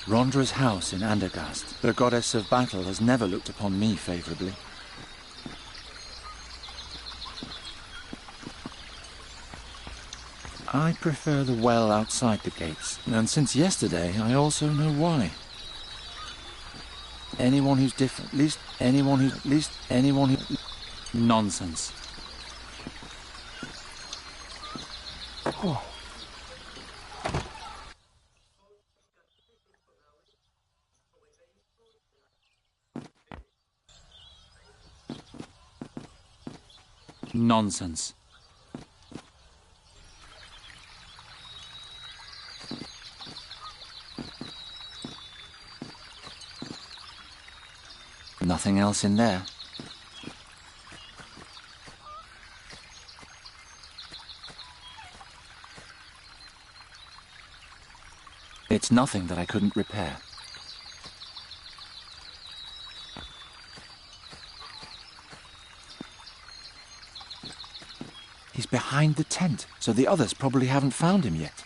Rondra's house in Andergast. The goddess of battle has never looked upon me favourably. I prefer the well outside the gates, and since yesterday I also know why. Anyone who's different, anyone who... Nonsense. Oh. Nonsense. Nothing else in there. It's nothing that I couldn't repair. He's behind the tent, so the others probably haven't found him yet.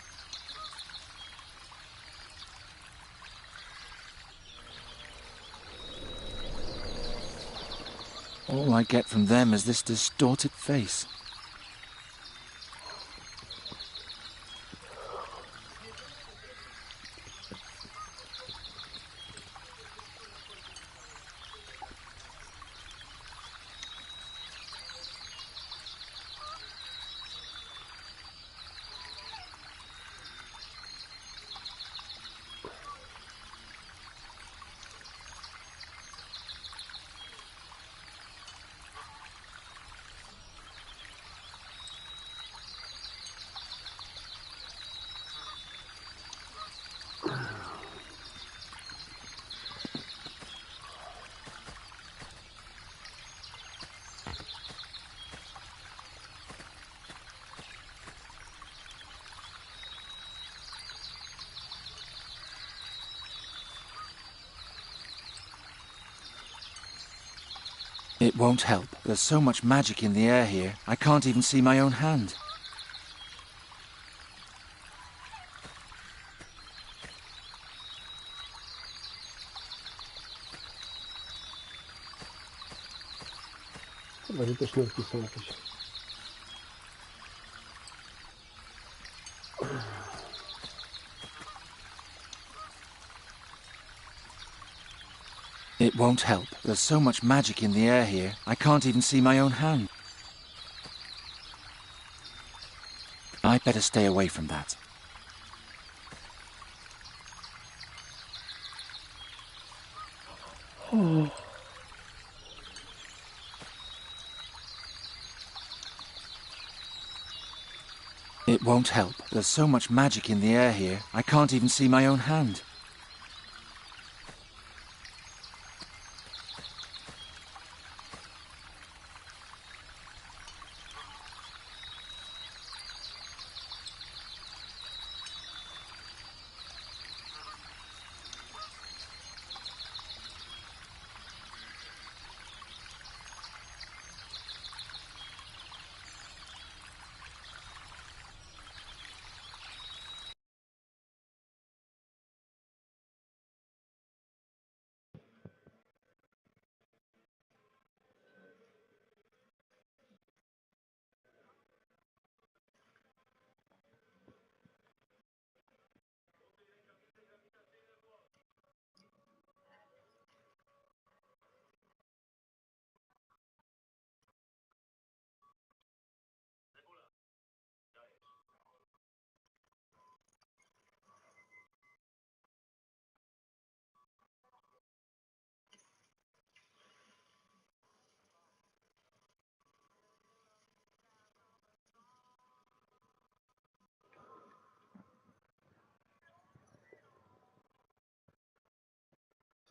All I get from them is this distorted face. It won't help. There's so much magic in the air here, I can't even see my own hand. Chyba, że te sznurki są jakieś. It won't help. There's so much magic in the air here, I can't even see my own hand. I'd better stay away from that. It won't help. There's so much magic in the air here, I can't even see my own hand.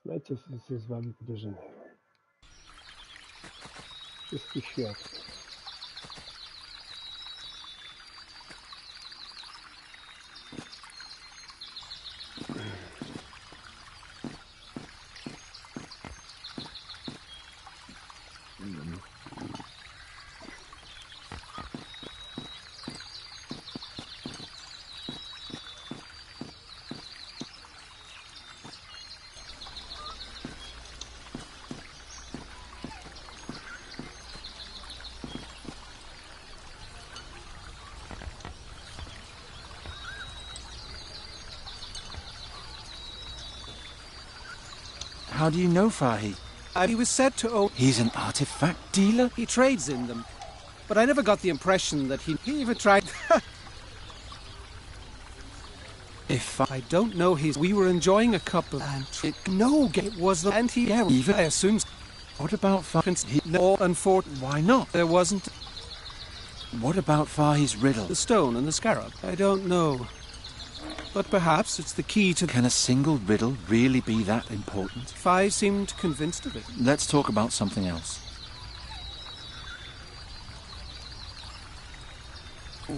Słuchajcie, co z wami podejrzane. Wszystkich świat. How do you know Fahi? He was said to own... He's an artifact dealer? He trades in them. But I never got the impression that he even tried... If I don't know his... We were enjoying a couple and... No, it was the... And he... Even I assume... What about Fahi? No, unfortunately... Why not? There wasn't... What about Fahi's riddle? The stone and the scarab? I don't know. But perhaps it's the key to... Can a single riddle really be that important? Fi seemed convinced of it. Let's talk about something else.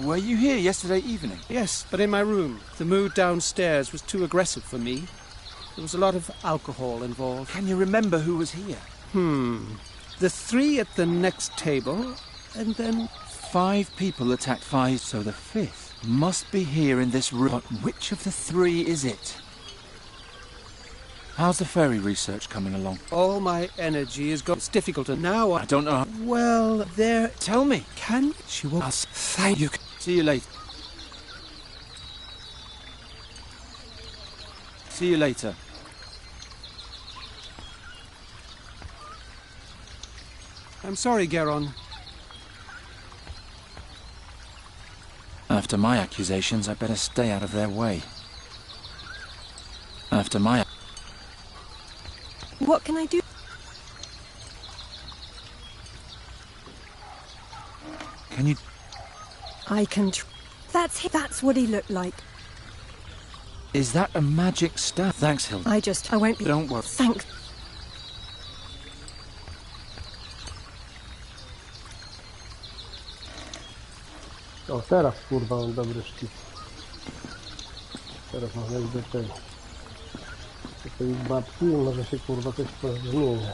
Were you here yesterday evening? Yes, but in my room. The mood downstairs was too aggressive for me. There was a lot of alcohol involved. Can you remember who was here? The three at the next table, and then... 5 people attacked Fahi, so the 5th must be here in this room. But which of the 3 is it? How's the fairy research coming along? All my energy is gone. It's difficult to now. I don't know. Well, there... Tell me. Can... She won't... Thank you. See you later. See you later. I'm sorry, Geron. After my accusations, I better stay out of their way. After my... What can I do? Can you... I can... That's what he looked like. Is that a magic staff? Thanks, Hilda. I won't be... Don't worry. Thanks. O, teraz kurwa mam dobry szkic. Teraz można iść do tej babki i może się kurwa coś zmieni.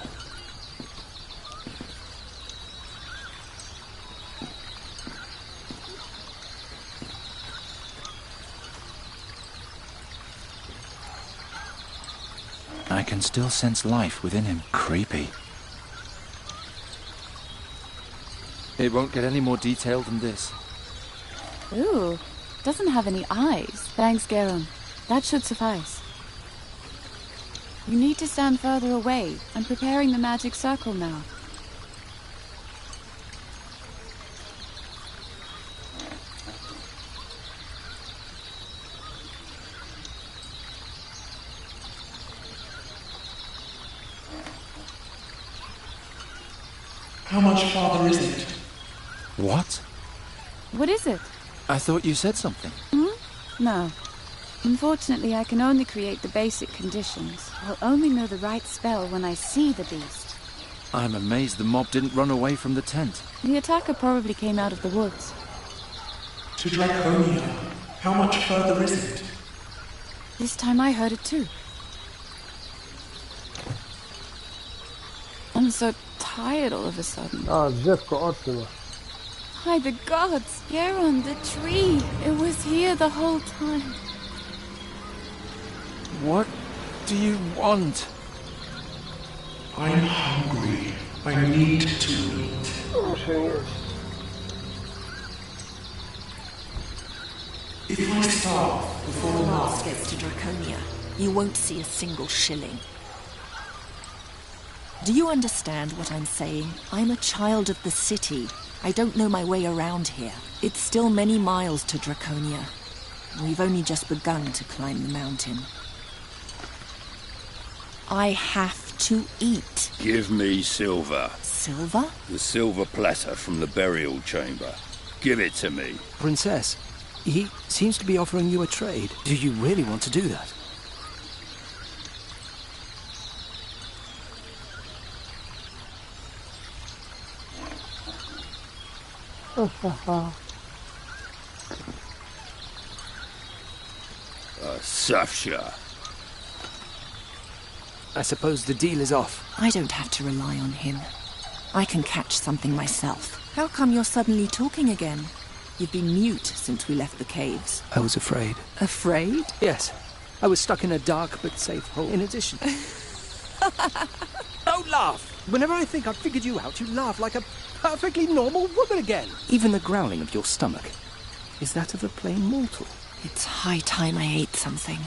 I can still sense life within him. Creepy. It won't get any more detailed than this. Ooh, doesn't have any eyes. Thanks, Geron. That should suffice. You need to stand further away. I'm preparing the magic circle now. How much farther is it? What? What is it? I thought you said something. No. Unfortunately, I can only create the basic conditions. I'll only know the right spell when I see the beast. I'm amazed the mob didn't run away from the tent. The attacker probably came out of the woods. To Draconia. How much further is it? This time I heard it too. I'm so tired all of a sudden. Drzewko, oczy ma. By the gods, Garon, the tree. It was here the whole time. What do you want? I'm hungry. I need to eat. Muszę jeść. If I starve before the Last gets to Draconia, you won't see a single shilling. Do you understand what I'm saying? I'm a child of the city. I don't know my way around here. It's still many miles to Draconia. We've only just begun to climb the mountain. I have to eat. Give me silver. Silver? The silver platter from the burial chamber. Give it to me. Princess, he seems to be offering you a trade. Do you really want to do that? Safsha. I suppose the deal is off. I don't have to rely on him. I can catch something myself. How come you're suddenly talking again? You've been mute since we left the caves. I was afraid. Afraid? Yes. I was stuck in a dark but safe hole. In addition... Don't laugh! Whenever I think I've figured you out, you laugh like a perfectly normal woman again. Even the growling of your stomach is that of a plain mortal. It's high time I ate something.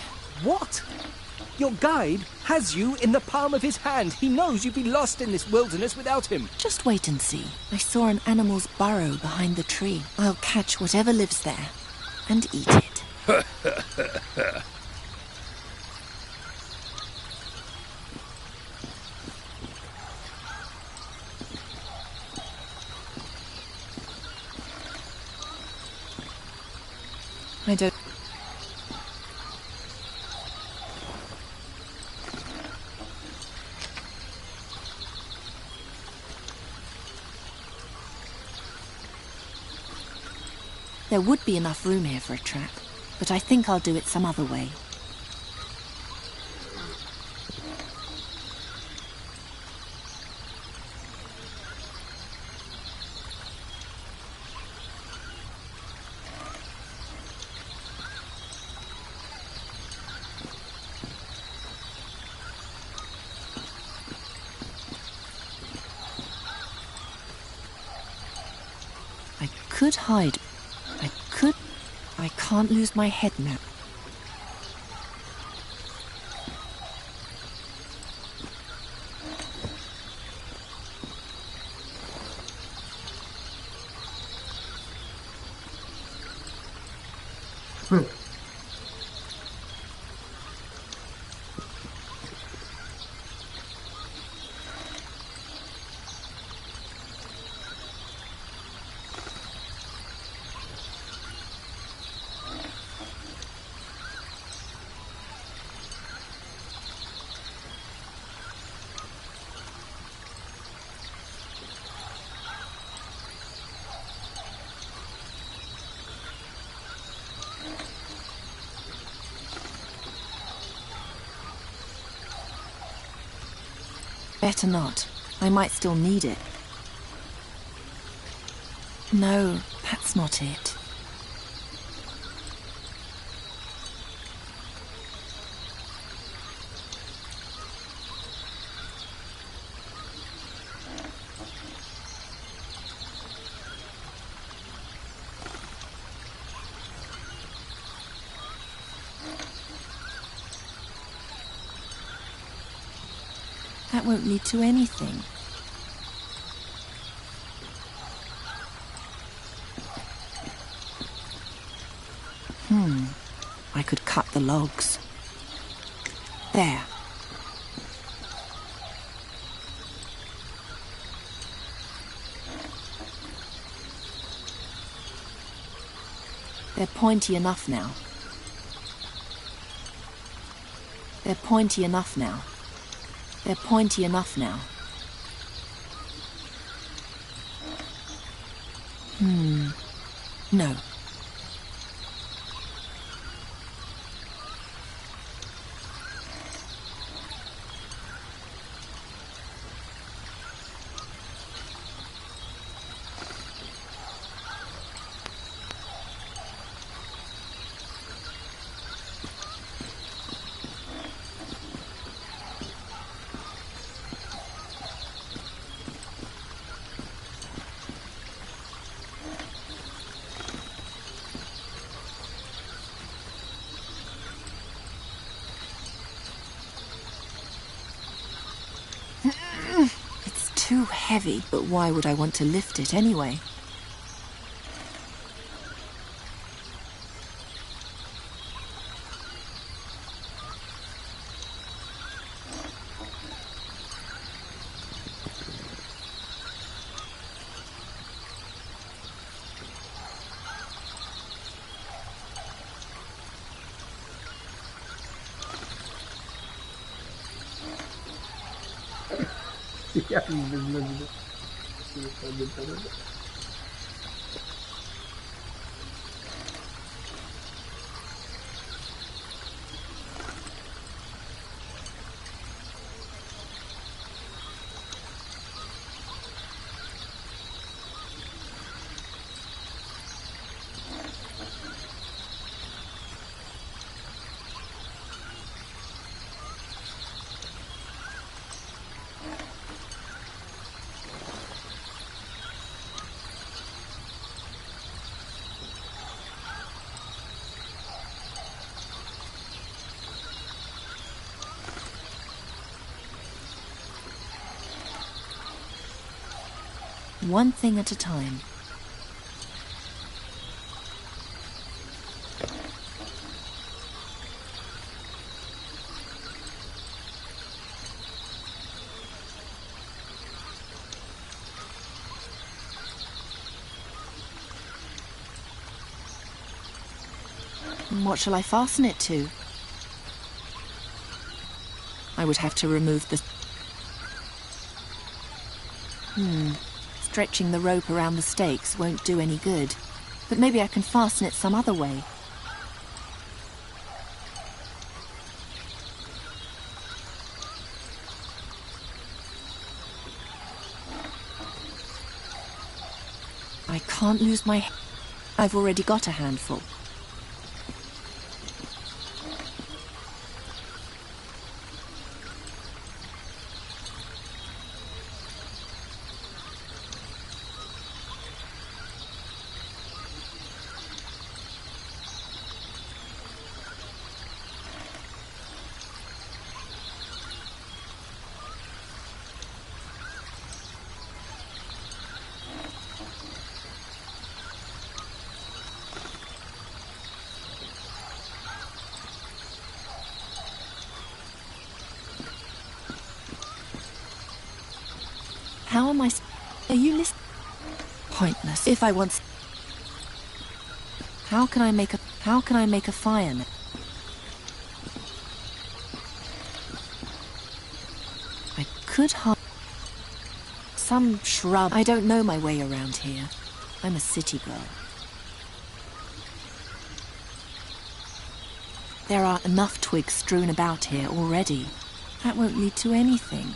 What? Your guide has you in the palm of his hand. He knows you'd be lost in this wilderness without him. Just wait and see. I saw an animal's burrow behind the tree. I'll catch whatever lives there and eat it. I don't... There would be enough room here for a trap, but I think I'll do it some other way. I could hide. I can't lose my head now. Better not. I might still need it. No, that's not it. That won't lead to anything. I could cut the logs. There. They're pointy enough now. They're pointy enough now. They're pointy enough now. No. It's too heavy, but why would I want to lift it anyway? Ja, bezwzględnie. One thing at a time. What shall I fasten it to? I would have to remove the... Stretching the rope around the stakes won't do any good. But maybe I can fasten it some other way. I can't lose my... I've already got a handful. How am I... Are you listening? Pointless. If I want... How can I make a fire now? I could some shrub. I don't know my way around here. I'm a city girl. There are enough twigs strewn about here already. That won't lead to anything.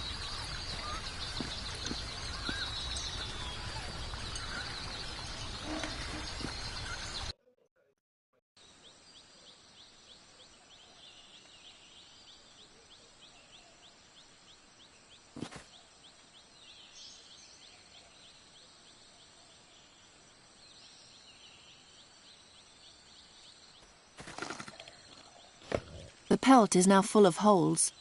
The pelt is now full of holes.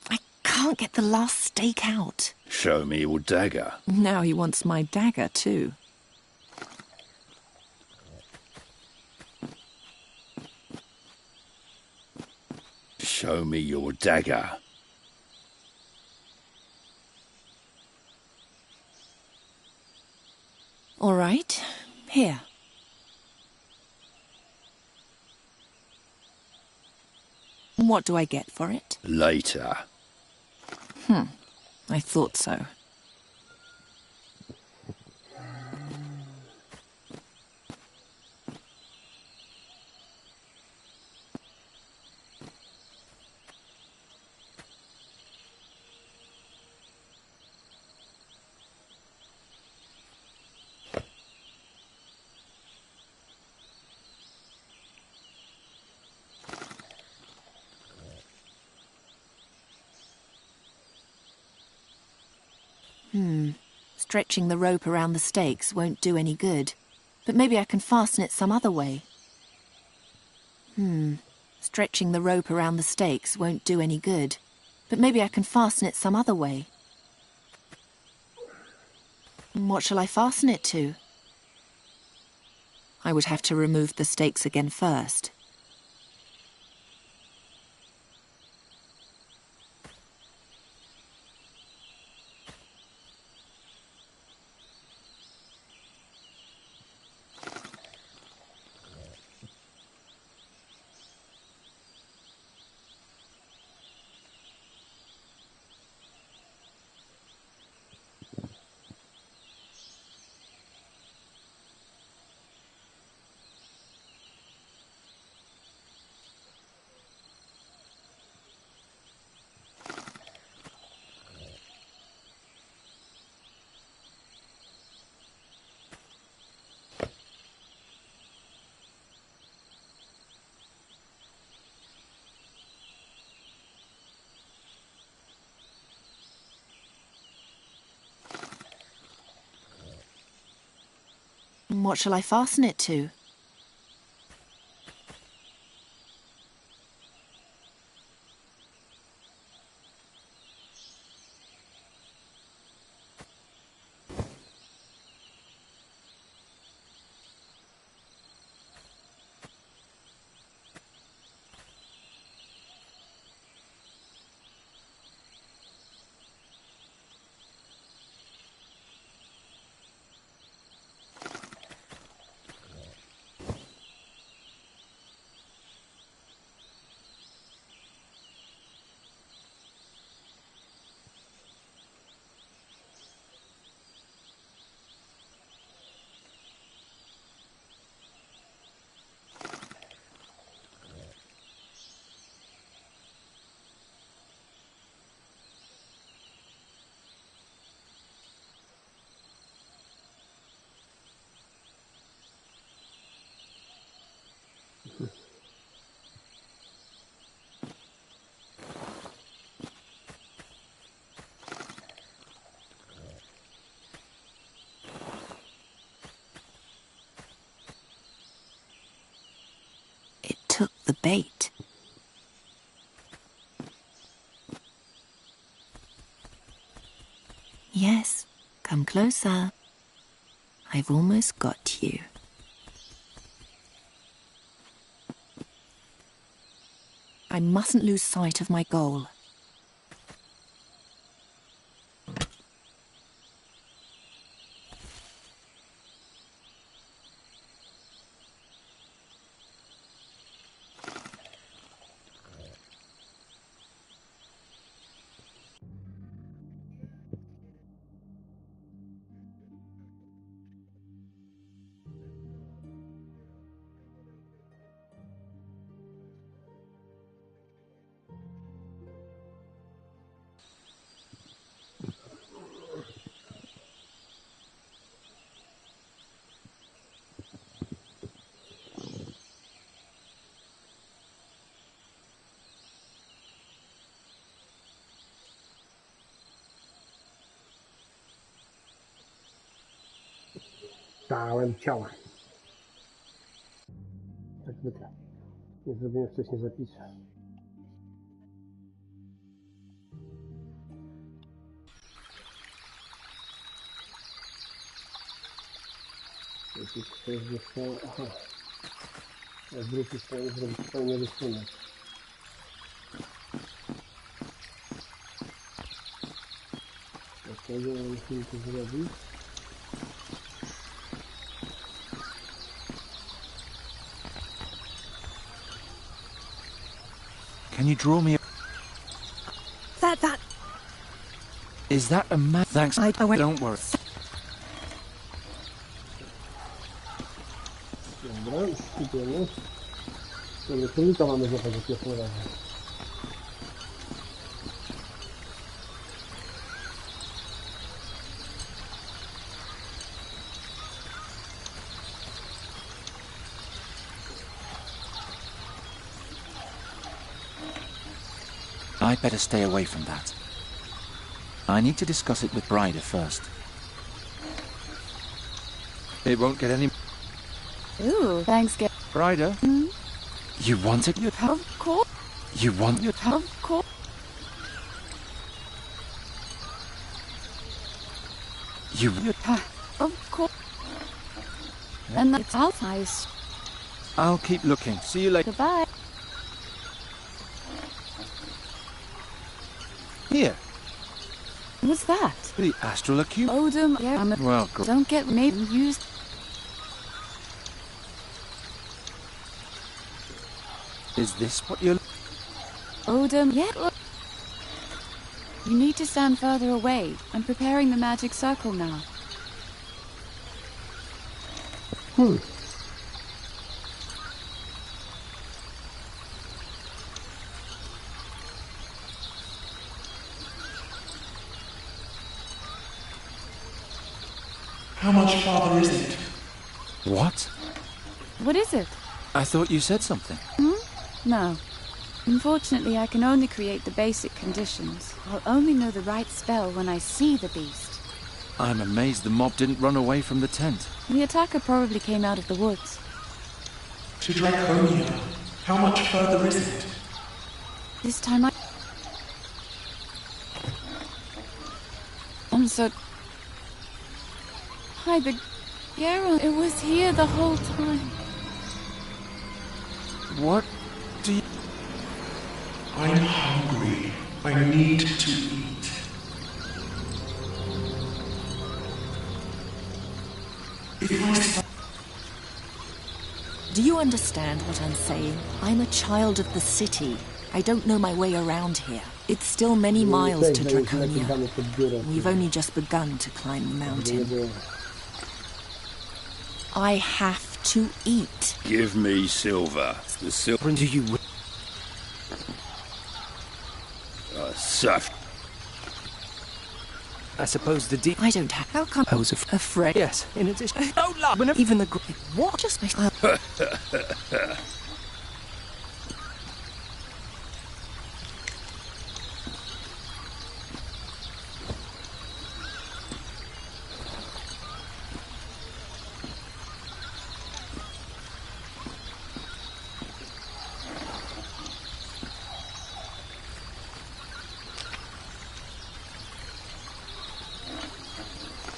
I can't get the last stake out. Show me your dagger. Now he wants my dagger too. Show me your dagger. All right, here. What do I get for it? Later. I thought so. Stretching the rope around the stakes won't do any good. But maybe I can fasten it some other way. Stretching the rope around the stakes won't do any good. But maybe I can fasten it some other way. What shall I fasten it to? I would have to remove the stakes again first. What shall I fasten it to? Took the bait. Yes, come closer. I've almost got you. I mustn't lose sight of my goal. Dałem ciała. Jak zwykle. Nie zrobiłem wcześniej zapisu. Jeśli ktoś został... Aha. Z drugiej strony zrobić pełny rysunek. Dlatego musimy to zrobić. Can you draw me? That. Is that a man? Thanks. Don't worry. Dobra, skupienie. Dobra, królika mamy złapać za pierwszym razem. I'd better stay away from that. I need to discuss it with Bryder first. It won't get any... Ooh, thanks, Bryder? You want it? Of course. You want it? Of course. You... Of course. And that's all nice. I'll keep looking. See you later. Goodbye. Here. What's that? The astral acute. Odom. Yeah, well, good. Don't get me used. Is this what you're... Odom. Yeah. You need to stand further away. I'm preparing the magic circle now. How much farther is it? What? What is it? I thought you said something. No. Unfortunately, I can only create the basic conditions. I'll only know the right spell when I see the beast. I'm amazed the mob didn't run away from the tent. The attacker probably came out of the woods. To Draconia. How much further is it? This time I'm so... Hi, the Geralt. It was here the whole time. What do you... I'm hungry. I need to eat. Do you understand what I'm saying? I'm a child of the city. I don't know my way around here. It's still many miles to Draconia. We've only just begun to climb the mountain. I have to eat. Give me silver. The silver do you... Soft. I suppose the deep... I don't have... How come... I was afraid... Yes, in addition... Don't laugh! Whenever... Even the... What? Just makes...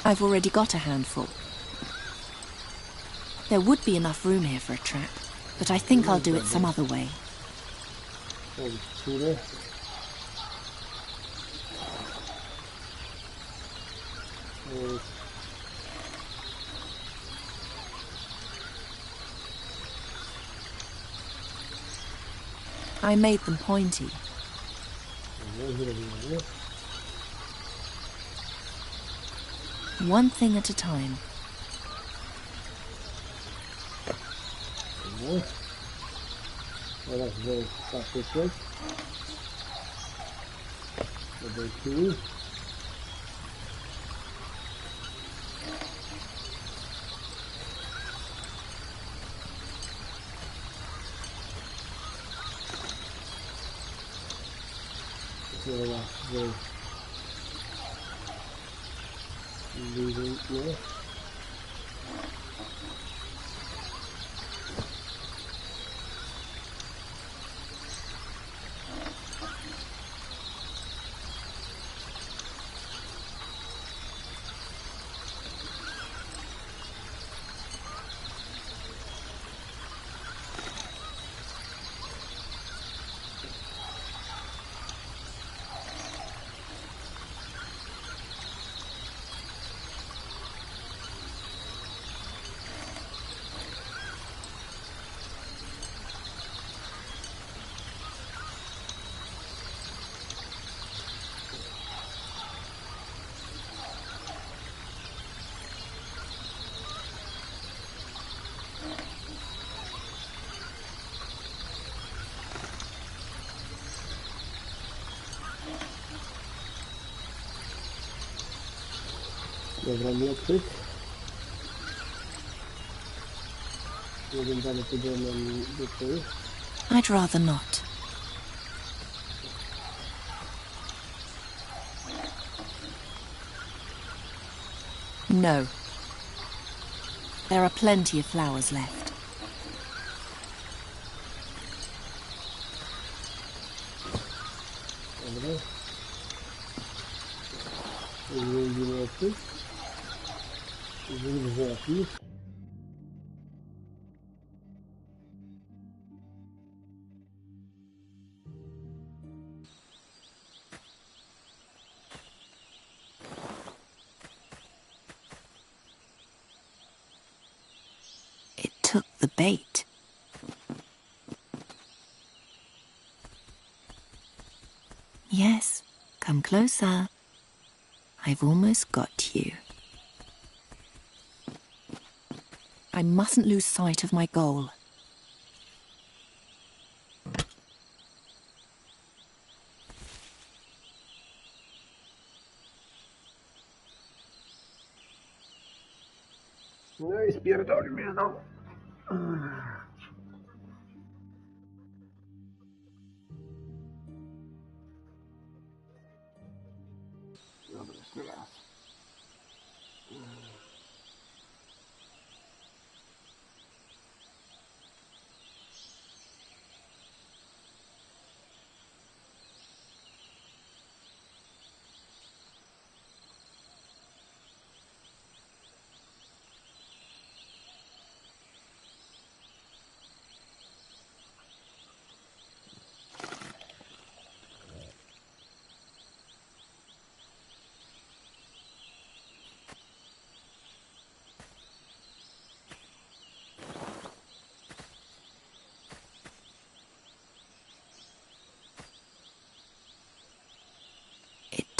I've already got a handful. There would be enough room here for a trap, but I think I'll do it some other way. I made them pointy. One thing at a time. Teraz wziąć patyczek. Tutaj tu. Dobra, miotyk. Nie wiem, dalej pójdziemy do tyłu. I'd rather not. No. There are plenty of flowers left. Dobra. Miotyk. Wilgotnik. Took the bait. Yes, come closer. I've almost got you. I mustn't lose sight of my goal. No i spierdolił mnie znowu. Dobra, jeszcze raz.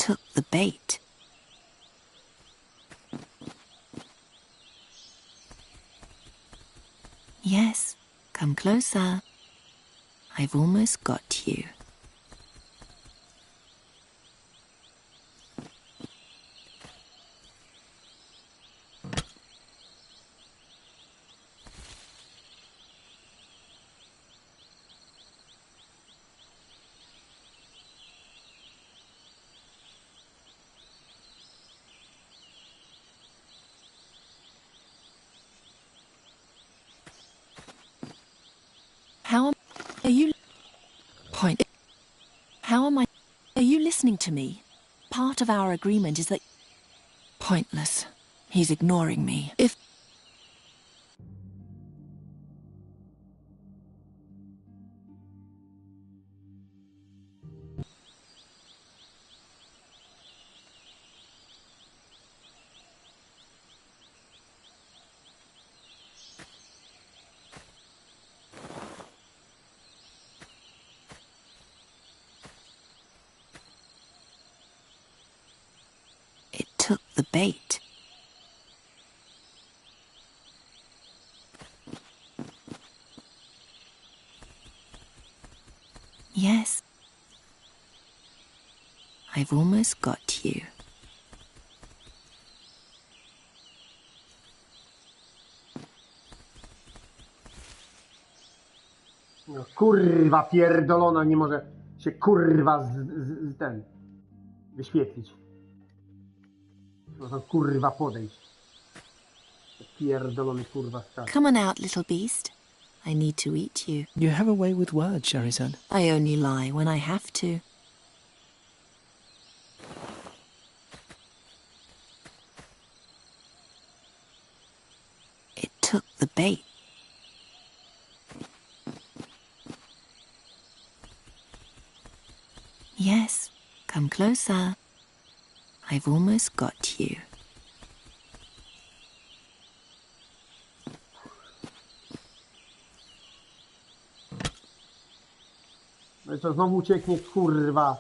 Took the bait. Yes, come closer. I've almost got you. Are you... Point. How am I... Are you listening to me? Part of our agreement is that... Pointless. He's ignoring me. If... Took the bait. Yes. I've almost got you. No, kurwa pierdolona, nie może się kurwa ten wyświetlić. Można kurwa podejść. Pierdolony kurwa skak. Come on out, little beast. I need to eat you. You have a way with words, Charizard. I only lie when I have to. It took the bait. Yes, come closer. I've almost got you. No i co, znowu ucieknie, kurwa.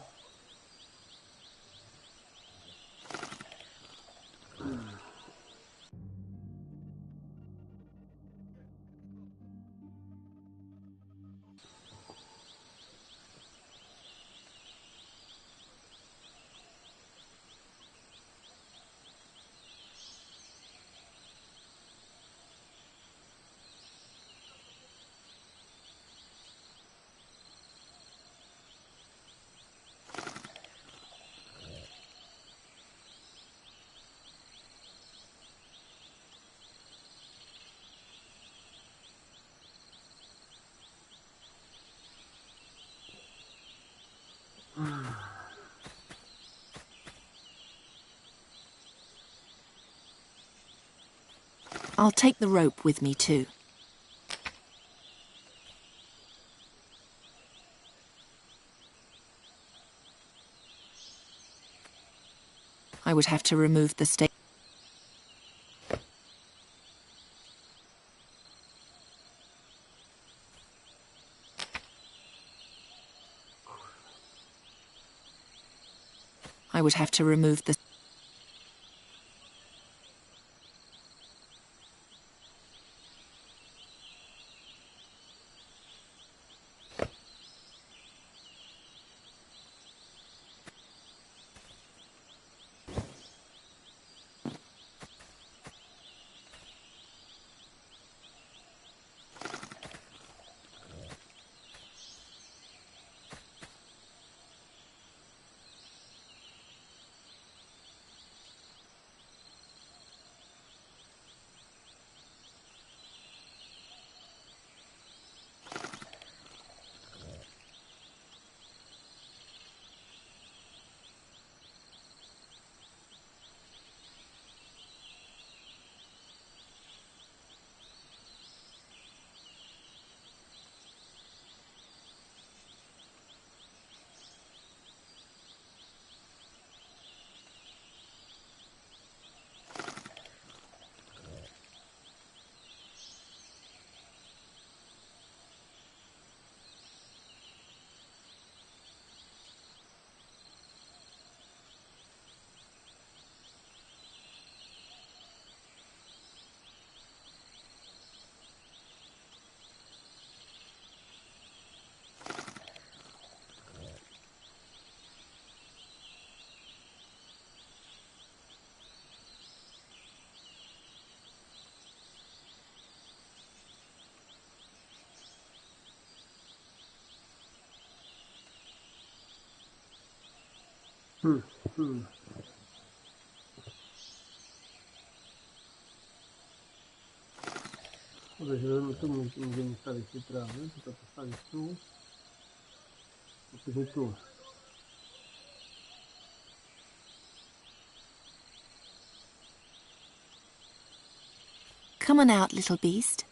I'll take the rope with me too. I would have to remove the stake. I would have to remove the... Podejrzewam, tu będziemy stawić tej trawy, to postawić tu, a później tu. Come on out, little beast.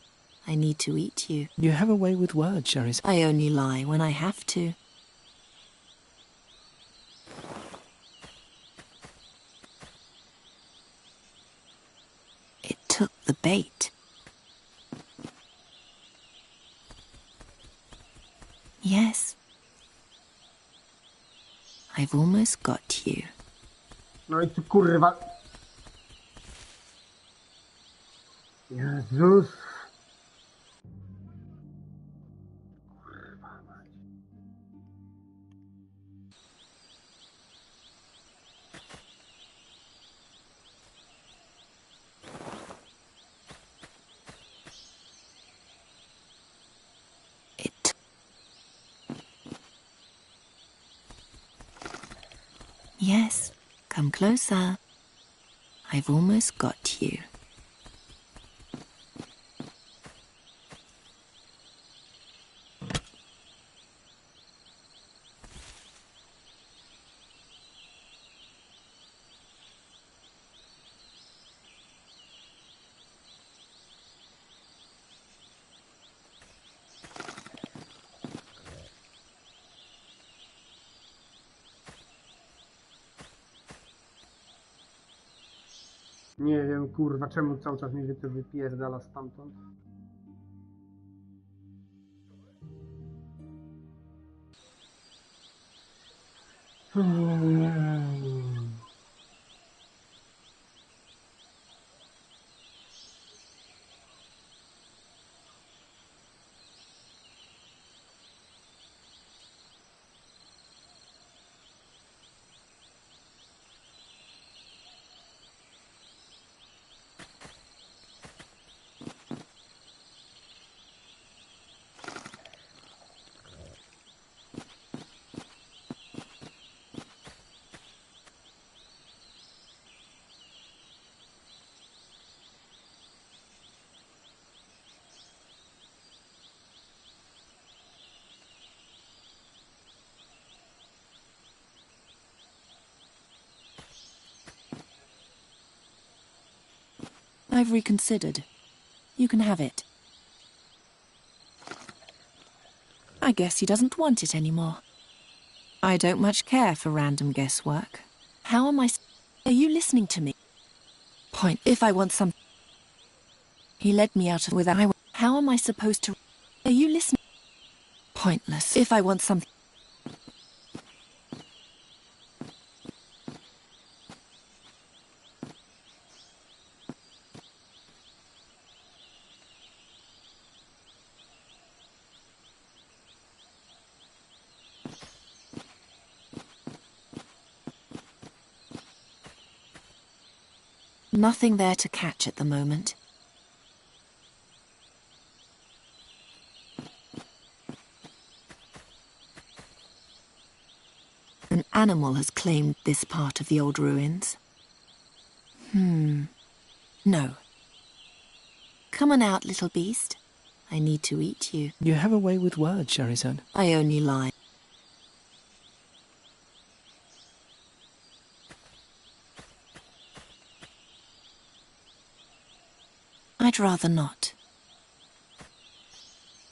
I need to eat you. You have a way with words, Sherry. I only lie when I have to. It took the bait. Yes. I've almost got you. No i ty kurwa. Jezus. Kurwa mać. Yes, come closer. I've almost got you. Nie wiem, kurwa, czemu cały czas mi to wypierdala stamtąd. I've reconsidered. You can have it. I guess he doesn't want it anymore. I don't much care for random guesswork. How am I... Are you listening to me? Point. If I want some... He led me out of... without... How am I supposed to... Are you listening? Pointless. If I want something... Nothing there to catch at the moment. An animal has claimed this part of the old ruins. No. Come on out, little beast. I need to eat you. You have a way with words, Scheherazade. I only lie. I'd rather not.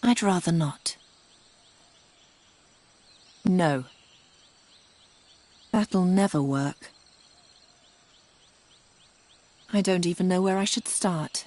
I'd rather not. No. That'll never work. I don't even know where I should start.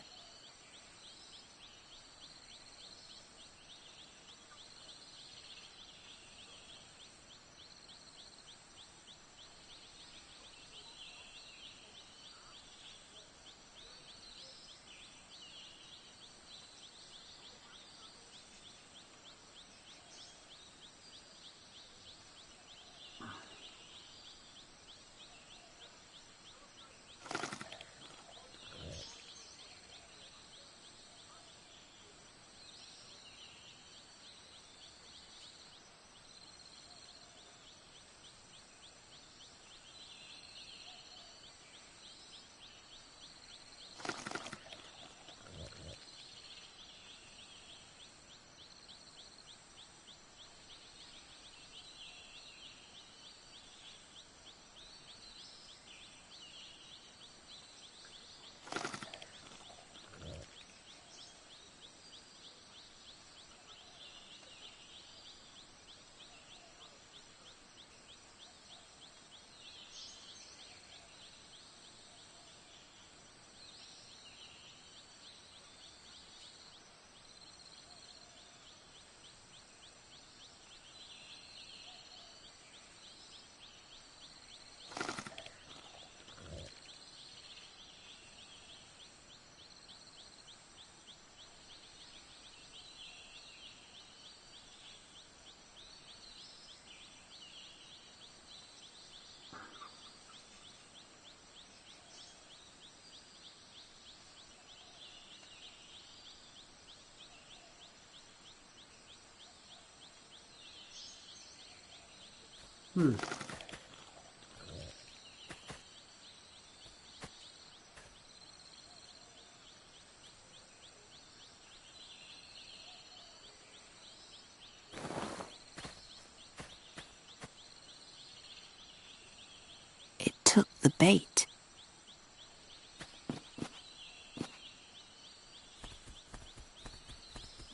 It took the bait.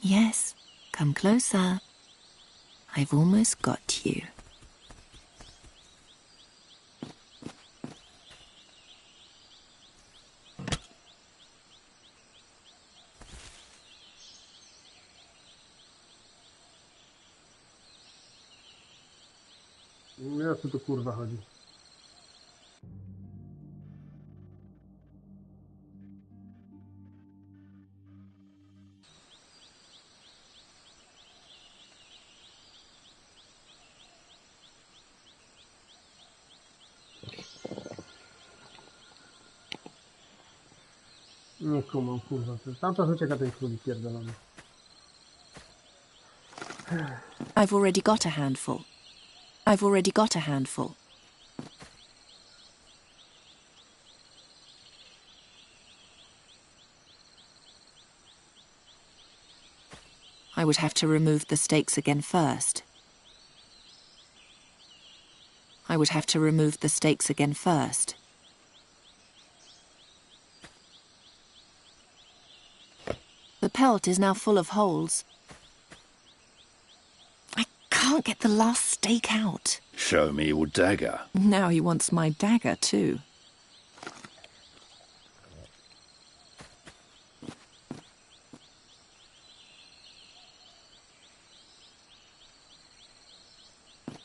Yes, come closer. I've almost got you. Nie wiem, o co tu kurwa chodzi. Nie kumam, kurwa. Tam czas ucieka ten królik pierdolony. I've already got a handful. I've already got a handful. I would have to remove the stakes again first. I would have to remove the stakes again first. The pelt is now full of holes. I can't get the last stake out. Show me your dagger. Now he wants my dagger, too.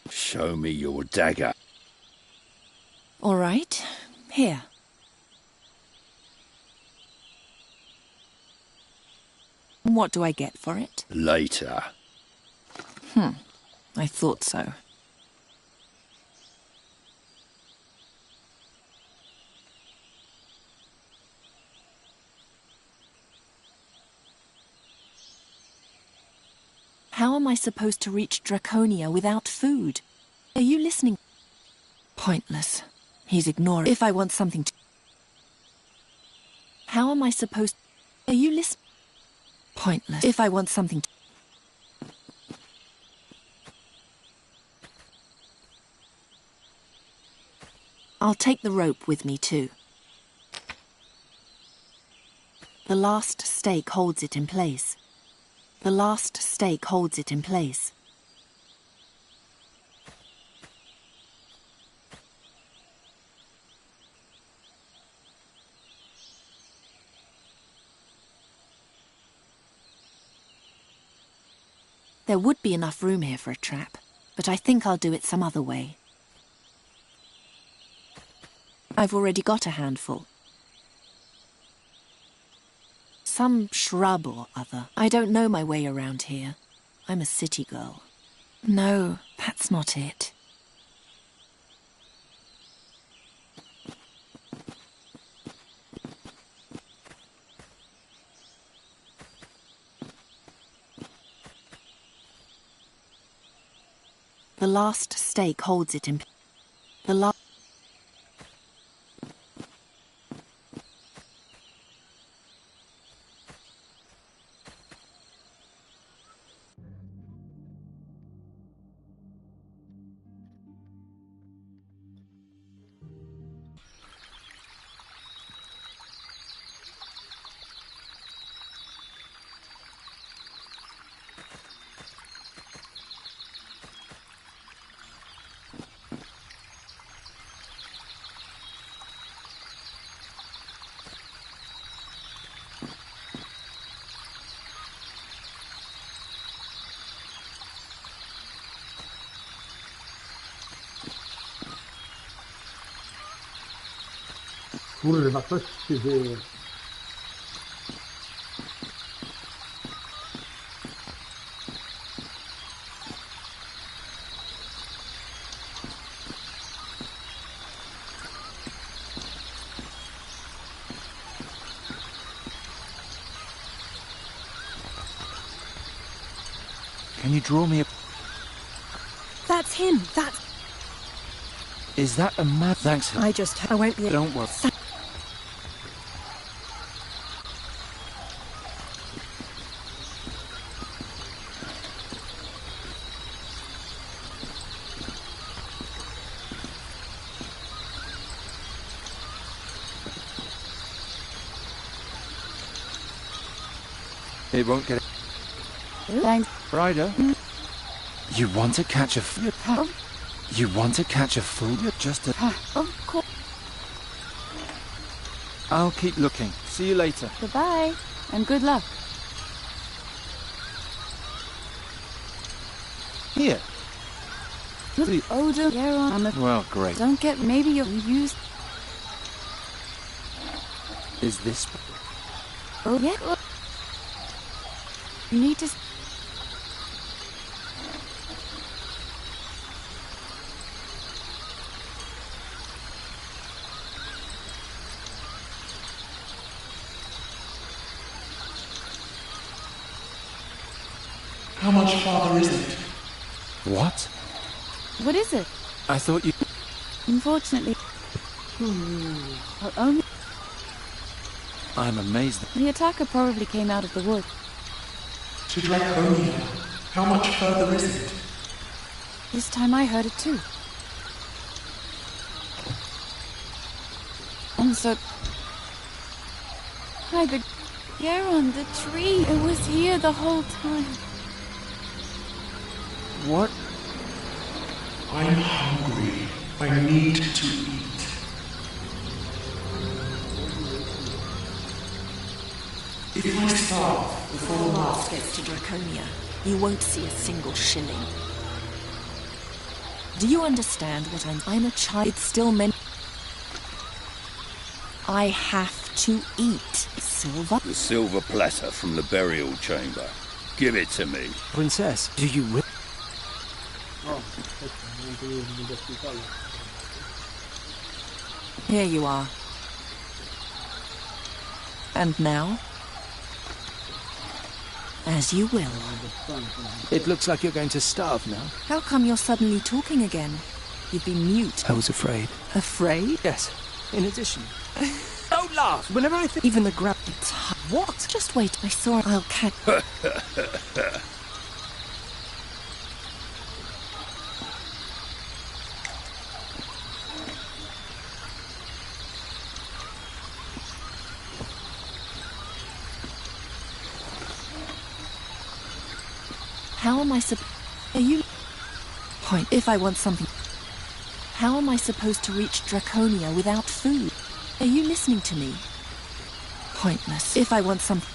Show me your dagger. All right. Here. What do I get for it? Later. I thought so. How am I supposed to reach Draconia without food? Are you listening? Pointless. He's ignoring. If I want something to... How am I supposed... Are you listening? Pointless. If I want something to... I'll take the rope with me too. The last stake holds it in place. The last stake holds it in place. There would be enough room here for a trap, but I think I'll do it some other way. I've already got a handful. Some shrub or other. I don't know my way around here. I'm a city girl. No, that's not it. The last stake holds it in... The last... Kurwa, coś się dzieje. Can you draw me a... That's him. That's... Is that a mad... Thanks. I won't be... Don't worry. It won't get it. Thanks. Ryder? You want to catch a... You want to catch a fool? You're just a... Of course. I'll keep looking. See you later. Goodbye, and good luck. Here. Odor. Well, great. Don't get... Maybe you'll use... Is this... Oh, yeah. You need to... How much farther is it? What? What is it? I thought you... Unfortunately... Only... I'm amazed that... The attacker probably came out of the wood. To Draconia. How much further is it? This time I heard it too. And so... Garon, the tree. It was here the whole time. What? I'm hungry. I need to eat. If I starve Before the last gets to Draconia, you won't see a single shilling. Do you understand what I'm a child? It's still meant. I have to eat. Silver? The silver platter from the burial chamber. Give it to me. Princess, do you really? Here you are. And now? As you will. It looks like you're going to starve now. How come you're suddenly talking again? You've been mute. I was afraid. Afraid? Yes. In addition. Don't laugh! Whenever I think... Even the grab... What? Just wait. I saw it. I'll catch... How am I Are you... Point. If I want something... How am I supposed to reach Draconia without food? Are you listening to me? Pointless. If I want something...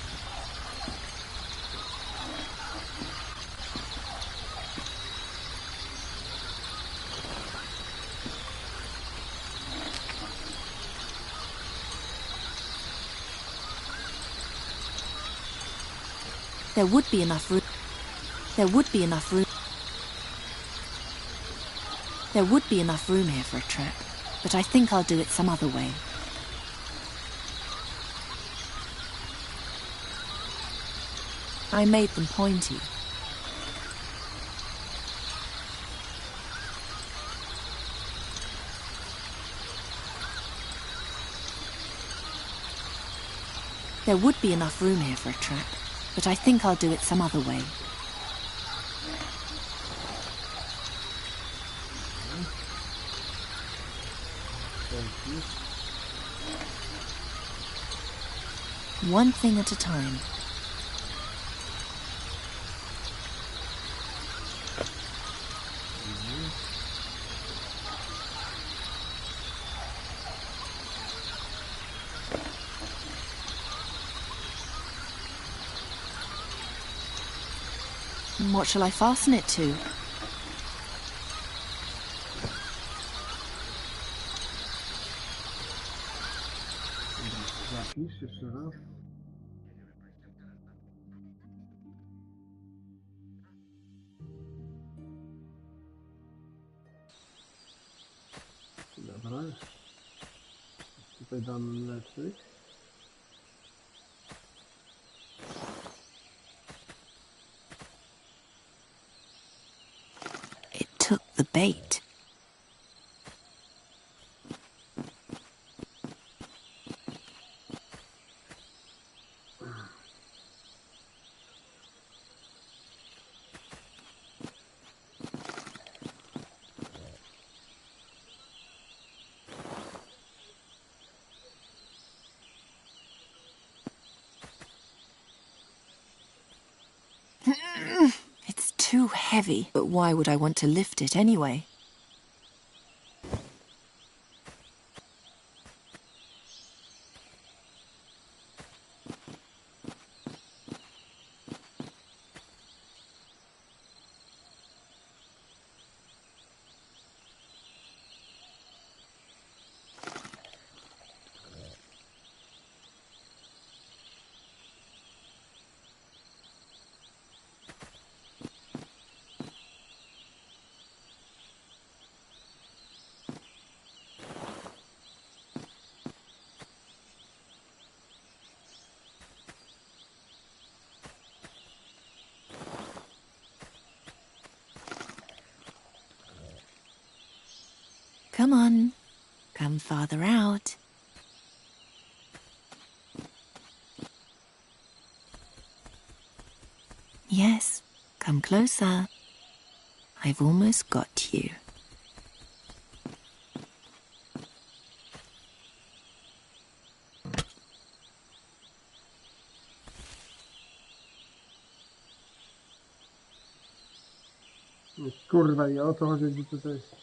There would be enough room. There would be enough room. There would be enough room here for a trap, but I think I'll do it some other way. I made them pointy. There would be enough room here for a trap, but I think I'll do it some other way. One thing at a time. What shall I fasten it to? Zapisz jeszcze raz. Dobra. Tutaj damy mleczyk. It took the bait. It's too heavy, but why would I want to lift it anyway? Come on, come farther out. Yes, come closer. I've almost got you. Kurwa, i o co chodzi, gdzie to jest?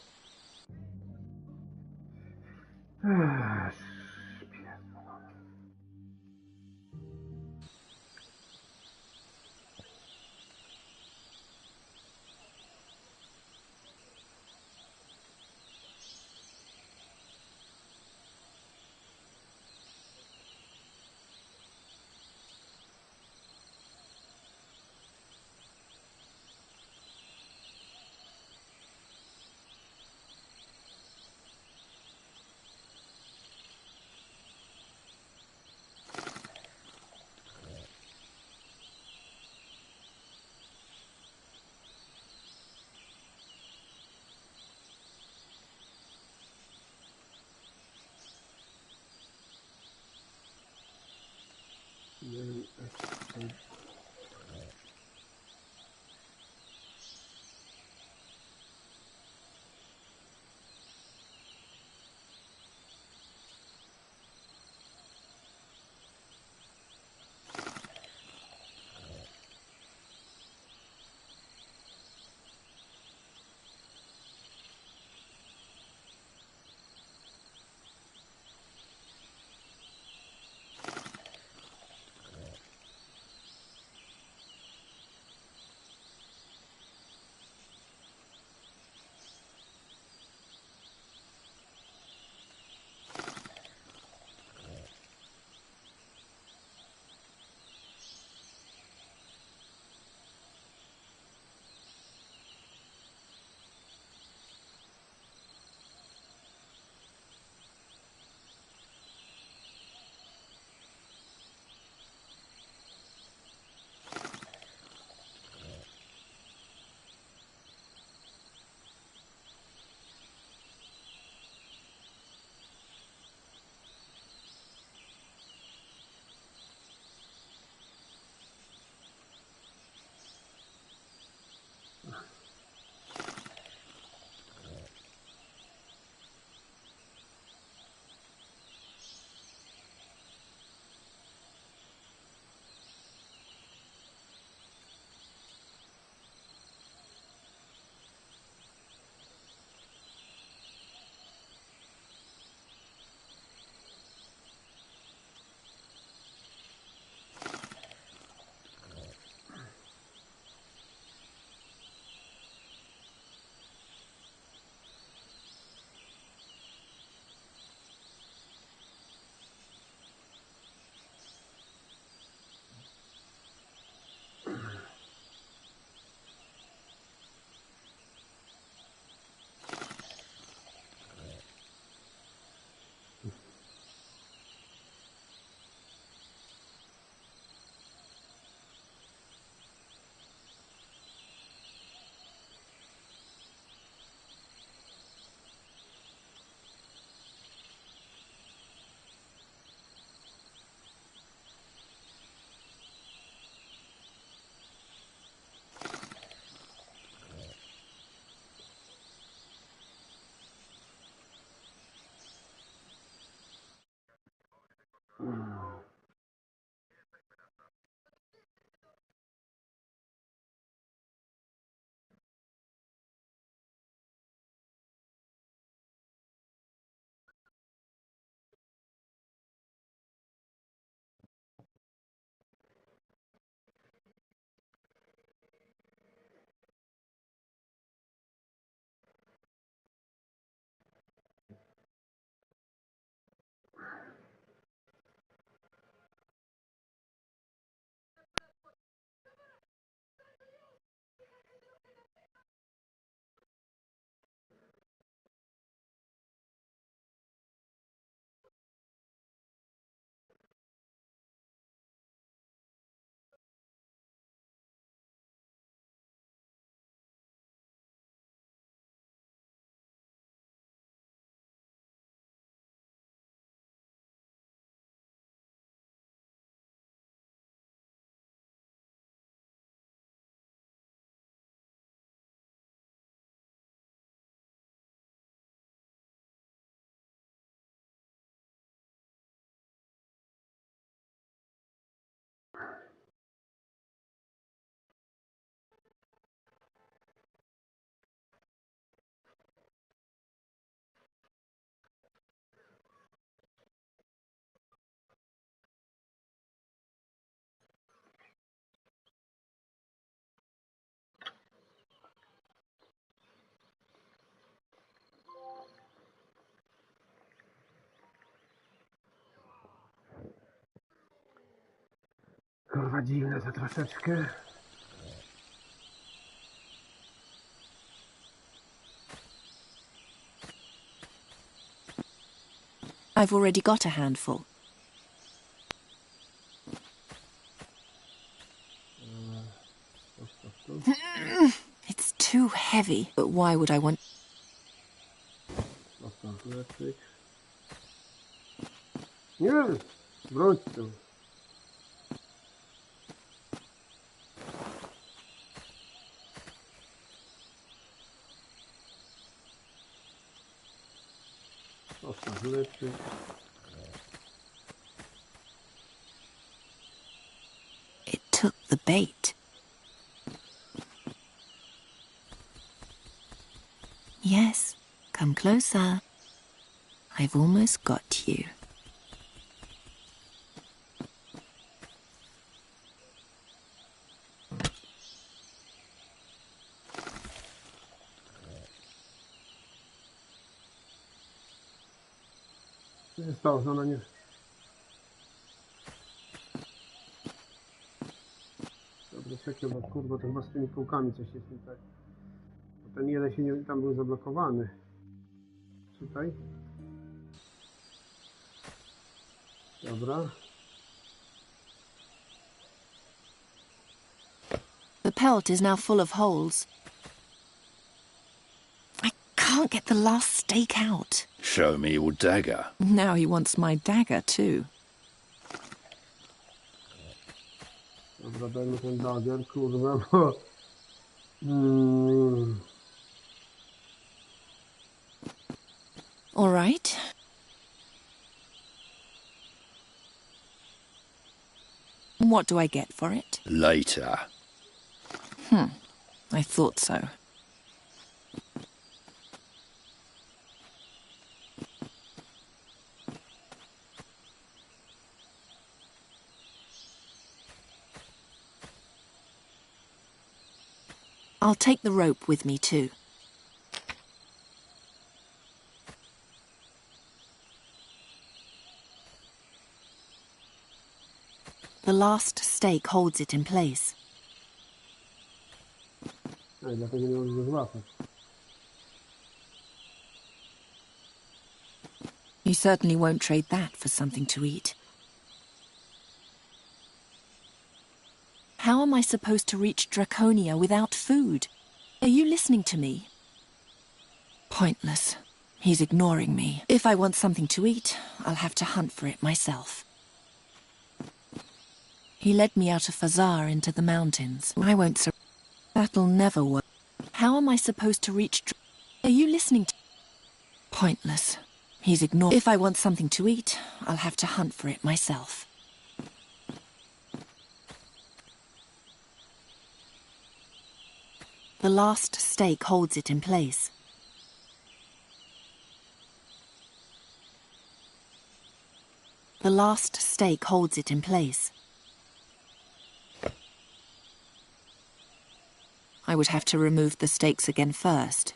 kurwa dziwne to troszeczkę. I've already got a handful. It's too heavy, but why would I want... Nie wiem, wróć tu. Zostaw lepiej. It took the bait. Yes, come closer. I've almost got you. Co się stało, że ona nie... Dobra, czekaj, bo kurwa, to chyba z tymi półkami coś jest nie tak. Bo ten jeden się nie, tam był zablokowany. Tutaj. Dobra. The pelt is now full of holes. I can't get the last stake out. Show me your dagger. Now he wants my dagger too. Dobra, dajmy ten dagger, kurwa, bo... All right. What do I get for it? Later. I thought so. I'll take the rope with me too. The last stake holds it in place. Dlatego nie możesz go złapać. You certainly won't trade that for something to eat. How am I supposed to reach Draconia without food? Are you listening to me? Pointless. He's ignoring me. If I want something to eat, I'll have to hunt for it myself. He led me out of Fazar into the mountains. I won't That'll never work. How am I supposed to reach... Are you listening to... Pointless. He's ignored... If I want something to eat, I'll have to hunt for it myself. The last stake holds it in place. The last stake holds it in place. I would have to remove the stakes again first.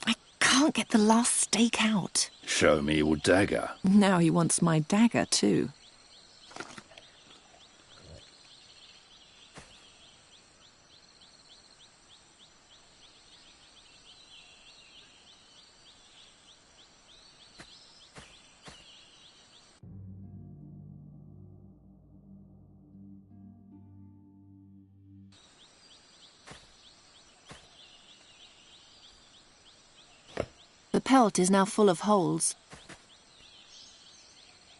I can't get the last stake out. Show me your dagger. Now he wants my dagger too. The pelt is now full of holes.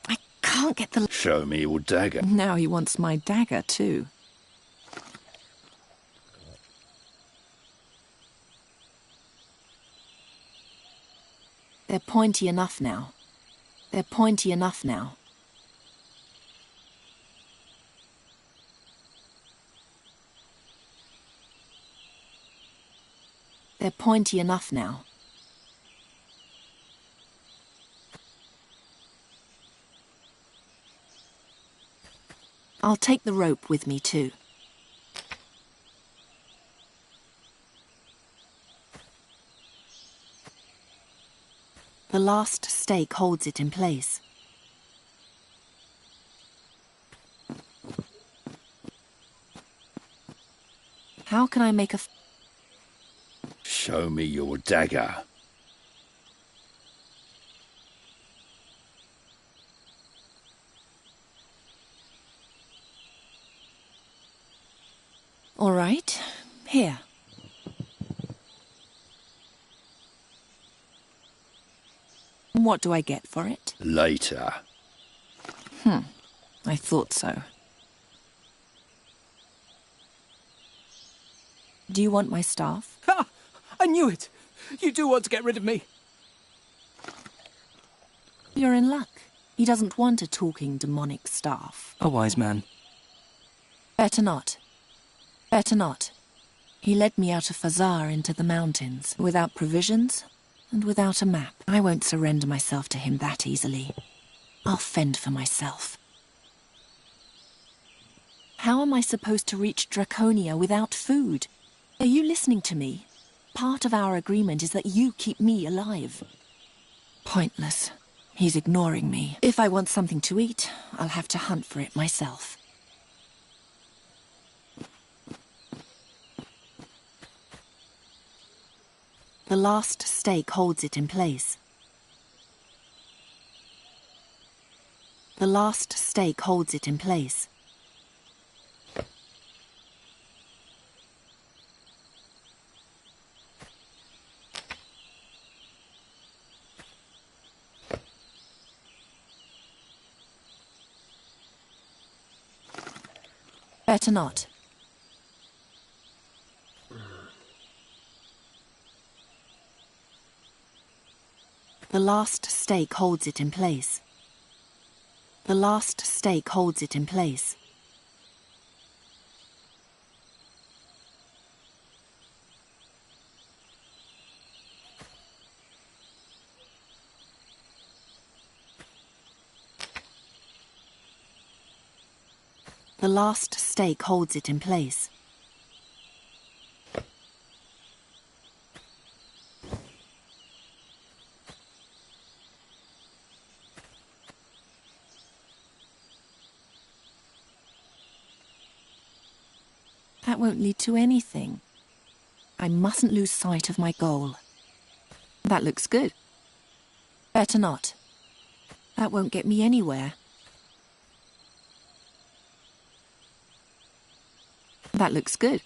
I can't get the... Show me your dagger. Now he wants my dagger too. They're pointy enough now. They're pointy enough now. They're pointy enough now. I'll take the rope with me too. The last stake holds it in place. How can I make a... Show me your dagger. All right, here. What do I get for it? Later. I thought so. Do you want my staff? Ha! I knew it! You do want to get rid of me. You're in luck. He doesn't want a talking demonic staff. A wise man. Better not. Better not. He led me out of Fazar into the mountains, without provisions and without a map. I won't surrender myself to him that easily. I'll fend for myself. How am I supposed to reach Draconia without food? Are you listening to me? Part of our agreement is that you keep me alive. Pointless. He's ignoring me. If I want something to eat, I'll have to hunt for it myself. The last stake holds it in place. The last stake holds it in place. Better not. The last stake holds it in place. The last stake holds it in place. The last stake holds it in place. That won't lead to anything. I mustn't lose sight of my goal. That looks good. Better not. That won't get me anywhere. That looks good.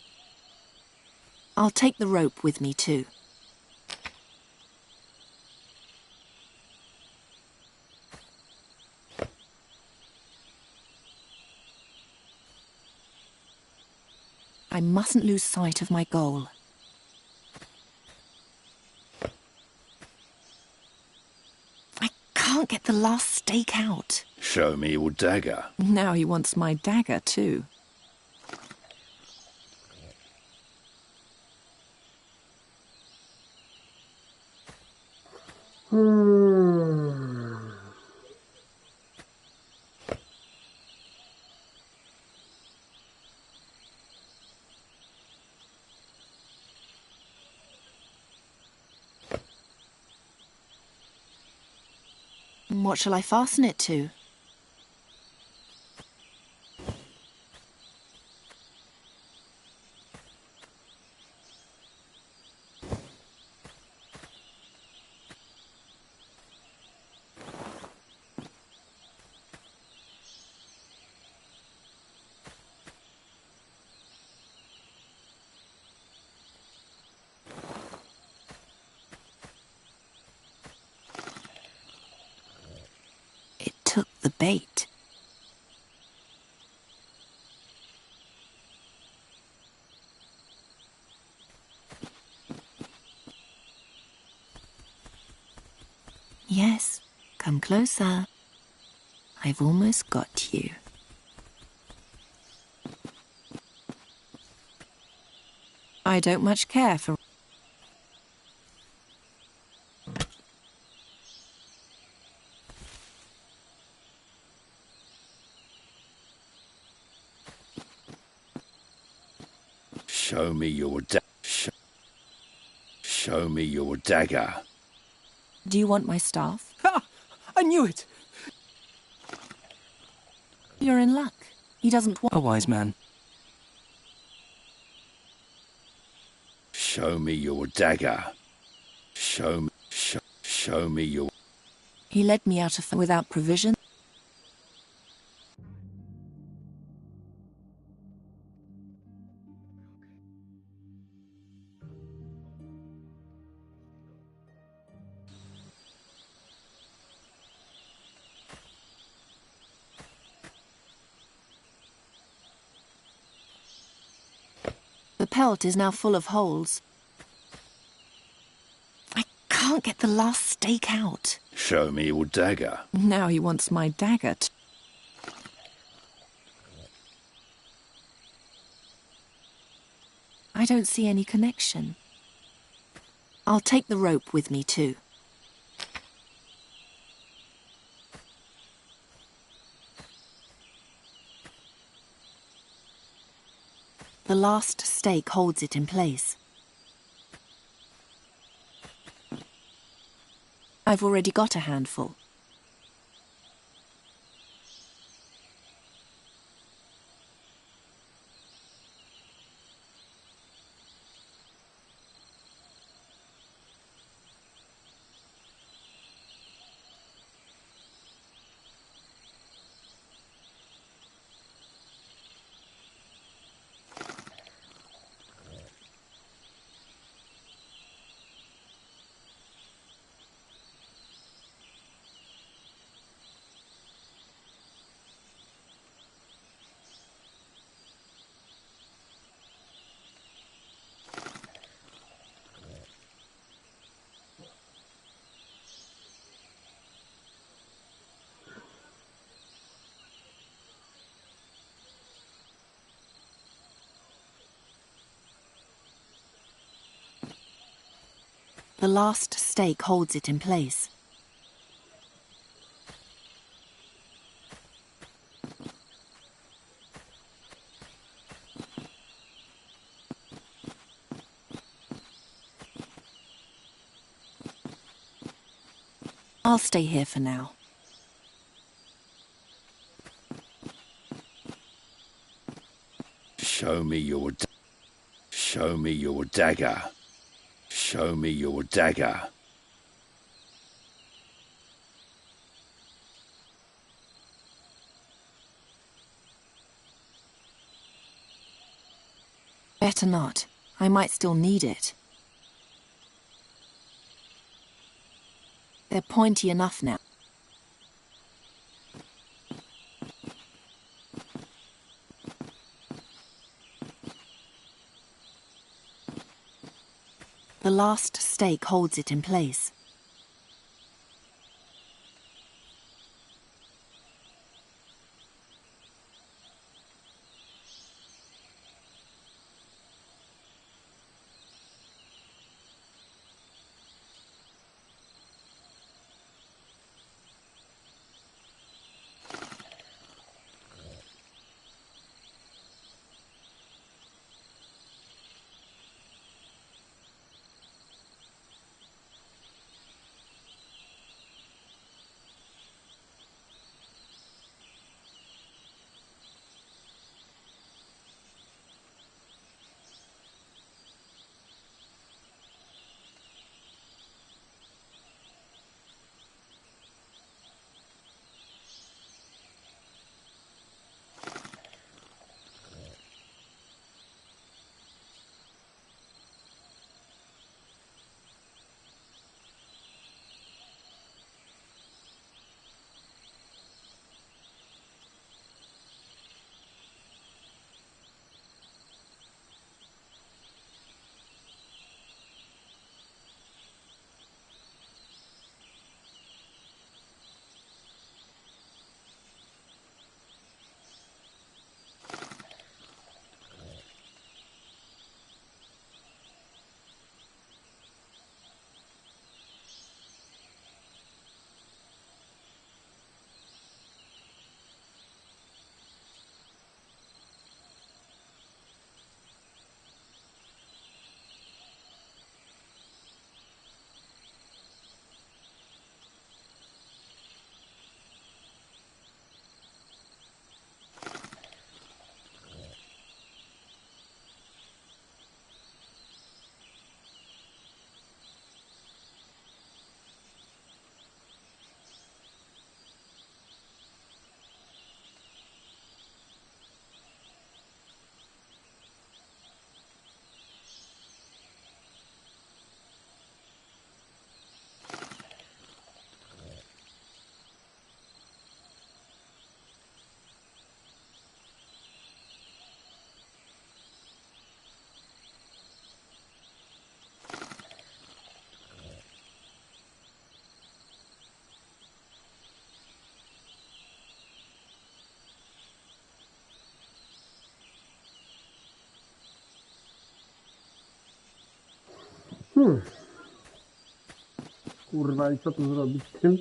I'll take the rope with me too. I mustn't lose sight of my goal. I can't get the last stake out. Show me your dagger. Now he wants my dagger too. What shall I fasten it to? Took the bait. Yes, come closer. I've almost got you. I don't much care for... Show me your Show me your dagger. Do you want my staff? Ha! I knew it! You're in luck. He doesn't want... A wise man. Show me your dagger. Show me your... He led me out of without provision. The pelt is now full of holes. I can't get the last stake out. Show me your dagger. Now he wants my dagger. I don't see any connection. I'll take the rope with me too. The last stake holds it in place. I've already got a handful. The last stake holds it in place. I'll stay here for now. Show me your dagger. Show me your dagger. Show me your dagger. Better not. I might still need it. They're pointy enough now. The last stake holds it in place. Kurwa, i co tu zrobić z tym?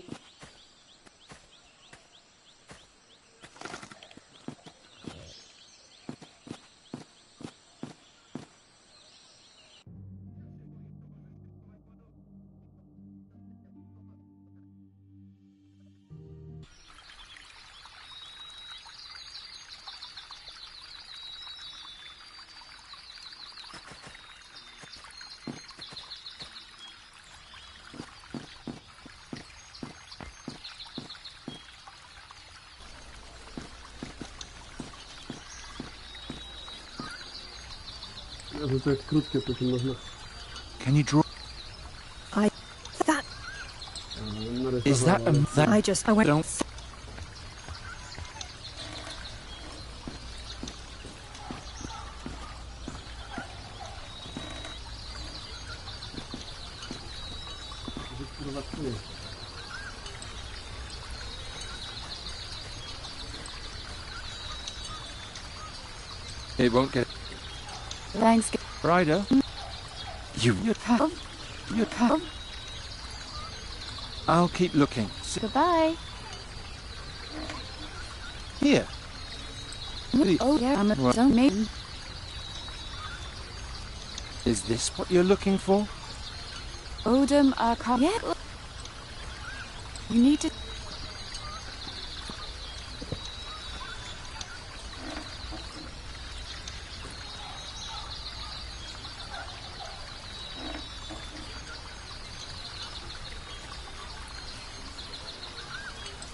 Że to jest krótkie, to się można... Can you draw? That... Is that I went... Don't... It won't get... Thanks. Ryder? You... I'll keep looking. Goodbye. Here. Oh, yeah, don't make... Is this what you're looking for? Odom yeah. You need to...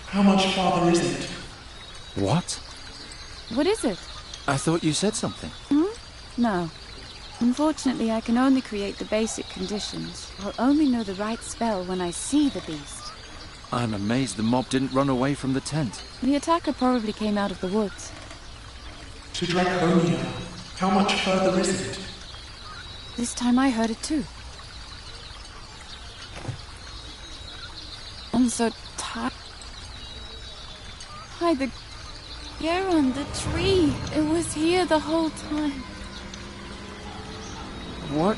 How much farther is it? What? What is it? I thought you said something. No. Unfortunately, I can only create the basic conditions. I'll only know the right spell when I see the beast. I'm amazed the mob didn't run away from the tent. The attacker probably came out of the woods. To Draconia. How much further is it? This time I heard it too. I'm so tired. Hi, the Garon, the tree. It was here the whole time. What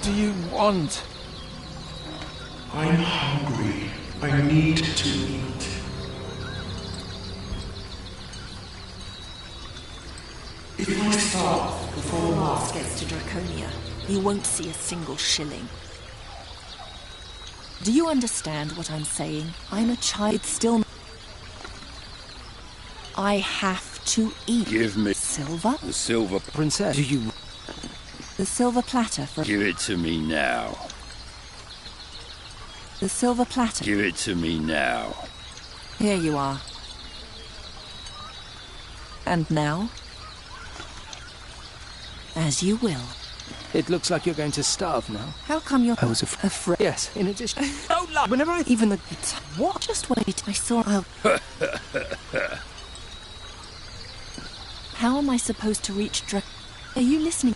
do you want? I'm hungry. I need to eat. If I starve Before the mask gets to Draconia, you won't see a single shilling. Do you understand what I'm saying? I'm a child. It's still... I have to eat. Give me silver? the silver Princess, do you... The silver platter for... Give it to me now. The silver platter. Give it to me now. Here you are. And now? As you will. It looks like you're going to starve now. How come you're... I was afraid. Yes, in addition... Oh, Lord! Whenever I... Even the... What? Just wait. I saw... How am I supposed to reach Are you listening?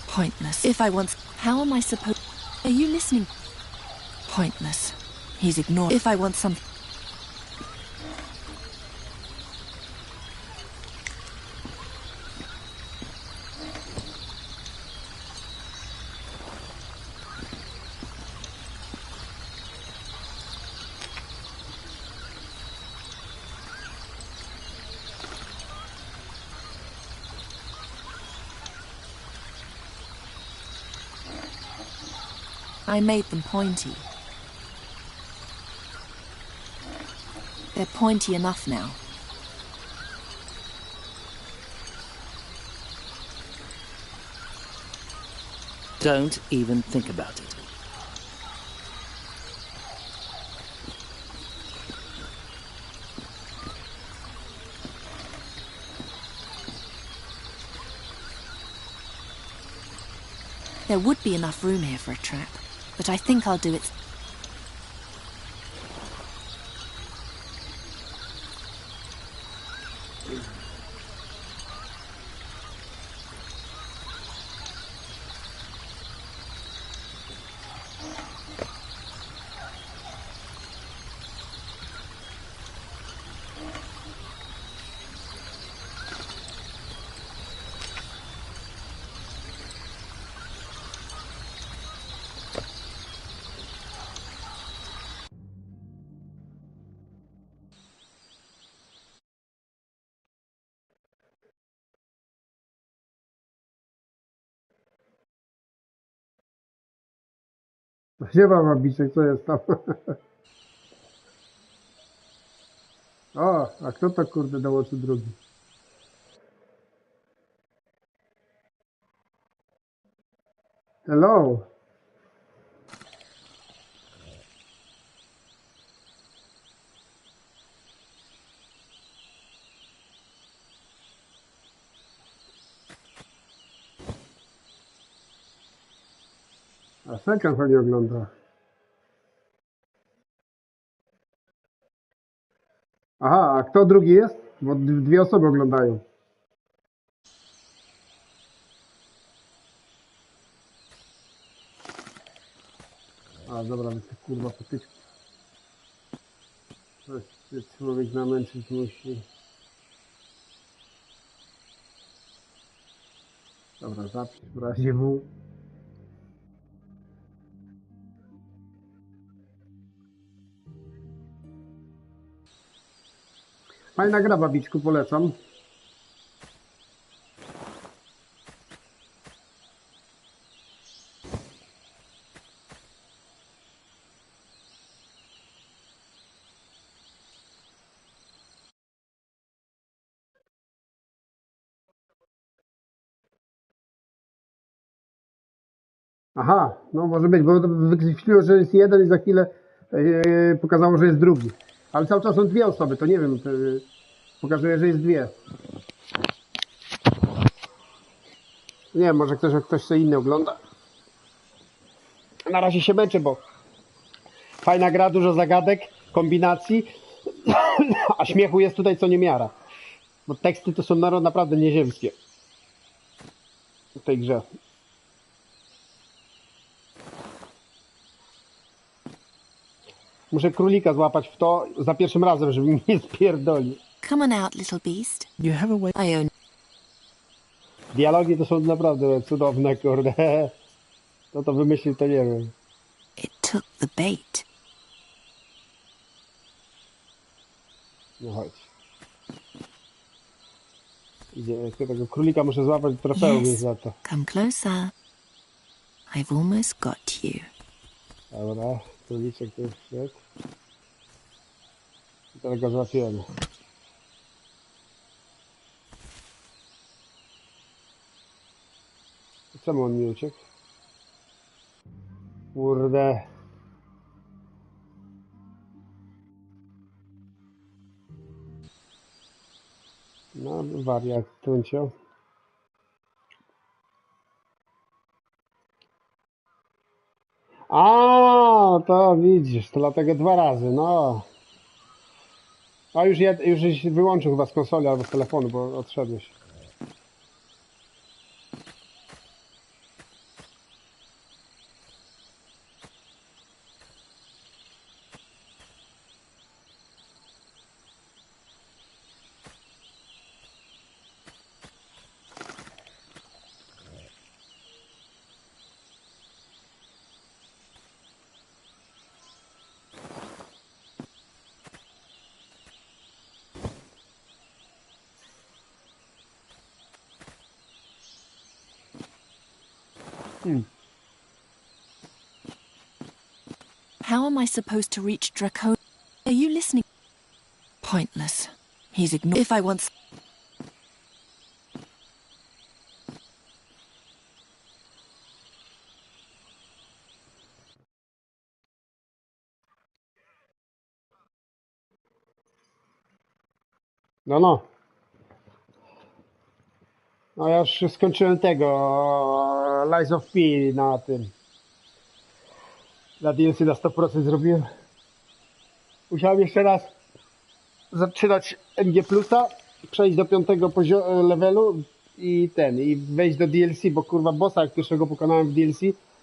Pointless. If I once... How am I supposed... Are you listening? Pointless. He's ignored. If I want some... I made them pointy. They're pointy enough now. Don't even think about it. There would be enough room here for a trap, but I think I'll do it. Siema Babiczek, co jest tam? O, a kto to kurde dołączył drugi? Hello. A Sekan pewnie ogląda. Aha, a kto drugi jest? Bo dwie osoby oglądają. A dobra, to kurwa potyczki. Coś się człowiek namęczyć musi. Dobra, zapisz w razie W. Fajna gra, Babiczku, polecam. Aha, no może być, bo wyświetliło, że jest jeden i za chwilę pokazało, że jest drugi. Ale cały czas są dwie osoby, to nie wiem, pokazuje, że jest dwie. Nie wiem, może ktoś co inny ogląda. Na razie się męczę, bo fajna gra, dużo zagadek, kombinacji, a śmiechu jest tutaj co niemiara. Bo teksty to są naprawdę nieziemskie w tej grze. Muszę królika złapać w to za pierwszym razem, żeby mi nie spierdolił. Come on out, little beast. You have a way. I own. Dialogi to są naprawdę cudowne, kurde. Kto to wymyślił, to nie wiem. It took the bait. No chodź. Idzie, tego królika muszę złapać, trofeum jest za to. Come closer. I've almost got you. Dobra, króliczek tu jest wszedł. I teraz go złapiemy. Czemu on mi uciekł? Kurde. No, wariat trącił. A, to widzisz, to dlatego dwa razy, no. A już wyłączył chyba z konsoli albo z telefonu, bo odszedłeś. How am I supposed to reach Draco? Are you listening? Pointless. He's ignored. If I want. No. No ja już skończyłem tego Lies of P na tym. Na DLC na 100% zrobiłem. Musiałem jeszcze raz zaczynać MG+, przejść do 5. levelu i wejść do DLC, bo kurwa bossa, jak pierwszego pokonałem w DLC,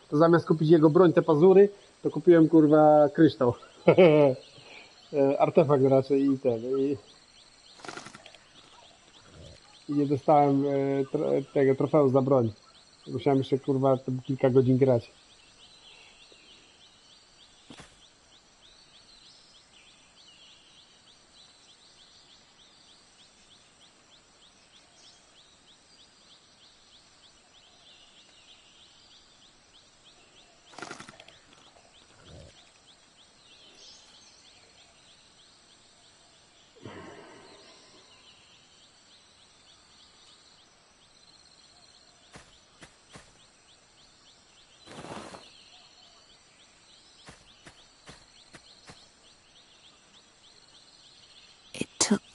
to zamiast kupić jego broń, te pazury, to kupiłem kurwa kryształ. Artefakt raczej i nie dostałem tego trofeum za broń. Musiałem jeszcze kurwa kilka godzin grać.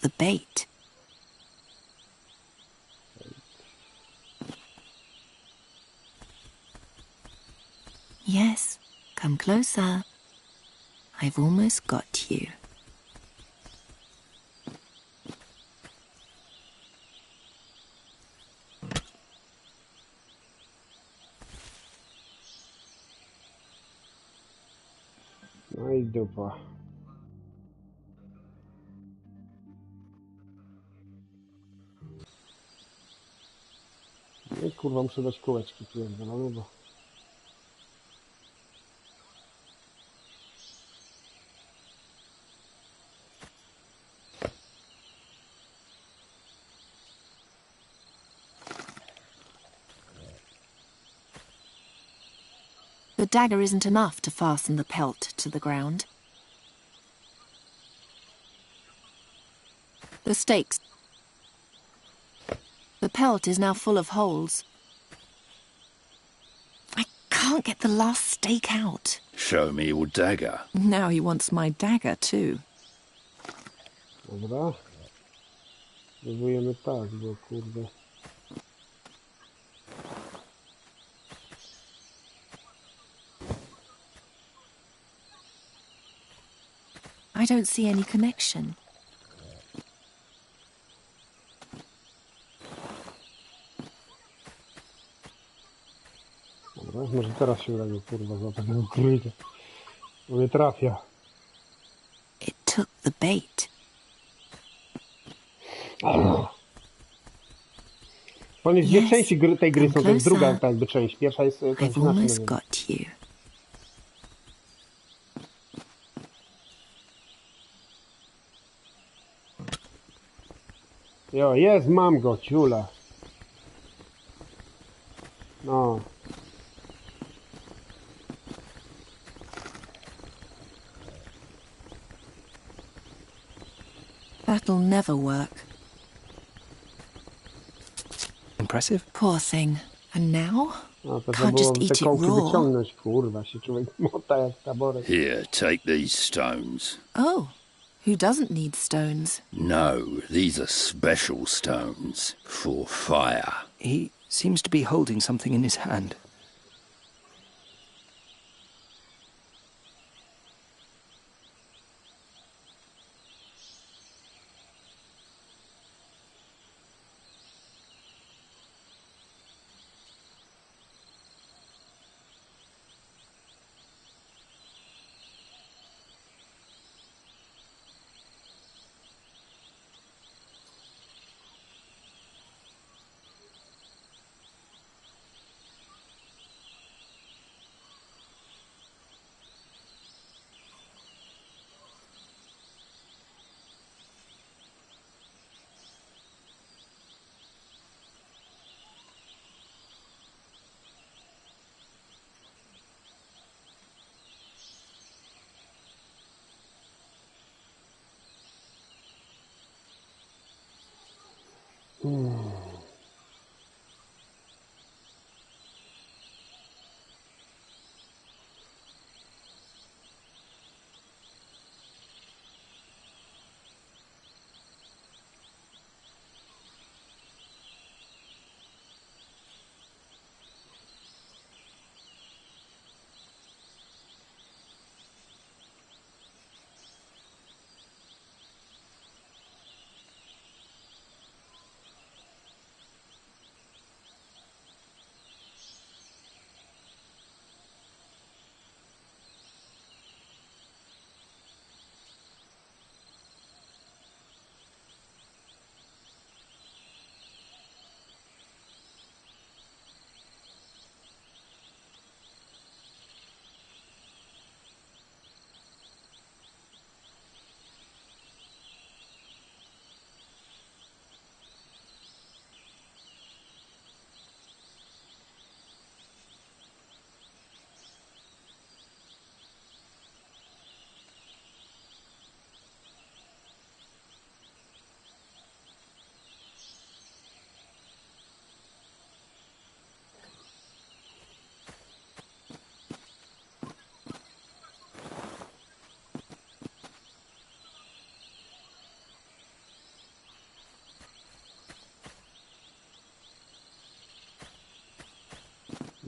the bait. Yes, come closer. I've almost got you. No i dupa. No i kurwa, muszę dać kółeczki pierdolone, bo... The dagger isn't enough to fasten the pelt to the ground. The stakes. The pelt is now full of holes. I can't get the last stake out. Show me your dagger. Now he wants my dagger too. Dobra. Próbujemy tak, bo kurde... I don't see any connection. Dobra, może teraz się uda go kurwa złapać na ukrycie. Bo nie trafia. It took the bait. On jest dwie części tej gry są, to jest druga ta jakby część. Pierwsza jest... I've almost got you. Jo, jest, mam go, ciula. No. That'll never work. Impressive. Poor thing. And now? No, to Can't just eat te it kołki raw. wyciągnąć, kurwa, się człowiek mota jak taborek. Here, take these stones. Oh, who doesn't need stones? No, these are special stones for fire. He seems to be holding something in his hand.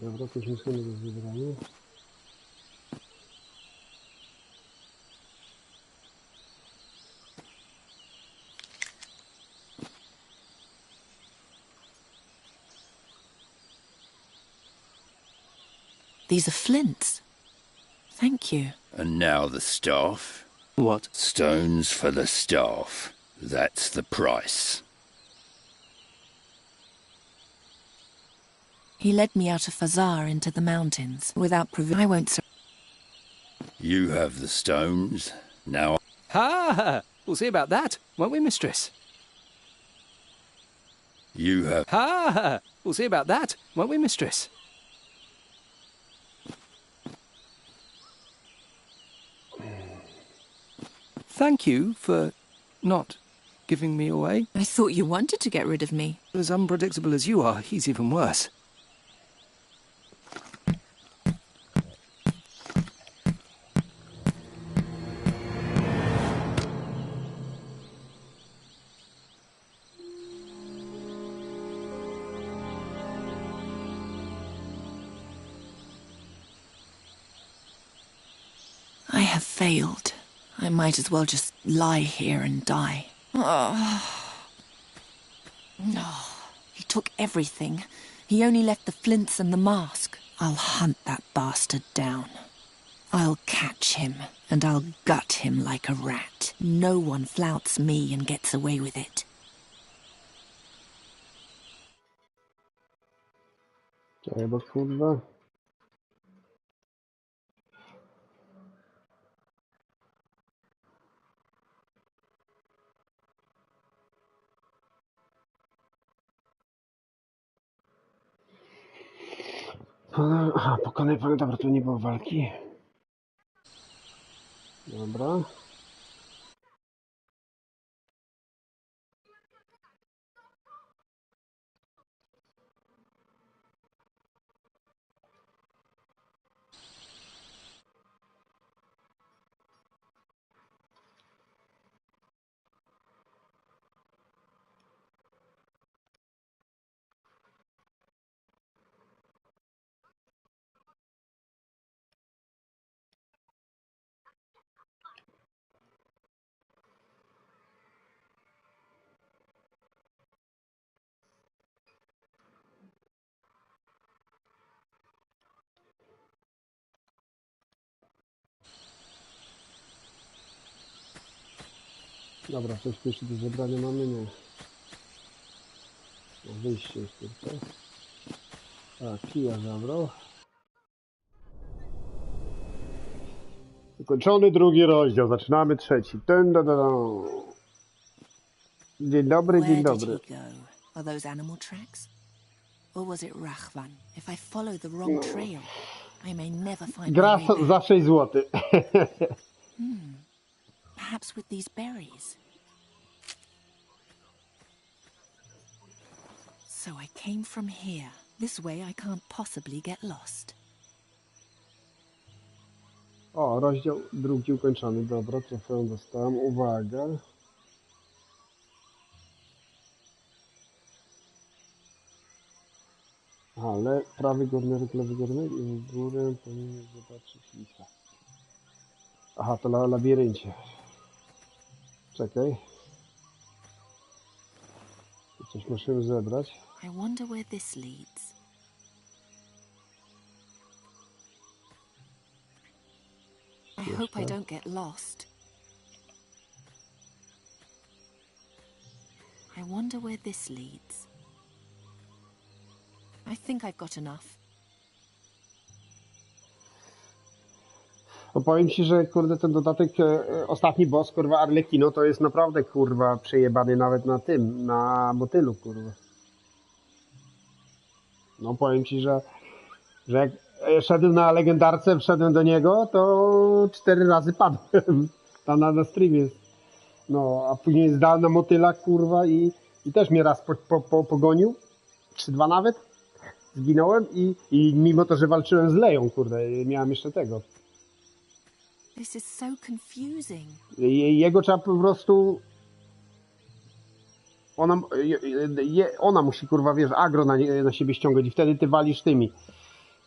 Dobra, coś musimy do wybrania. These are flints. Thank you. And now the staff. What? Stones for the staff. That's the price. He led me out of Fazar into the mountains without I won't You have the stones. Now... Ha! We'll see about that, won't we, mistress? You have... Ha! We'll see about that, won't we, mistress? Thank you for not giving me away. I thought you wanted to get rid of me. As unpredictable as you are, he's even worse. I have failed. I might as well just lie here and die. Oh. No. He took everything. He only left the flints and the mask. I'll hunt that bastard down. I'll catch him, and I'll gut him like a rat. No one flouts me and gets away with it. Chyba kurwa. Aha, pokonaj, dobra, tu nie było walki. Dobra. Dobra, coś tu jeszcze do zebrania mamy? Nie. No, wyjście jest tylko. A, kija zabrał. Ukończony drugi rozdział, zaczynamy trzeci. Dzień dobry, dzień dobry. Are those animal tracks? Or was it Rahvan? If I follow the wrong trail, I may never find Gra my way back. za 6 zł. Perhaps with these berries. So I came from here. This way I can't possibly get lost. O, rozdział drugi ukończony. Dobra, trofeum dostałem. Uwaga. Ale prawy górny róg, lewy górny i w górę powinien zobaczyć lisa. Aha, to na labiryncie. Czekaj. Tu coś musimy zebrać. I wonder where this leads. I hope I don't get lost. I wonder where this leads. I think I've got enough. No powiem ci, że kurde ten dodatek, ostatni boss, kurwa, Arlekino, to jest naprawdę, kurwa, przejebany nawet na tym, na motylu, kurwa. No powiem ci, że jak szedłem na legendarce, wszedłem do niego, to 4 razy padłem. Tam na streamie. No, a później zdałem na motyla, kurwa, i też mnie raz pogonił. 3-2 nawet. Zginąłem i mimo to, że walczyłem z Leją, kurde, miałem jeszcze tego. This is so confusing. Jego trzeba po prostu... Ona musi, kurwa, wiesz, agro na siebie ściągać i wtedy ty walisz tymi.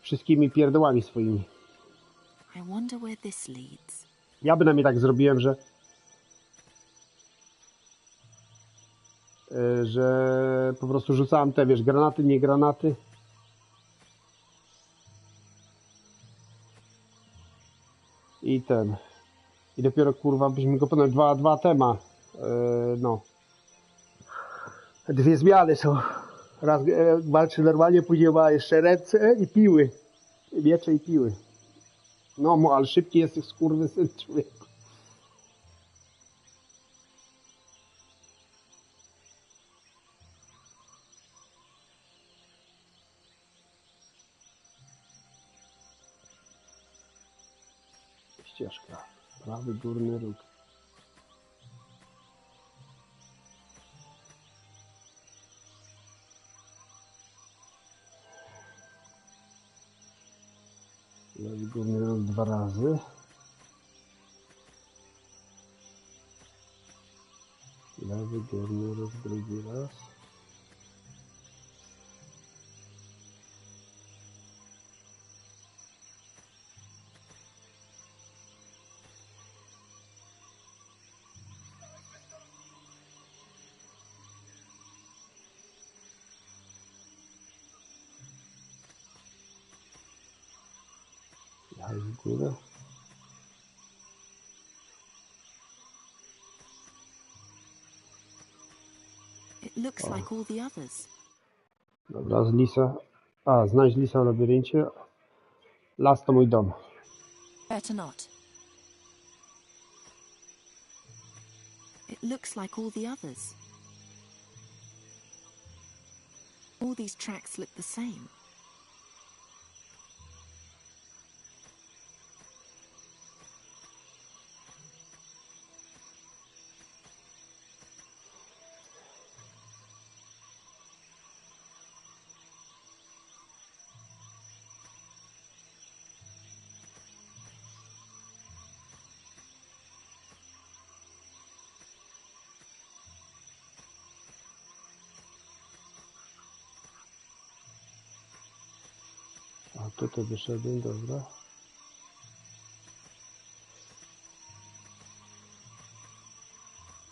wszystkimi pierdołami swoimi. I wonder where this leads. Ja bynajmniej tak zrobiłem, że po prostu rzucałem te, wiesz, granaty, nie granaty. I dopiero kurwa byśmy go potem dwa tema. No. Dwie zmiany są. Raz walczy normalnie, później ma jeszcze ręce i piły. Miecze i piły. No, ale szybki jest tych skurwysyn, człowieku. Ścieżka. Prawy górny róg. Lewy górny róg 2 razy. Lewy górny róg drugi raz. Jechać w górę. It looks like all the others. Dobra, z lisa. Znajdź lisa w labiryncie. Las to mój dom. Better not. It looks like all the others. All these tracks look the same. A tutaj wyszedłem, dobra.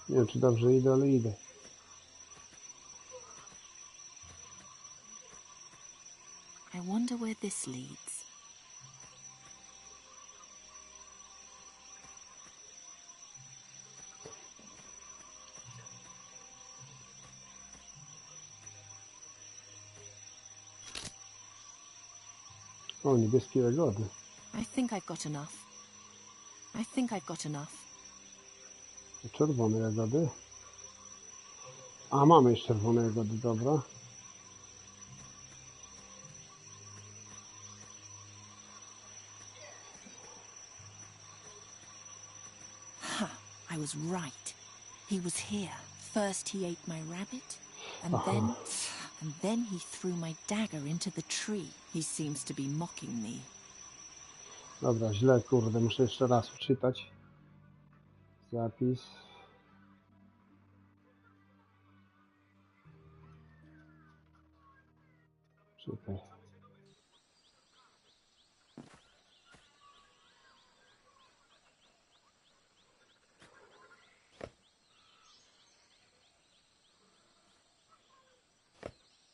Nie wiem, czy dobrze idę, ale idę. I wonder where this leads. O, niebieskie jagody. I think I've got enough. I think I've got enough. Czerwone jagody. A, mamy jeszcze czerwone jagody, dobra. Ha! I was right. He was here. First he ate my rabbit, and then he threw my dagger into the tree. He seems to be mocking me. Dobra, źle, kurde, muszę jeszcze raz przeczytać. Zapis. Czekaj.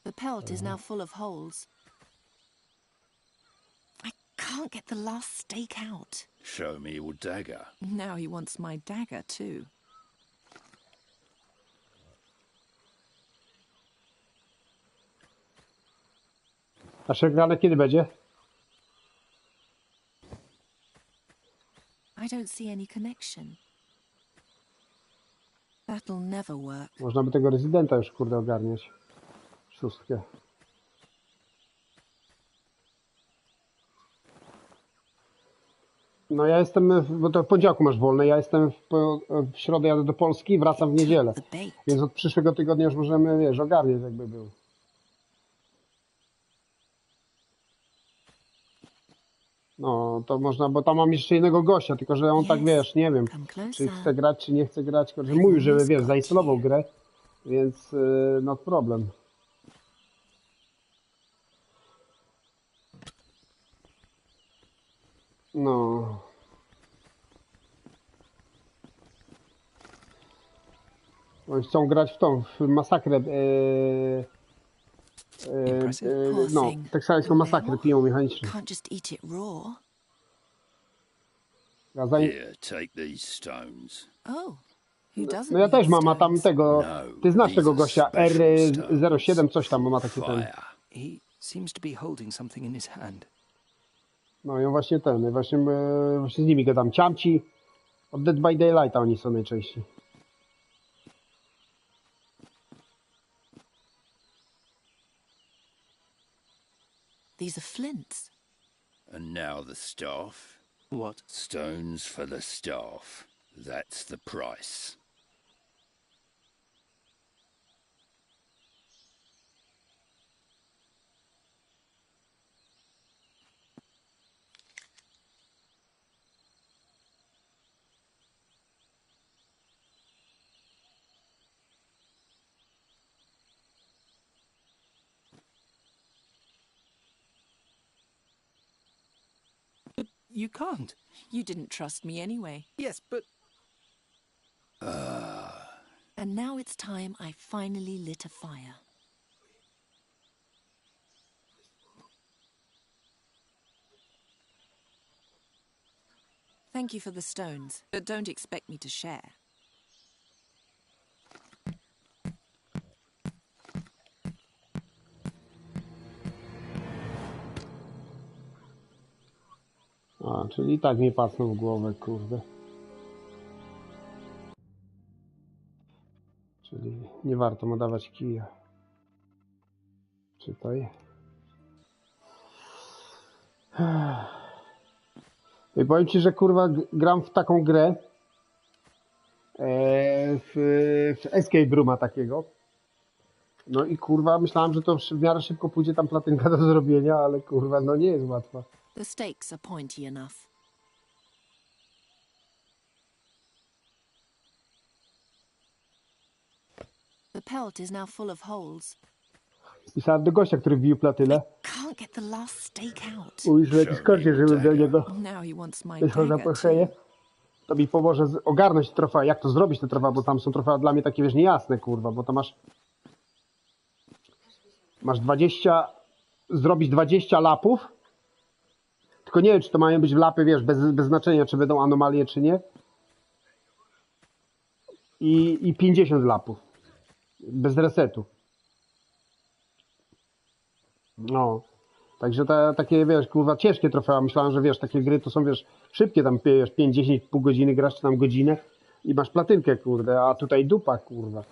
The pelt is now full of holes. I can't get the last stake out. Show me your dagger. Now he wants my dagger too. A przegrane kiedy będzie? I don't see any connection. That'll never work. Można by tego rezydenta już, kurde, ogarniać. Wszystkie. No ja jestem, bo to w poniedziałku masz wolne, ja jestem w środę jadę do Polski i wracam w niedzielę. Więc od przyszłego tygodnia już możemy, wiesz, ogarniać jakby był. No, to można, bo tam mam jeszcze jednego gościa, tylko że on tak, wiesz, nie wiem, czy chce grać, czy nie chce grać, tylko że mówił, że, wiesz, zainstalował grę, więc no problem. No. Oni chcą grać w tą, w masakrę. No, teksańską masakrę piją mechaniczną. Can't just eat it raw. Here, take these stones. Oh, who doesn't? No ja też mam, a tam tego. Ty znasz tego gościa R07 coś tam, bo ma takie ten. He seems to be holding something in his hand. No i właśnie właśnie z nimi gadam. Ciamci od Dead by Daylighta oni są najczęściej. These are flints. And now the staff. What? Stones for the staff. That's the price. You can't. You didn't trust me anyway. Yes, but... And now it's time I finally lit a fire. Thank you for the stones, but don't expect me to share. A, czyli i tak mnie pacnął w głowę, kurde. Czyli nie warto mu dawać kija. Czytaj. I powiem ci, że kurwa gram w taką grę. W Escape Rooma takiego. No i kurwa myślałem, że to w miarę szybko pójdzie tam platynka do zrobienia, ale kurwa no nie jest łatwa. The stakes are pointy enough. The pelt is now full of holes. Pisałem do gościa, który wbił platylę. Can't get the last stake out. Mówisz, że jakiś koszcie, żeby do niego Now he wants my wyszło zaproszenie. To mi pomoże ogarnąć trofea, jak to zrobić te trofea, bo tam są trofea dla mnie takie, wiesz, niejasne, kurwa, bo to masz 20, zrobić 20 lapów, tylko nie wiem, czy to mają być lapy, wiesz, bez znaczenia, czy będą anomalie, czy nie. I 50 lapów. Bez resetu. No. Także takie, wiesz, kurwa, ciężkie trofea. Myślałem, że wiesz, takie gry to są, wiesz, szybkie, tam, wiesz, 5-10, pół godziny grasz, czy tam godzinę i masz platynkę, kurde, a tutaj dupa, kurwa.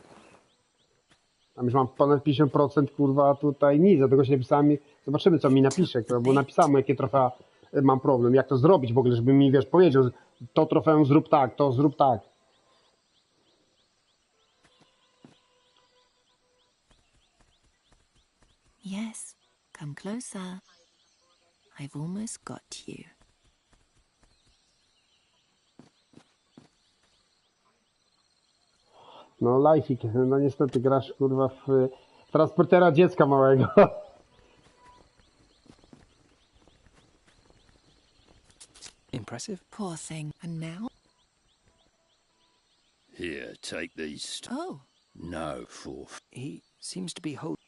Tam już mam ponad 50%, kurwa, a tutaj nic, dlatego się napisałem, zobaczymy, co mi napisze, kurwa, bo napisałem mu, jakie trofea mam problem, jak to zrobić w ogóle, żeby mi, wiesz, powiedział, to trofeum zrób tak, to zrób tak. Yes, come closer. I've almost got you. No, lifeik, no niestety grasz, kurwa, w transportera dziecka małego. Impressive. Poor thing. And now? Here, take these. Oh. No, for. He seems to be holding.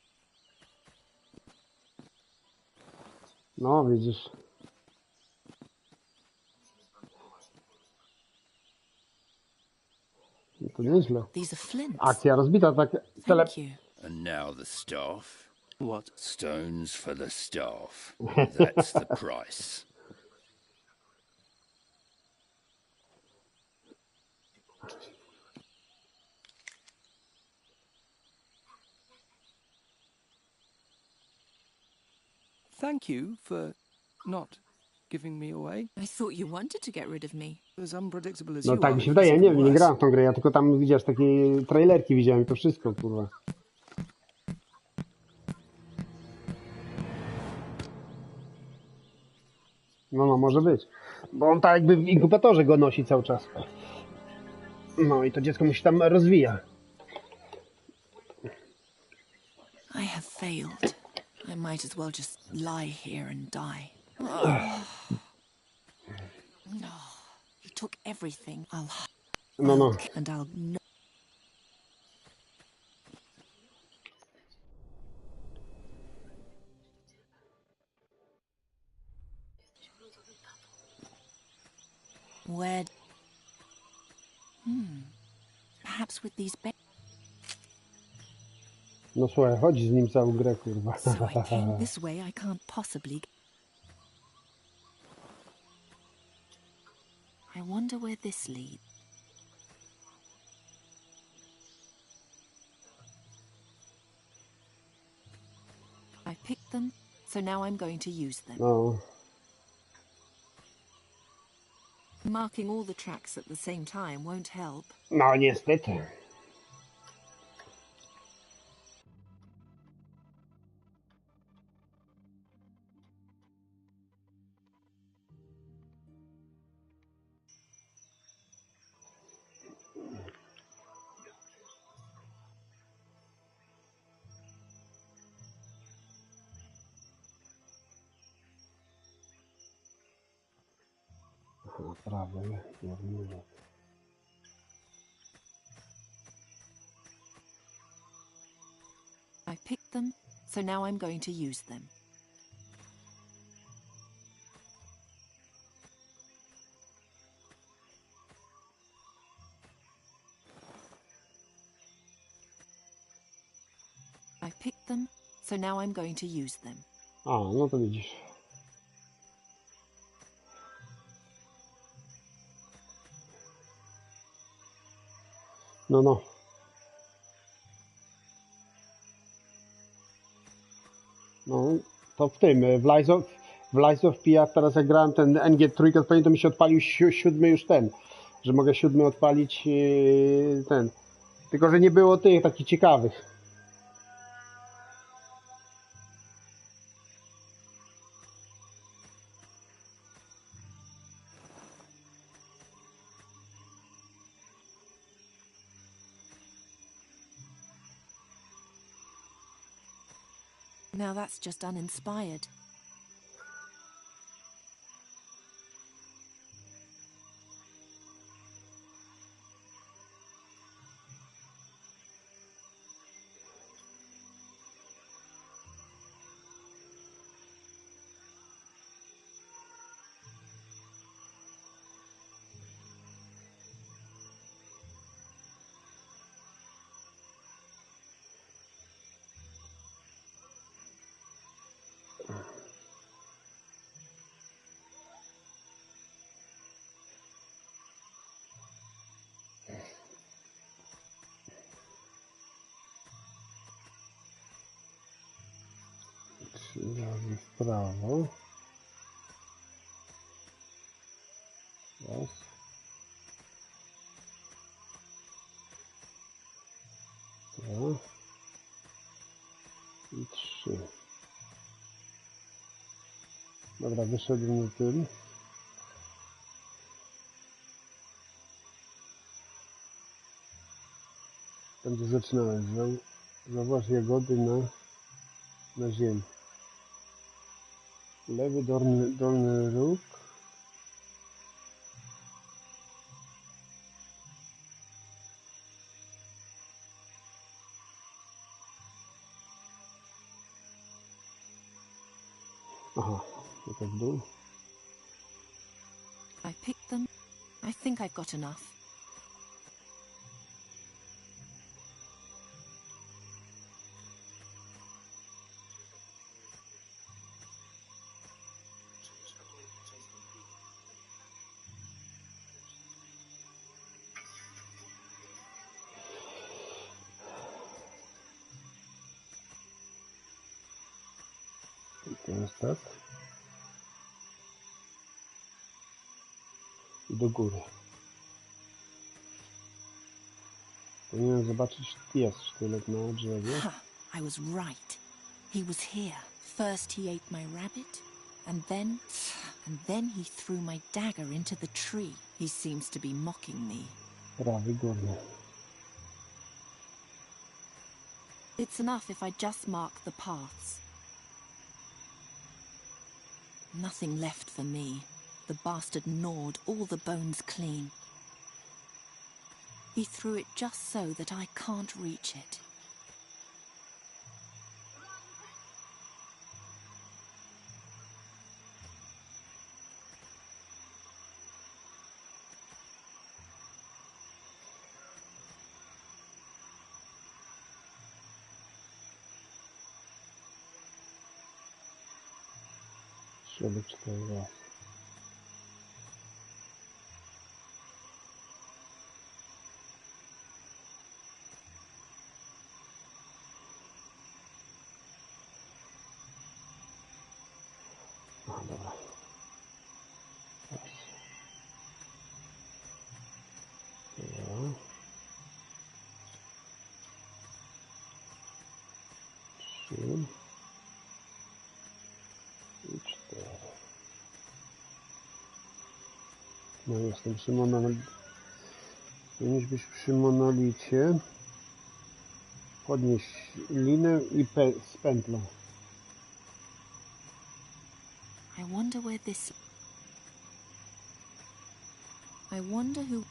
No, widzisz. To nieźle. Akcja rozbita, tak. And now the staff. What? Stones for the staff. That's the price. Thank you for not giving me away. I thought you wanted to get rid of me. As unpredictable as No you tak are, mi się wydaje, nie wiem, nie worse. grałem w tą grę, ja tylko tam, widzisz, takie trailerki widziałem, to wszystko, kurwa. No, może być. Bo on tak jakby w inkubatorze go nosi cały czas. No i to dziecko musi tam rozwija. I have failed. I might as well just lie here and die. everything. No. And I'll know. Where? Perhaps with these No słuchaj, chodź z nim całą grę, kurwa. So I came this way, I can't possibly... I wonder where this leads. I picked them, so now I'm going to use them. No. Marking all the tracks at the same time won't help. No, niestety. Prawy, górny. I picked them, so now I'm going to use them. I picked them, so now I'm going to use them. No to widzisz. No. No, to w tym, w Lies of P, jak teraz jak grałem ten NG3, odpowiednio to mi się odpalił 7 już ten, że mogę 7 odpalić ten. Tylko, że nie było tych takich ciekawych. Now that's just uninspired. Razy w prawo. Raz. Dwa. I 3. Dobra, wyszedł mi tym. Tam gdzie zaczynałem. Zauważ jagody na ziemi. Lewy dolny róg. Aha, tutaj w dół. I picked them. I think I've got enough. Teraz tak. I do góry. Powinienem zobaczyć pies sztylet na drzewie. I was right. He was here. First he ate my rabbit, and then he threw my dagger into the tree. He seems to be mocking me. Prawy górny. It's enough if I just mark the paths. Nothing left for me. The bastard gnawed all the bones clean. He threw it just so that I can't reach it. Żeby 4 razy. Aha, dobra. Raz. Dwa. 3. I 4. No jestem przy monolicie. Powinieneś być przy monolicie. Podnieś linę i z pętlą. I wonder where this... I wonder who...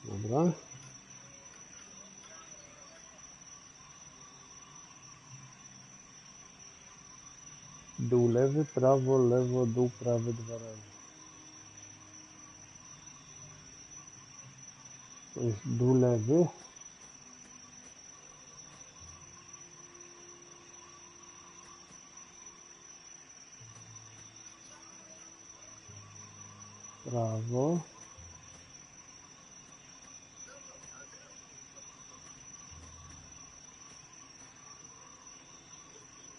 Dobra. Dół lewy, prawo, lewo, dół prawy 2 razy. To jest dół lewy. Prawo.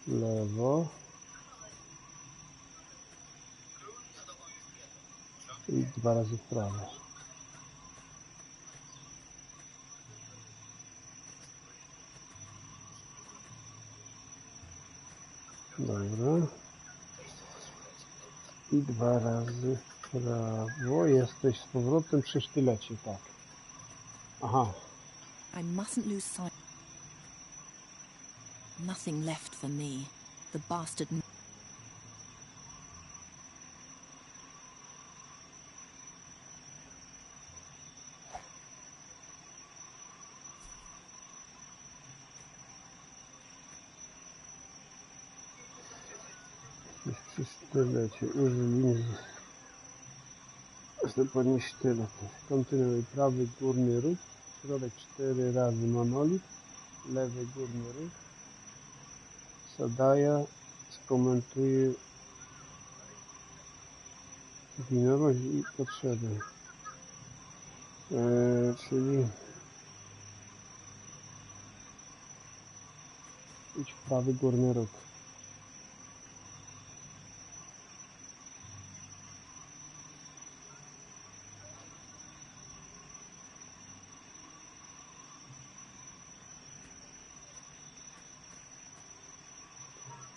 Lewo. I 2 razy w prawo. Dobra. I 2 razy w prawo. Jesteś z powrotem przy sztylecie, tak. Aha. I mustn't lose sight. Nothing left for me. The bastard... Przy sztylecie. Użyj podnieść sztylet. Kontynuuj prawy górny róg. Środek 4 razy monolit. Lewy górny róg. Zadaja. Skomentuje winowość i potrzeby. Czyli idź w prawy górny róg.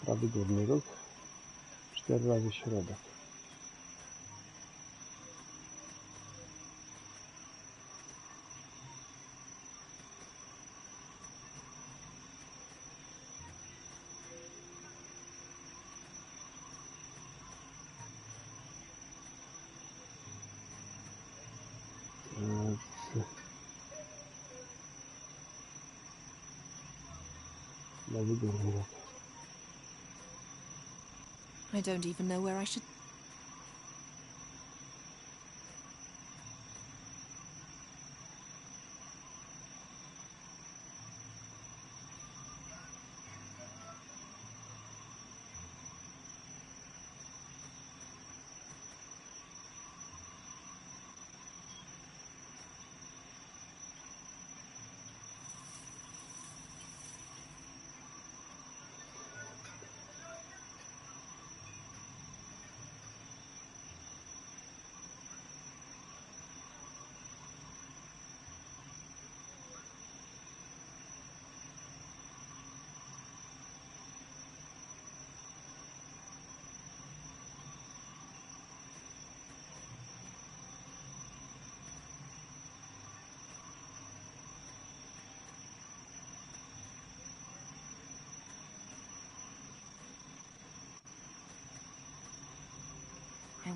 Prawy górny róg. 4 razy środek. Lewy górny róg. I don't even know where I should...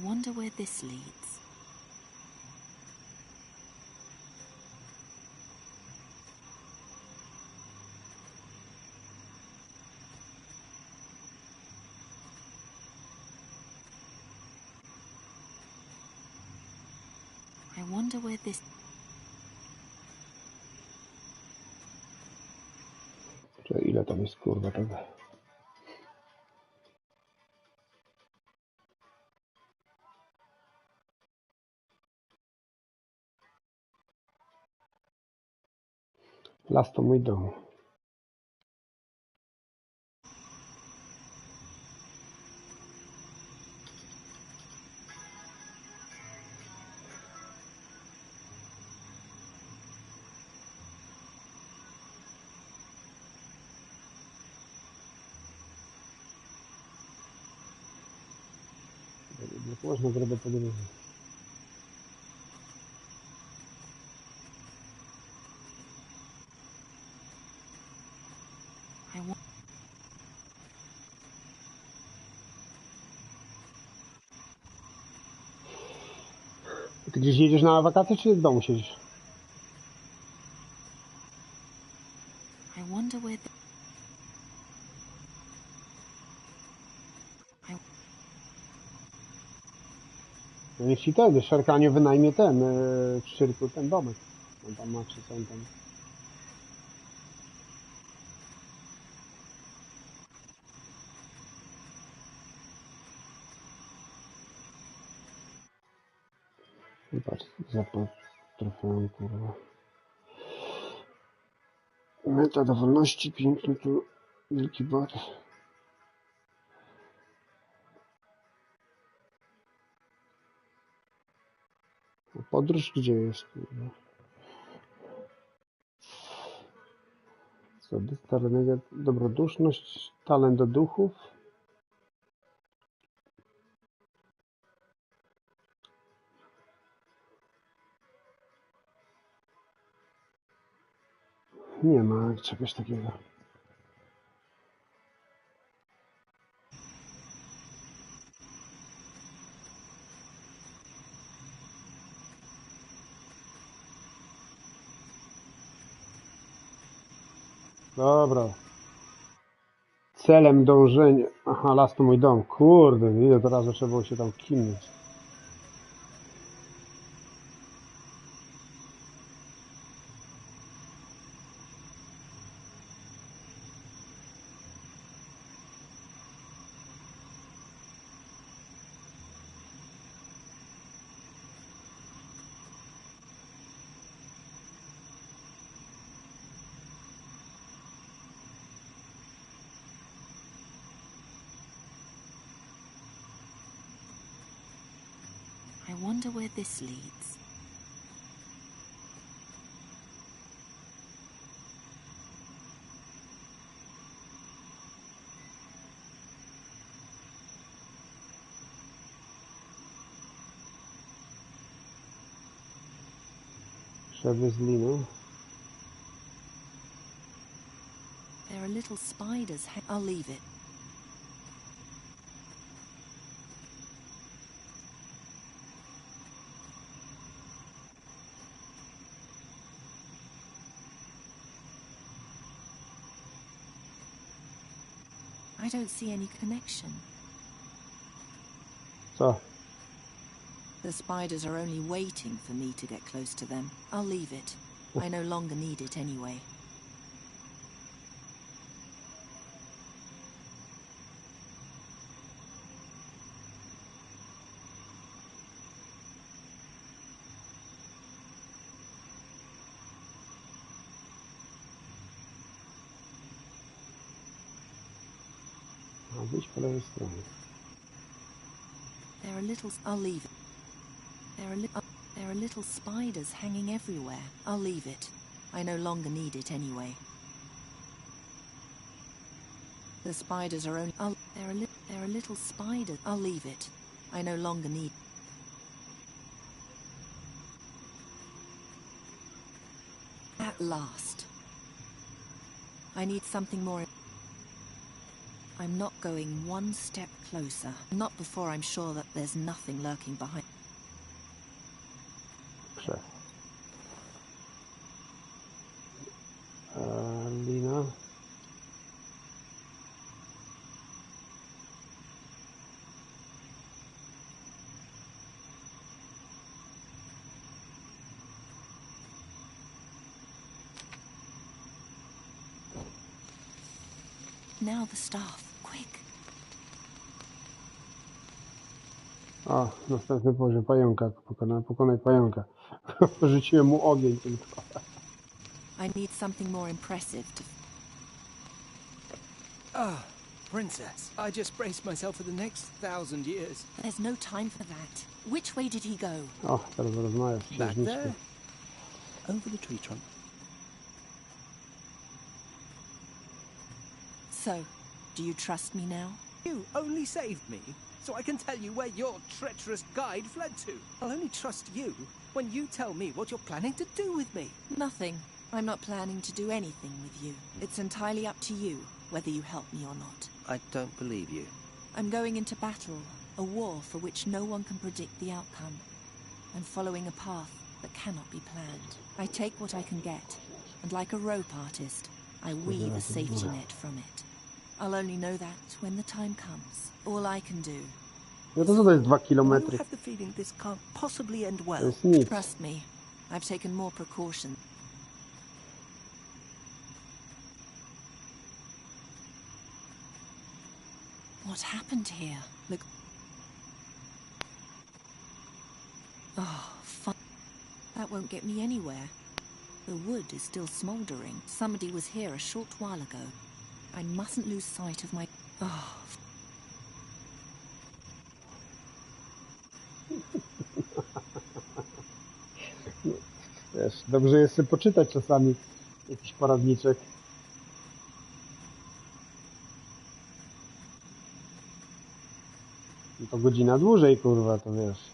I wonder where this leads. I wonder where this... Ile tam jest kurwa tego? Las to mój dom. Można zrobić po drugie. Ty gdzieś jedziesz na wakacje, czy w domu siedzisz? I wonder where the... No niech ci ten, Szarkanie wynajmie ten, w Szczyrku ten domek. On tam ma, czy co on tam... Patrz, trofeum, kurwa. Meta do wolności, piękny tu wielki bot. Podróż gdzie jest? Co, dobroduszność, talent do duchów. Nie ma czegoś takiego. Dobra. Celem dążenia... Aha, las to mój dom. Kurde, ile to razy trzeba było się tam kimnąć. I wonder where this leads. Szedł z liną. There are little spiders. I'll leave it. I don't see any connection. Co? The spiders are only waiting for me to get close to them. I'll leave it. I no longer need it anyway. Wyjść po lewej stronie. There are little... I'll leave it. There are little spiders hanging everywhere. I'll leave it. I no longer need it anyway. The spiders are only... there are little spiders. I'll leave it. I no longer need... At last. I need something more... I'm not going one step closer. Not before I'm sure that there's nothing lurking behind. Lina. Now the staff, quick. O, następny poziom, pająka. Pokonaj pająka. Rzuciłem mu ogień tylko. I need something more impressive to... Ah, Princess. I just braced myself for the next 1,000 years. There's no time for that. Which way did he go? O, teraz rozmawiasz. Back there. Over the tree trunk. So, do you trust me now? You only saved me, so I can tell you where your treacherous guide fled to. I'll only trust you when you tell me what you're planning to do with me. Nothing. I'm not planning to do anything with you. It's entirely up to you, whether you help me or not. I don't believe you. I'm going into battle, a war for which no one can predict the outcome. I'm following a path that cannot be planned. I take what I can get, and like a rope artist, I weave a safety net from it. I'll only know that when the time comes. All I can do. No to co to jest 2 kilometry? I have the feeling this can't possibly end To well. jest nic. Trust me, I've taken more precaution. What happened here? Look. Oh, fun. That won't get me anywhere. The wood is still smouldering. Somebody was here a short while ago. I mustn't lose sight of my... Oh. Wiesz, dobrze jest sobie poczytać czasami jakiś poradniczek. No to godzina dłużej, kurwa, to wiesz.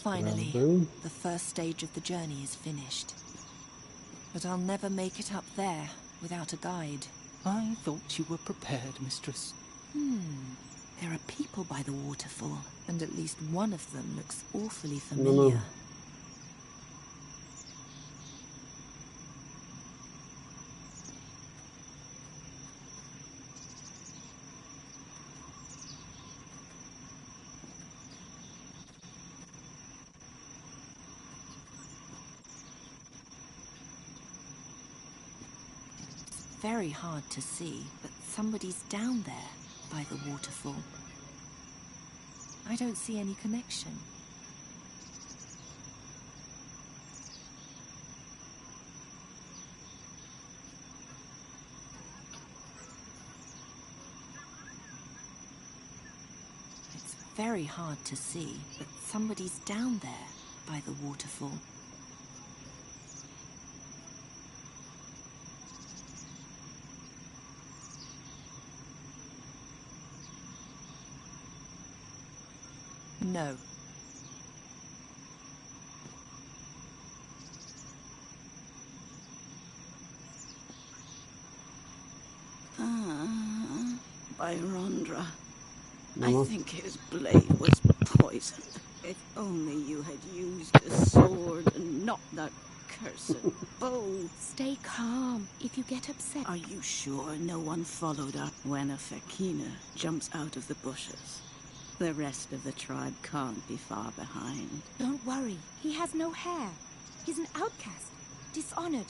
Finally, the first stage of the journey is finished. But I'll never make it up there without a guide. I thought you were prepared, mistress. There are people by the waterfall, and at least one of them looks awfully familiar. Very hard to see, but somebody's down there by the waterfall. I don't see any connection. It's very hard to see, but somebody's down there by the waterfall. No. By Rondra. I think his blade was poisoned. If only you had used a sword and not that cursed bow. Stay calm. If you get upset... Are you sure no one followed up when a Fakina jumps out of the bushes? The rest of the tribe can't be far behind. Don't worry. He has no hair. He's an outcast. Dishonored.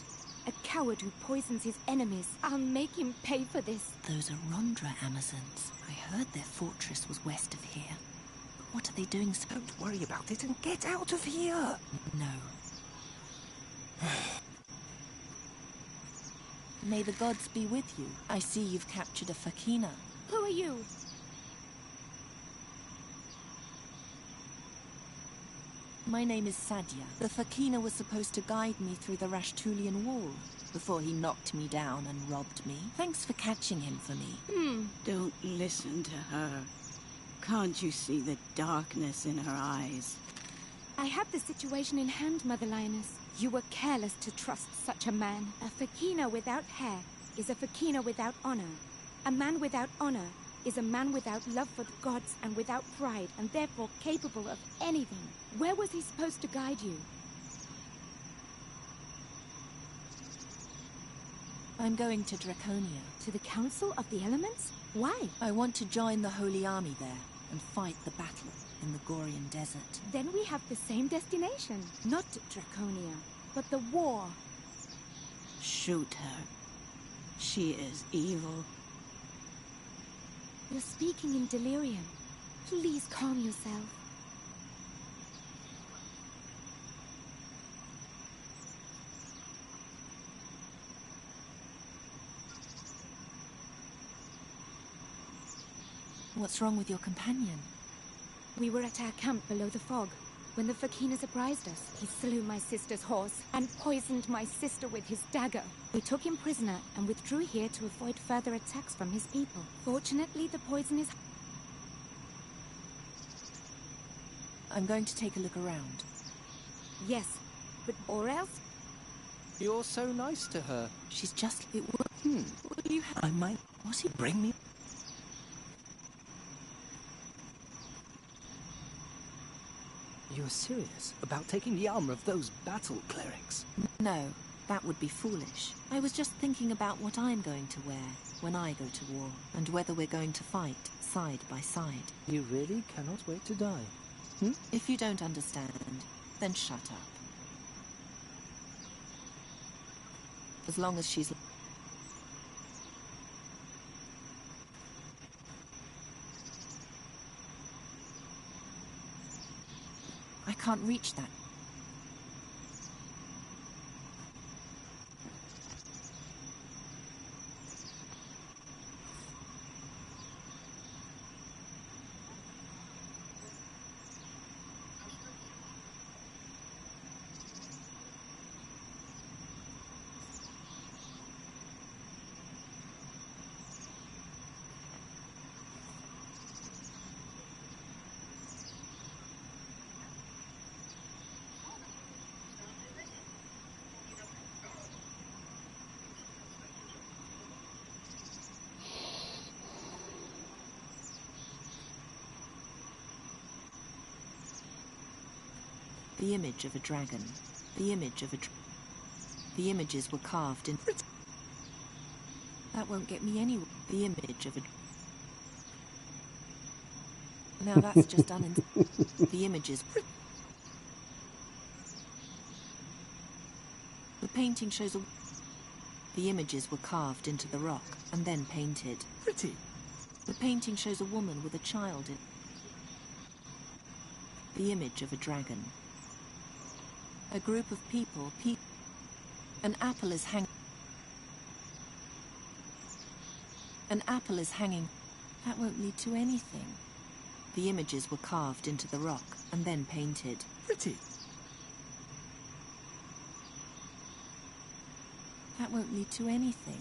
A coward who poisons his enemies. I'll make him pay for this. Those are Rondra Amazons. I heard their fortress was west of here. But what are they doing so... Don't worry about it and get out of here! No. May the gods be with you. I see you've captured a Fakina. Who are you? My name is Sadia. The Fakina was supposed to guide me through the Rashtulian wall before he knocked me down and robbed me. Thanks for catching him for me. Don't listen to her. Can't you see the darkness in her eyes? I have the situation in hand, Mother Lioness. You were careless to trust such a man. A Fakina without hair is a Fakina without honor. A man without honor is a man without love for the gods and without pride, and therefore capable of anything. Where was he supposed to guide you? I'm going to Draconia. To the Council of the Elements? Why? I want to join the Holy Army there and fight the battle in the Gorian Desert. Then we have the same destination. Not Draconia, but the war. Shoot her. She is evil. You're speaking in delirium. Please calm yourself. What's wrong with your companion? We were at our camp below the fog. When the Fakina surprised us, he slew my sister's horse and poisoned my sister with his dagger. We took him prisoner and withdrew here to avoid further attacks from his people. Fortunately, the poison is... I'm going to take a look around. Yes, but or else... You're so nice to her. She's just... Will you I might... What's he bring me? You're serious about taking the armor of those battle clerics? No, that would be foolish. I was just thinking about what I'm going to wear when I go to war, and whether we're going to fight side by side. You really cannot wait to die? If you don't understand, then shut up. As long as she's... I can't reach that. The image of a dragon. The image of a... The images were carved in... That won't get me anywhere. The image of a... Now that's just The images... The painting shows a... The images were carved into the rock and then painted. Pretty. The painting shows a woman with a child in... The image of a dragon. A group of people, An apple is hanging. An apple is hanging. That won't lead to anything. The images were carved into the rock and then painted. Pretty. That won't lead to anything.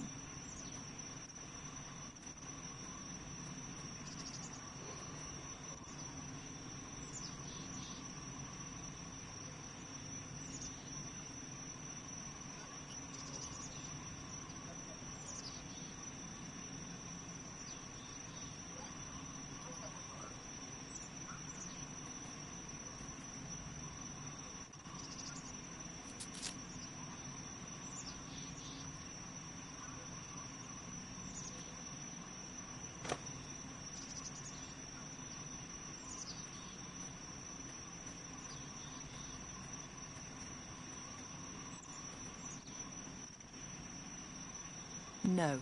No.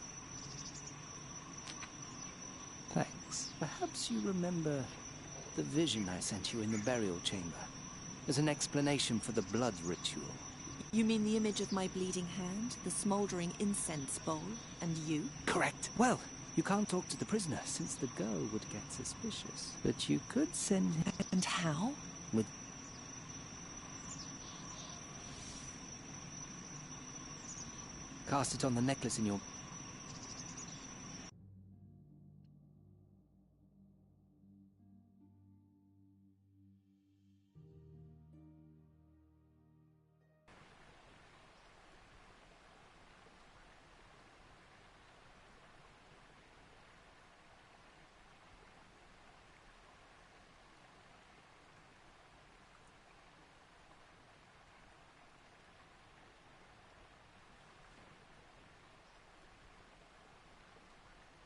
Thanks. Perhaps you remember the vision I sent you in the burial chamber as an explanation for the blood ritual. You mean the image of my bleeding hand, the smouldering incense bowl, and you? Correct. Well, you can't talk to the prisoner since the girl would get suspicious. But you could send him... And how? With... cast it on the necklace in your...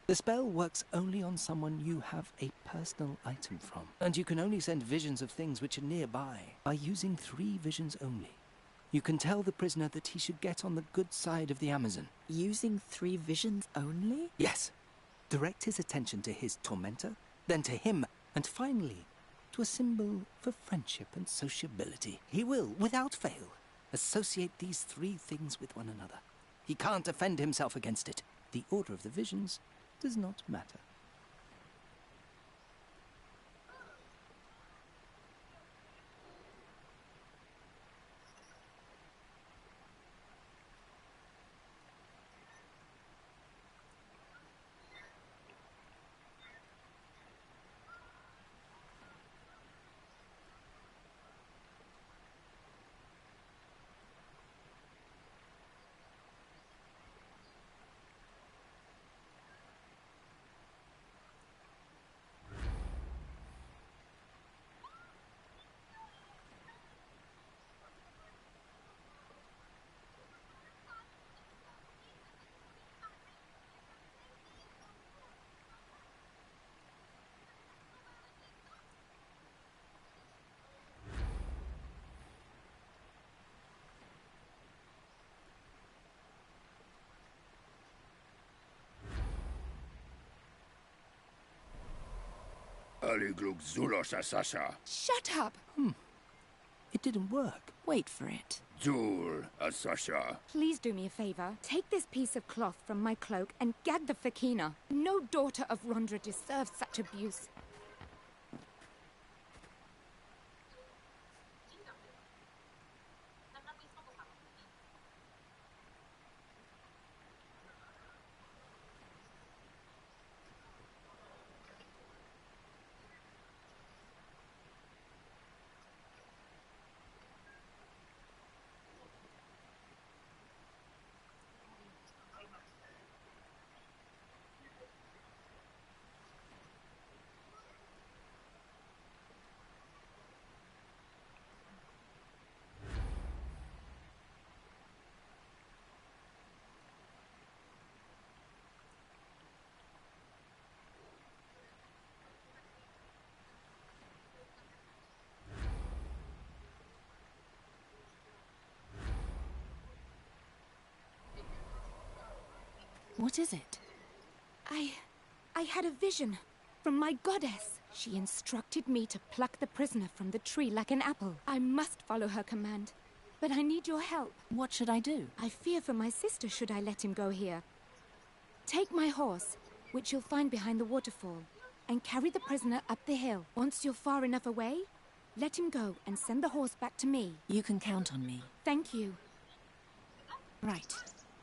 The spell works only on someone you have a personal item from, and you can only send visions of things which are nearby by using 3 visions only. You can tell the prisoner that he should get on the good side of the Amazon. Using 3 visions only? Yes. Direct his attention to his tormentor, then to him, and finally to a symbol for friendship and sociability. He will, without fail, associate these 3 things with one another. He can't defend himself against it. The order of the visions does not matter. Shut up! It didn't work. Wait for it. Please do me a favor. Take this piece of cloth from my cloak and gag the Fakina. No daughter of Rondra deserves such abuse. What is it? I had a vision from my goddess. She instructed me to pluck the prisoner from the tree like an apple. I must follow her command, but I need your help. What should I do? I fear for my sister should I let him go here. Take my horse, which you'll find behind the waterfall, and carry the prisoner up the hill. Once you're far enough away, let him go and send the horse back to me. You can count on me. Thank you. Right.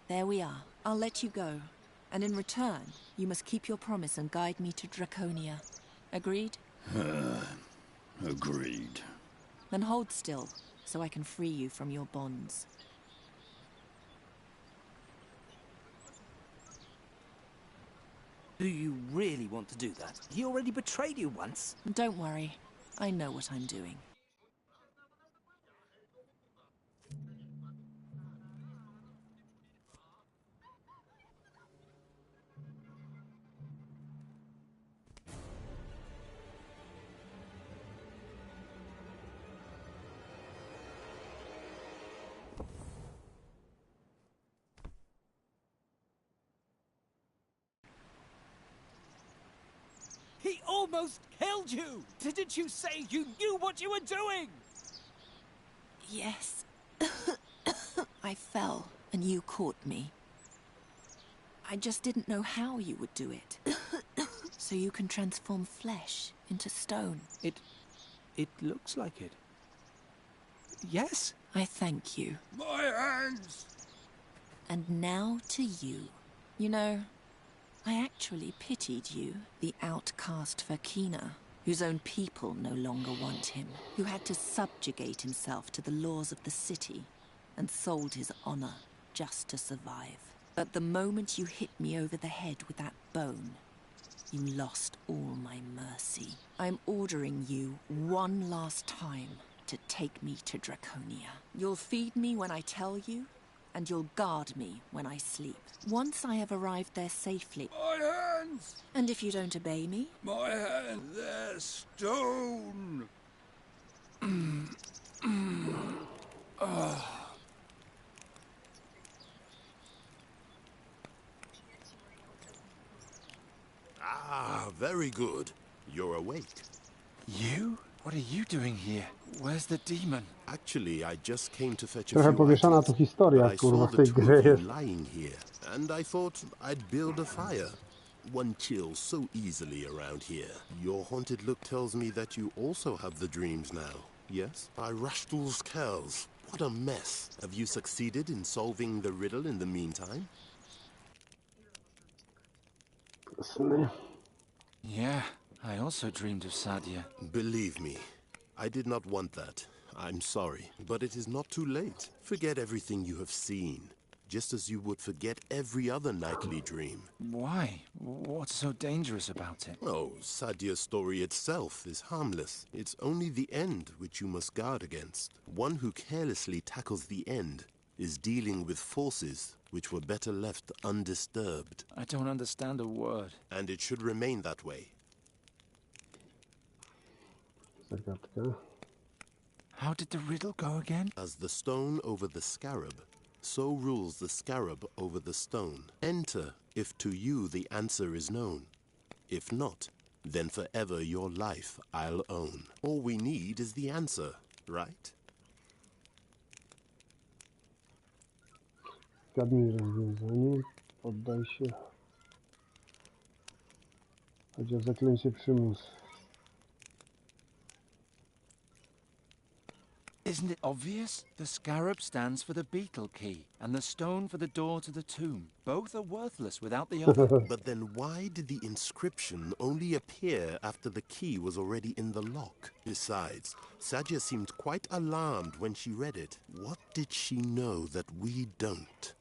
There we are. I'll let you go. And in return, you must keep your promise and guide me to Draconia. Agreed? Agreed. Then hold still, so I can free you from your bonds. Do you really want to do that? He already betrayed you once. Don't worry. I know what I'm doing. He almost killed you! Didn't you say you knew what you were doing? Yes. I fell, and you caught me. I just didn't know how you would do it. So you can transform flesh into stone. It looks like it. Yes? I thank you. My hands! And now to you. You know, I actually pitied you, the outcast Fakina, whose own people no longer want him, who had to subjugate himself to the laws of the city and sold his honor just to survive. But the moment you hit me over the head with that bone, you lost all my mercy. I'm ordering you one last time to take me to Draconia. You'll feed me when I tell you, and you'll guard me when I sleep. Once I have arrived there safely... My hands! And if you don't obey me? My hands, they're stone! Ah, very good. You're awake. You? What are you doing here? Where's the demon? Actually, I just came to fetch a Trochę few powieszana tu items, historia, but I kurwa, saw w the tej two grze of you jest. lying here, and I thought I'd build a fire. One chills so easily around here. Your haunted look tells me that you also have the dreams now, yes? I Rashtal's Kells. What a mess. Have you succeeded in solving the riddle in the meantime? Yeah, I also dreamed of Sadia. Believe me, I did not want that. I'm sorry, but it is not too late. Forget everything you have seen, just as you would forget every other nightly dream. Why? What's so dangerous about it? Oh, Sadia's story itself is harmless. It's only the end which you must guard against. One who carelessly tackles the end is dealing with forces which were better left undisturbed. I don't understand a word. And it should remain that way. Zagadka. How did the riddle go again? As the stone over the scarab, so rules the scarab over the stone. Enter if to you the answer is known. If not, then forever your life I'll own. All we need is the answer, right? Zgadnij rozwiązanie. Poddaj się. Chodzi o zaklęcie przymus. Isn't it obvious? The scarab stands for the beetle key, and the stone for the door to the tomb. Both are worthless without the other. But then why did the inscription only appear after the key was already in the lock? Besides, Sadia seemed quite alarmed when she read it. What did she know that we don't?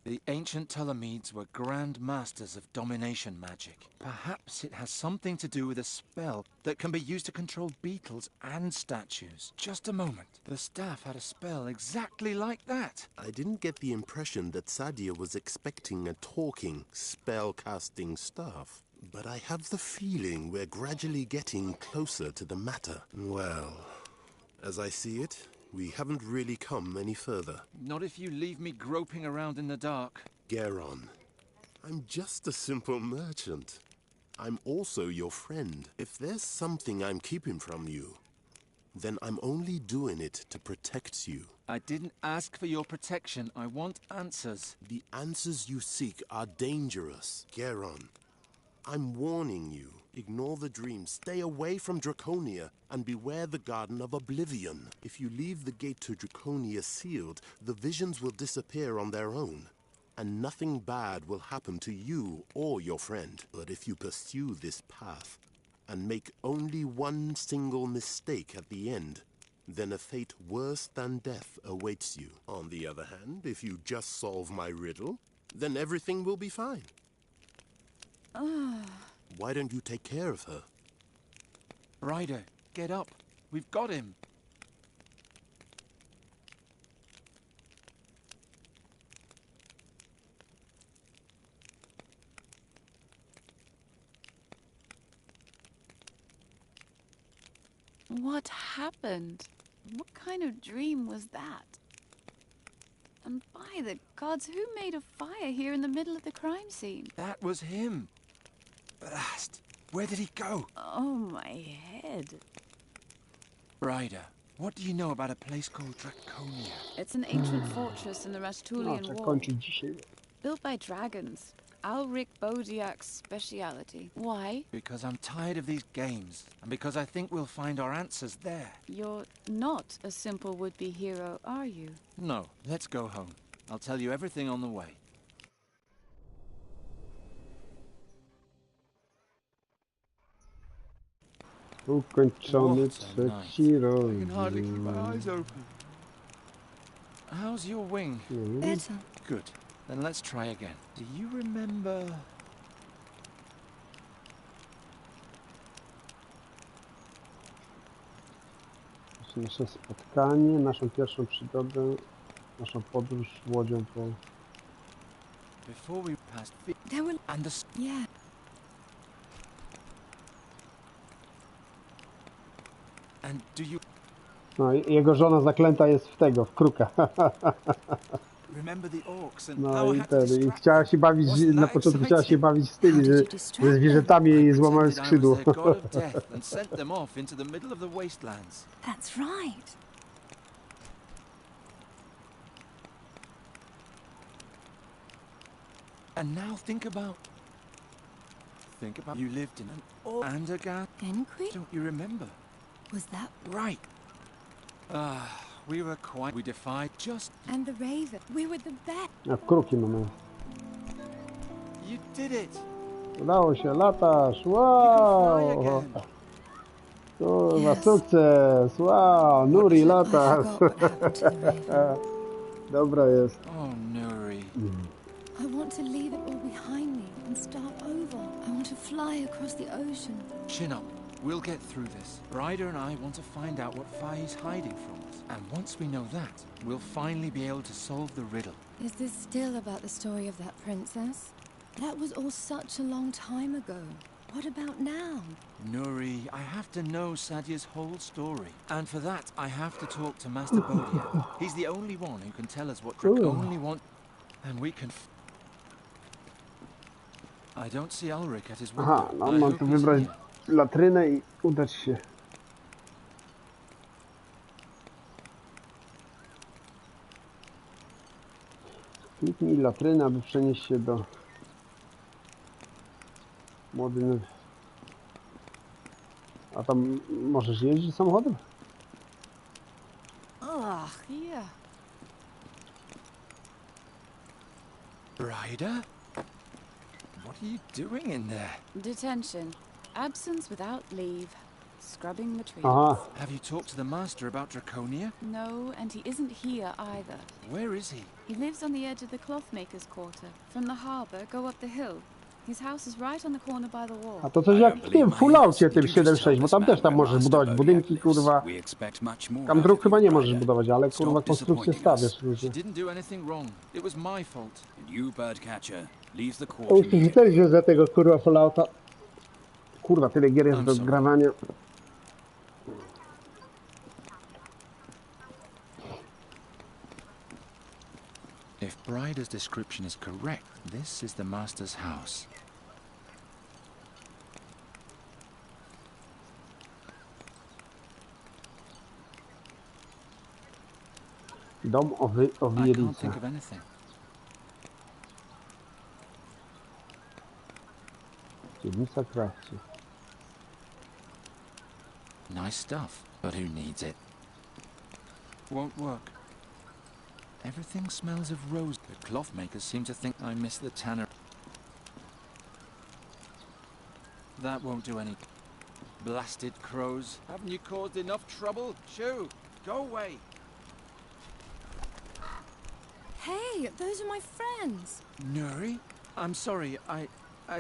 The ancient Ptolemies were grand masters of domination magic. Perhaps it has something to do with a spell that can be used to control beetles and statues. Just a moment. The staff had a spell exactly like that. I didn't get the impression that Sadia was expecting a talking, spell-casting staff. But I have the feeling we're gradually getting closer to the matter. Well, as I see it, we haven't really come any further. Not if you leave me groping around in the dark. Geron, I'm just a simple merchant. I'm also your friend. If there's something I'm keeping from you, then I'm only doing it to protect you. I didn't ask for your protection. I want answers. The answers you seek are dangerous, Geron. I'm warning you. Ignore the dream, stay away from Draconia, and beware the Garden of Oblivion. If you leave the gate to Draconia sealed, the visions will disappear on their own, and nothing bad will happen to you or your friend. But if you pursue this path, and make only one single mistake at the end, then a fate worse than death awaits you. On the other hand, if you just solve my riddle, then everything will be fine. Why don't you take care of her? Ryder, get up. We've got him. What happened? What kind of dream was that? And by the gods, who made a fire here in the middle of the crime scene? That was him. Blast. Where did he go? Oh, my head. Ryder, what do you know about a place called Draconia? It's an ancient fortress in the Rastulian War. Built by dragons. Ulrich Bodiak's speciality. Why? Because I'm tired of these games, and because I think we'll find our answers there. You're not a simple would-be hero, are you? No, let's go home. I'll tell you everything on the way. Ukończony trzeci rozdział. How's your wing? Better. Good. Then let's try again. Do you remember... Nasze spotkanie, naszą pierwszą przygodę, naszą podróż łodzią po... Before we passed... There were... Yeah. And do you... No, jego żona zaklęta jest w tego, w kruka. Remember the orcs and No i chciała się bawić, na początku chciała się bawić z tymi, że zwierzętami jej złamały skrzydło. That's right. And now think about you lived in an Andergat. Don't you remember? Was that right? We were quite... We defied just... And the raven. We were the best. A kruki mamy. You did it! Udało się, latasz! Wow! Kurwa, sukces! Wow! Nuri, latasz! Dobra jest. Oh, Nuri. I want to leave it all behind me and start over. I want to fly across the ocean. Chin up. We'll get through this. Ryder and I want to find out what Fai's hiding from us. And once we know that, we'll finally be able to solve the riddle. Is this still about the story of that princess? That was all such a long time ago. What about now? Nuri, I have to know Sadia's whole story. And for that, I have to talk to Master Bodia. He's the only one who can tell us what only want... And we can... I don't see Ulrich at his window. Aha, no mam tu wybrać latrynę i udać się. Kliknij latrynę, aby przenieść się do młody. A tam możesz jeździć samochodem? Ach, yeah. Ryder? What are you doing in there? Detention. Absence without leave. Scrubbing the trees. Have you talked to the master about Draconia? No, and he isn't here either. Where is he? He lives on the edge of the clothmaker's quarter. From the harbour, go up the hill. His house is right on the corner by the wall. A to coś jak w tym Falloutie tym 7.6, bo tam też tam możesz budować budynki, kurwa. Tam dróg chyba nie możesz budować, ale kurwa konstrukcje stawiasz. Przyzwyczaić się za tego kurwa Fallouta. Kurwa, tyle gier jest do grawania. If Bryder's description is correct, this is the master's house. Dom I can't Owirica. think of anything. Dzielnica krawcy. Nice stuff, but who needs it? Won't work. Everything smells of rose. The cloth makers seem to think I miss the tanner. That won't do any... Blasted crows. Haven't you caused enough trouble? Shoo! Go away! Hey, those are my friends. Nuri? I'm sorry, I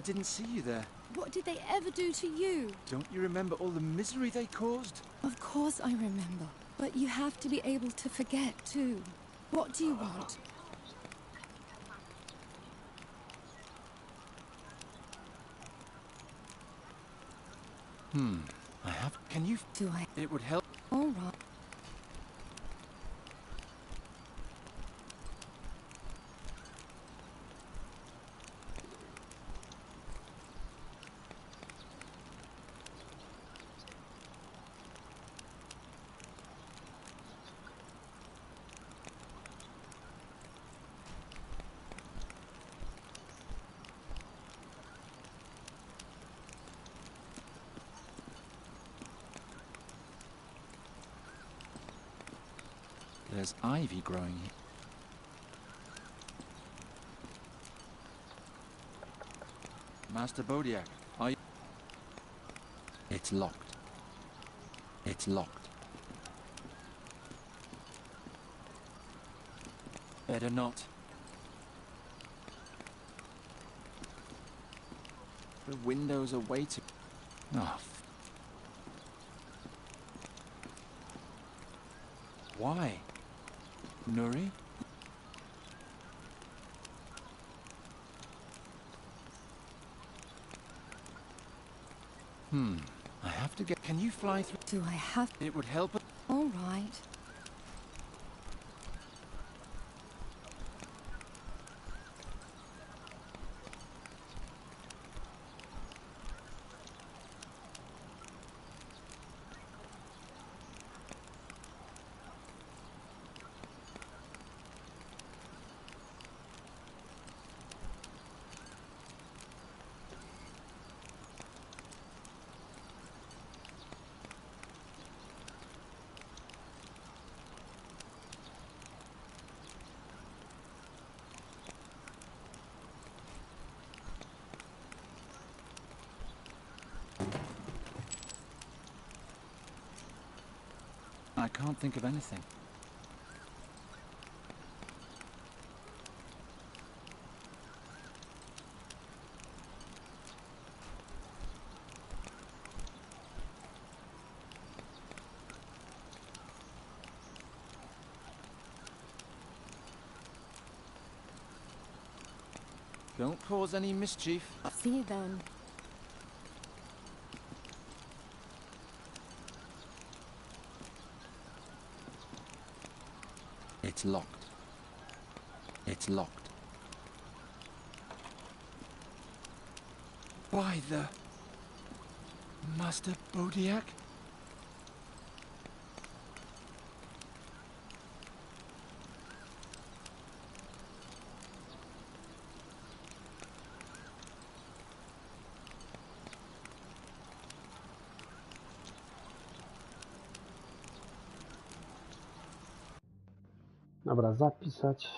didn't see you there. What did they ever do to you? Don't you remember all the misery they caused? Of course I remember. But you have to be able to forget, too. What do you want? I have... Can you... Do I? It would help... All right. There's ivy growing here. Master Bodiak, are you... It's locked. It's locked. Better not. The windows are waiting. Oh, why? Nuri? I have to get... Can you fly through? Do I have... It would help... All right. I can't think of anything. Don't cause any mischief. See you then. It's locked. It's locked. By the... Master Bodiak? Dobra, zapisać.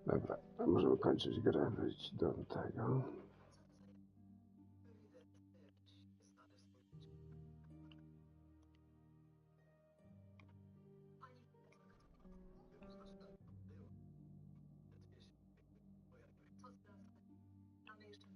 Dobra, a możemy kończyć grę, wejść do tego. Mamy jeszcze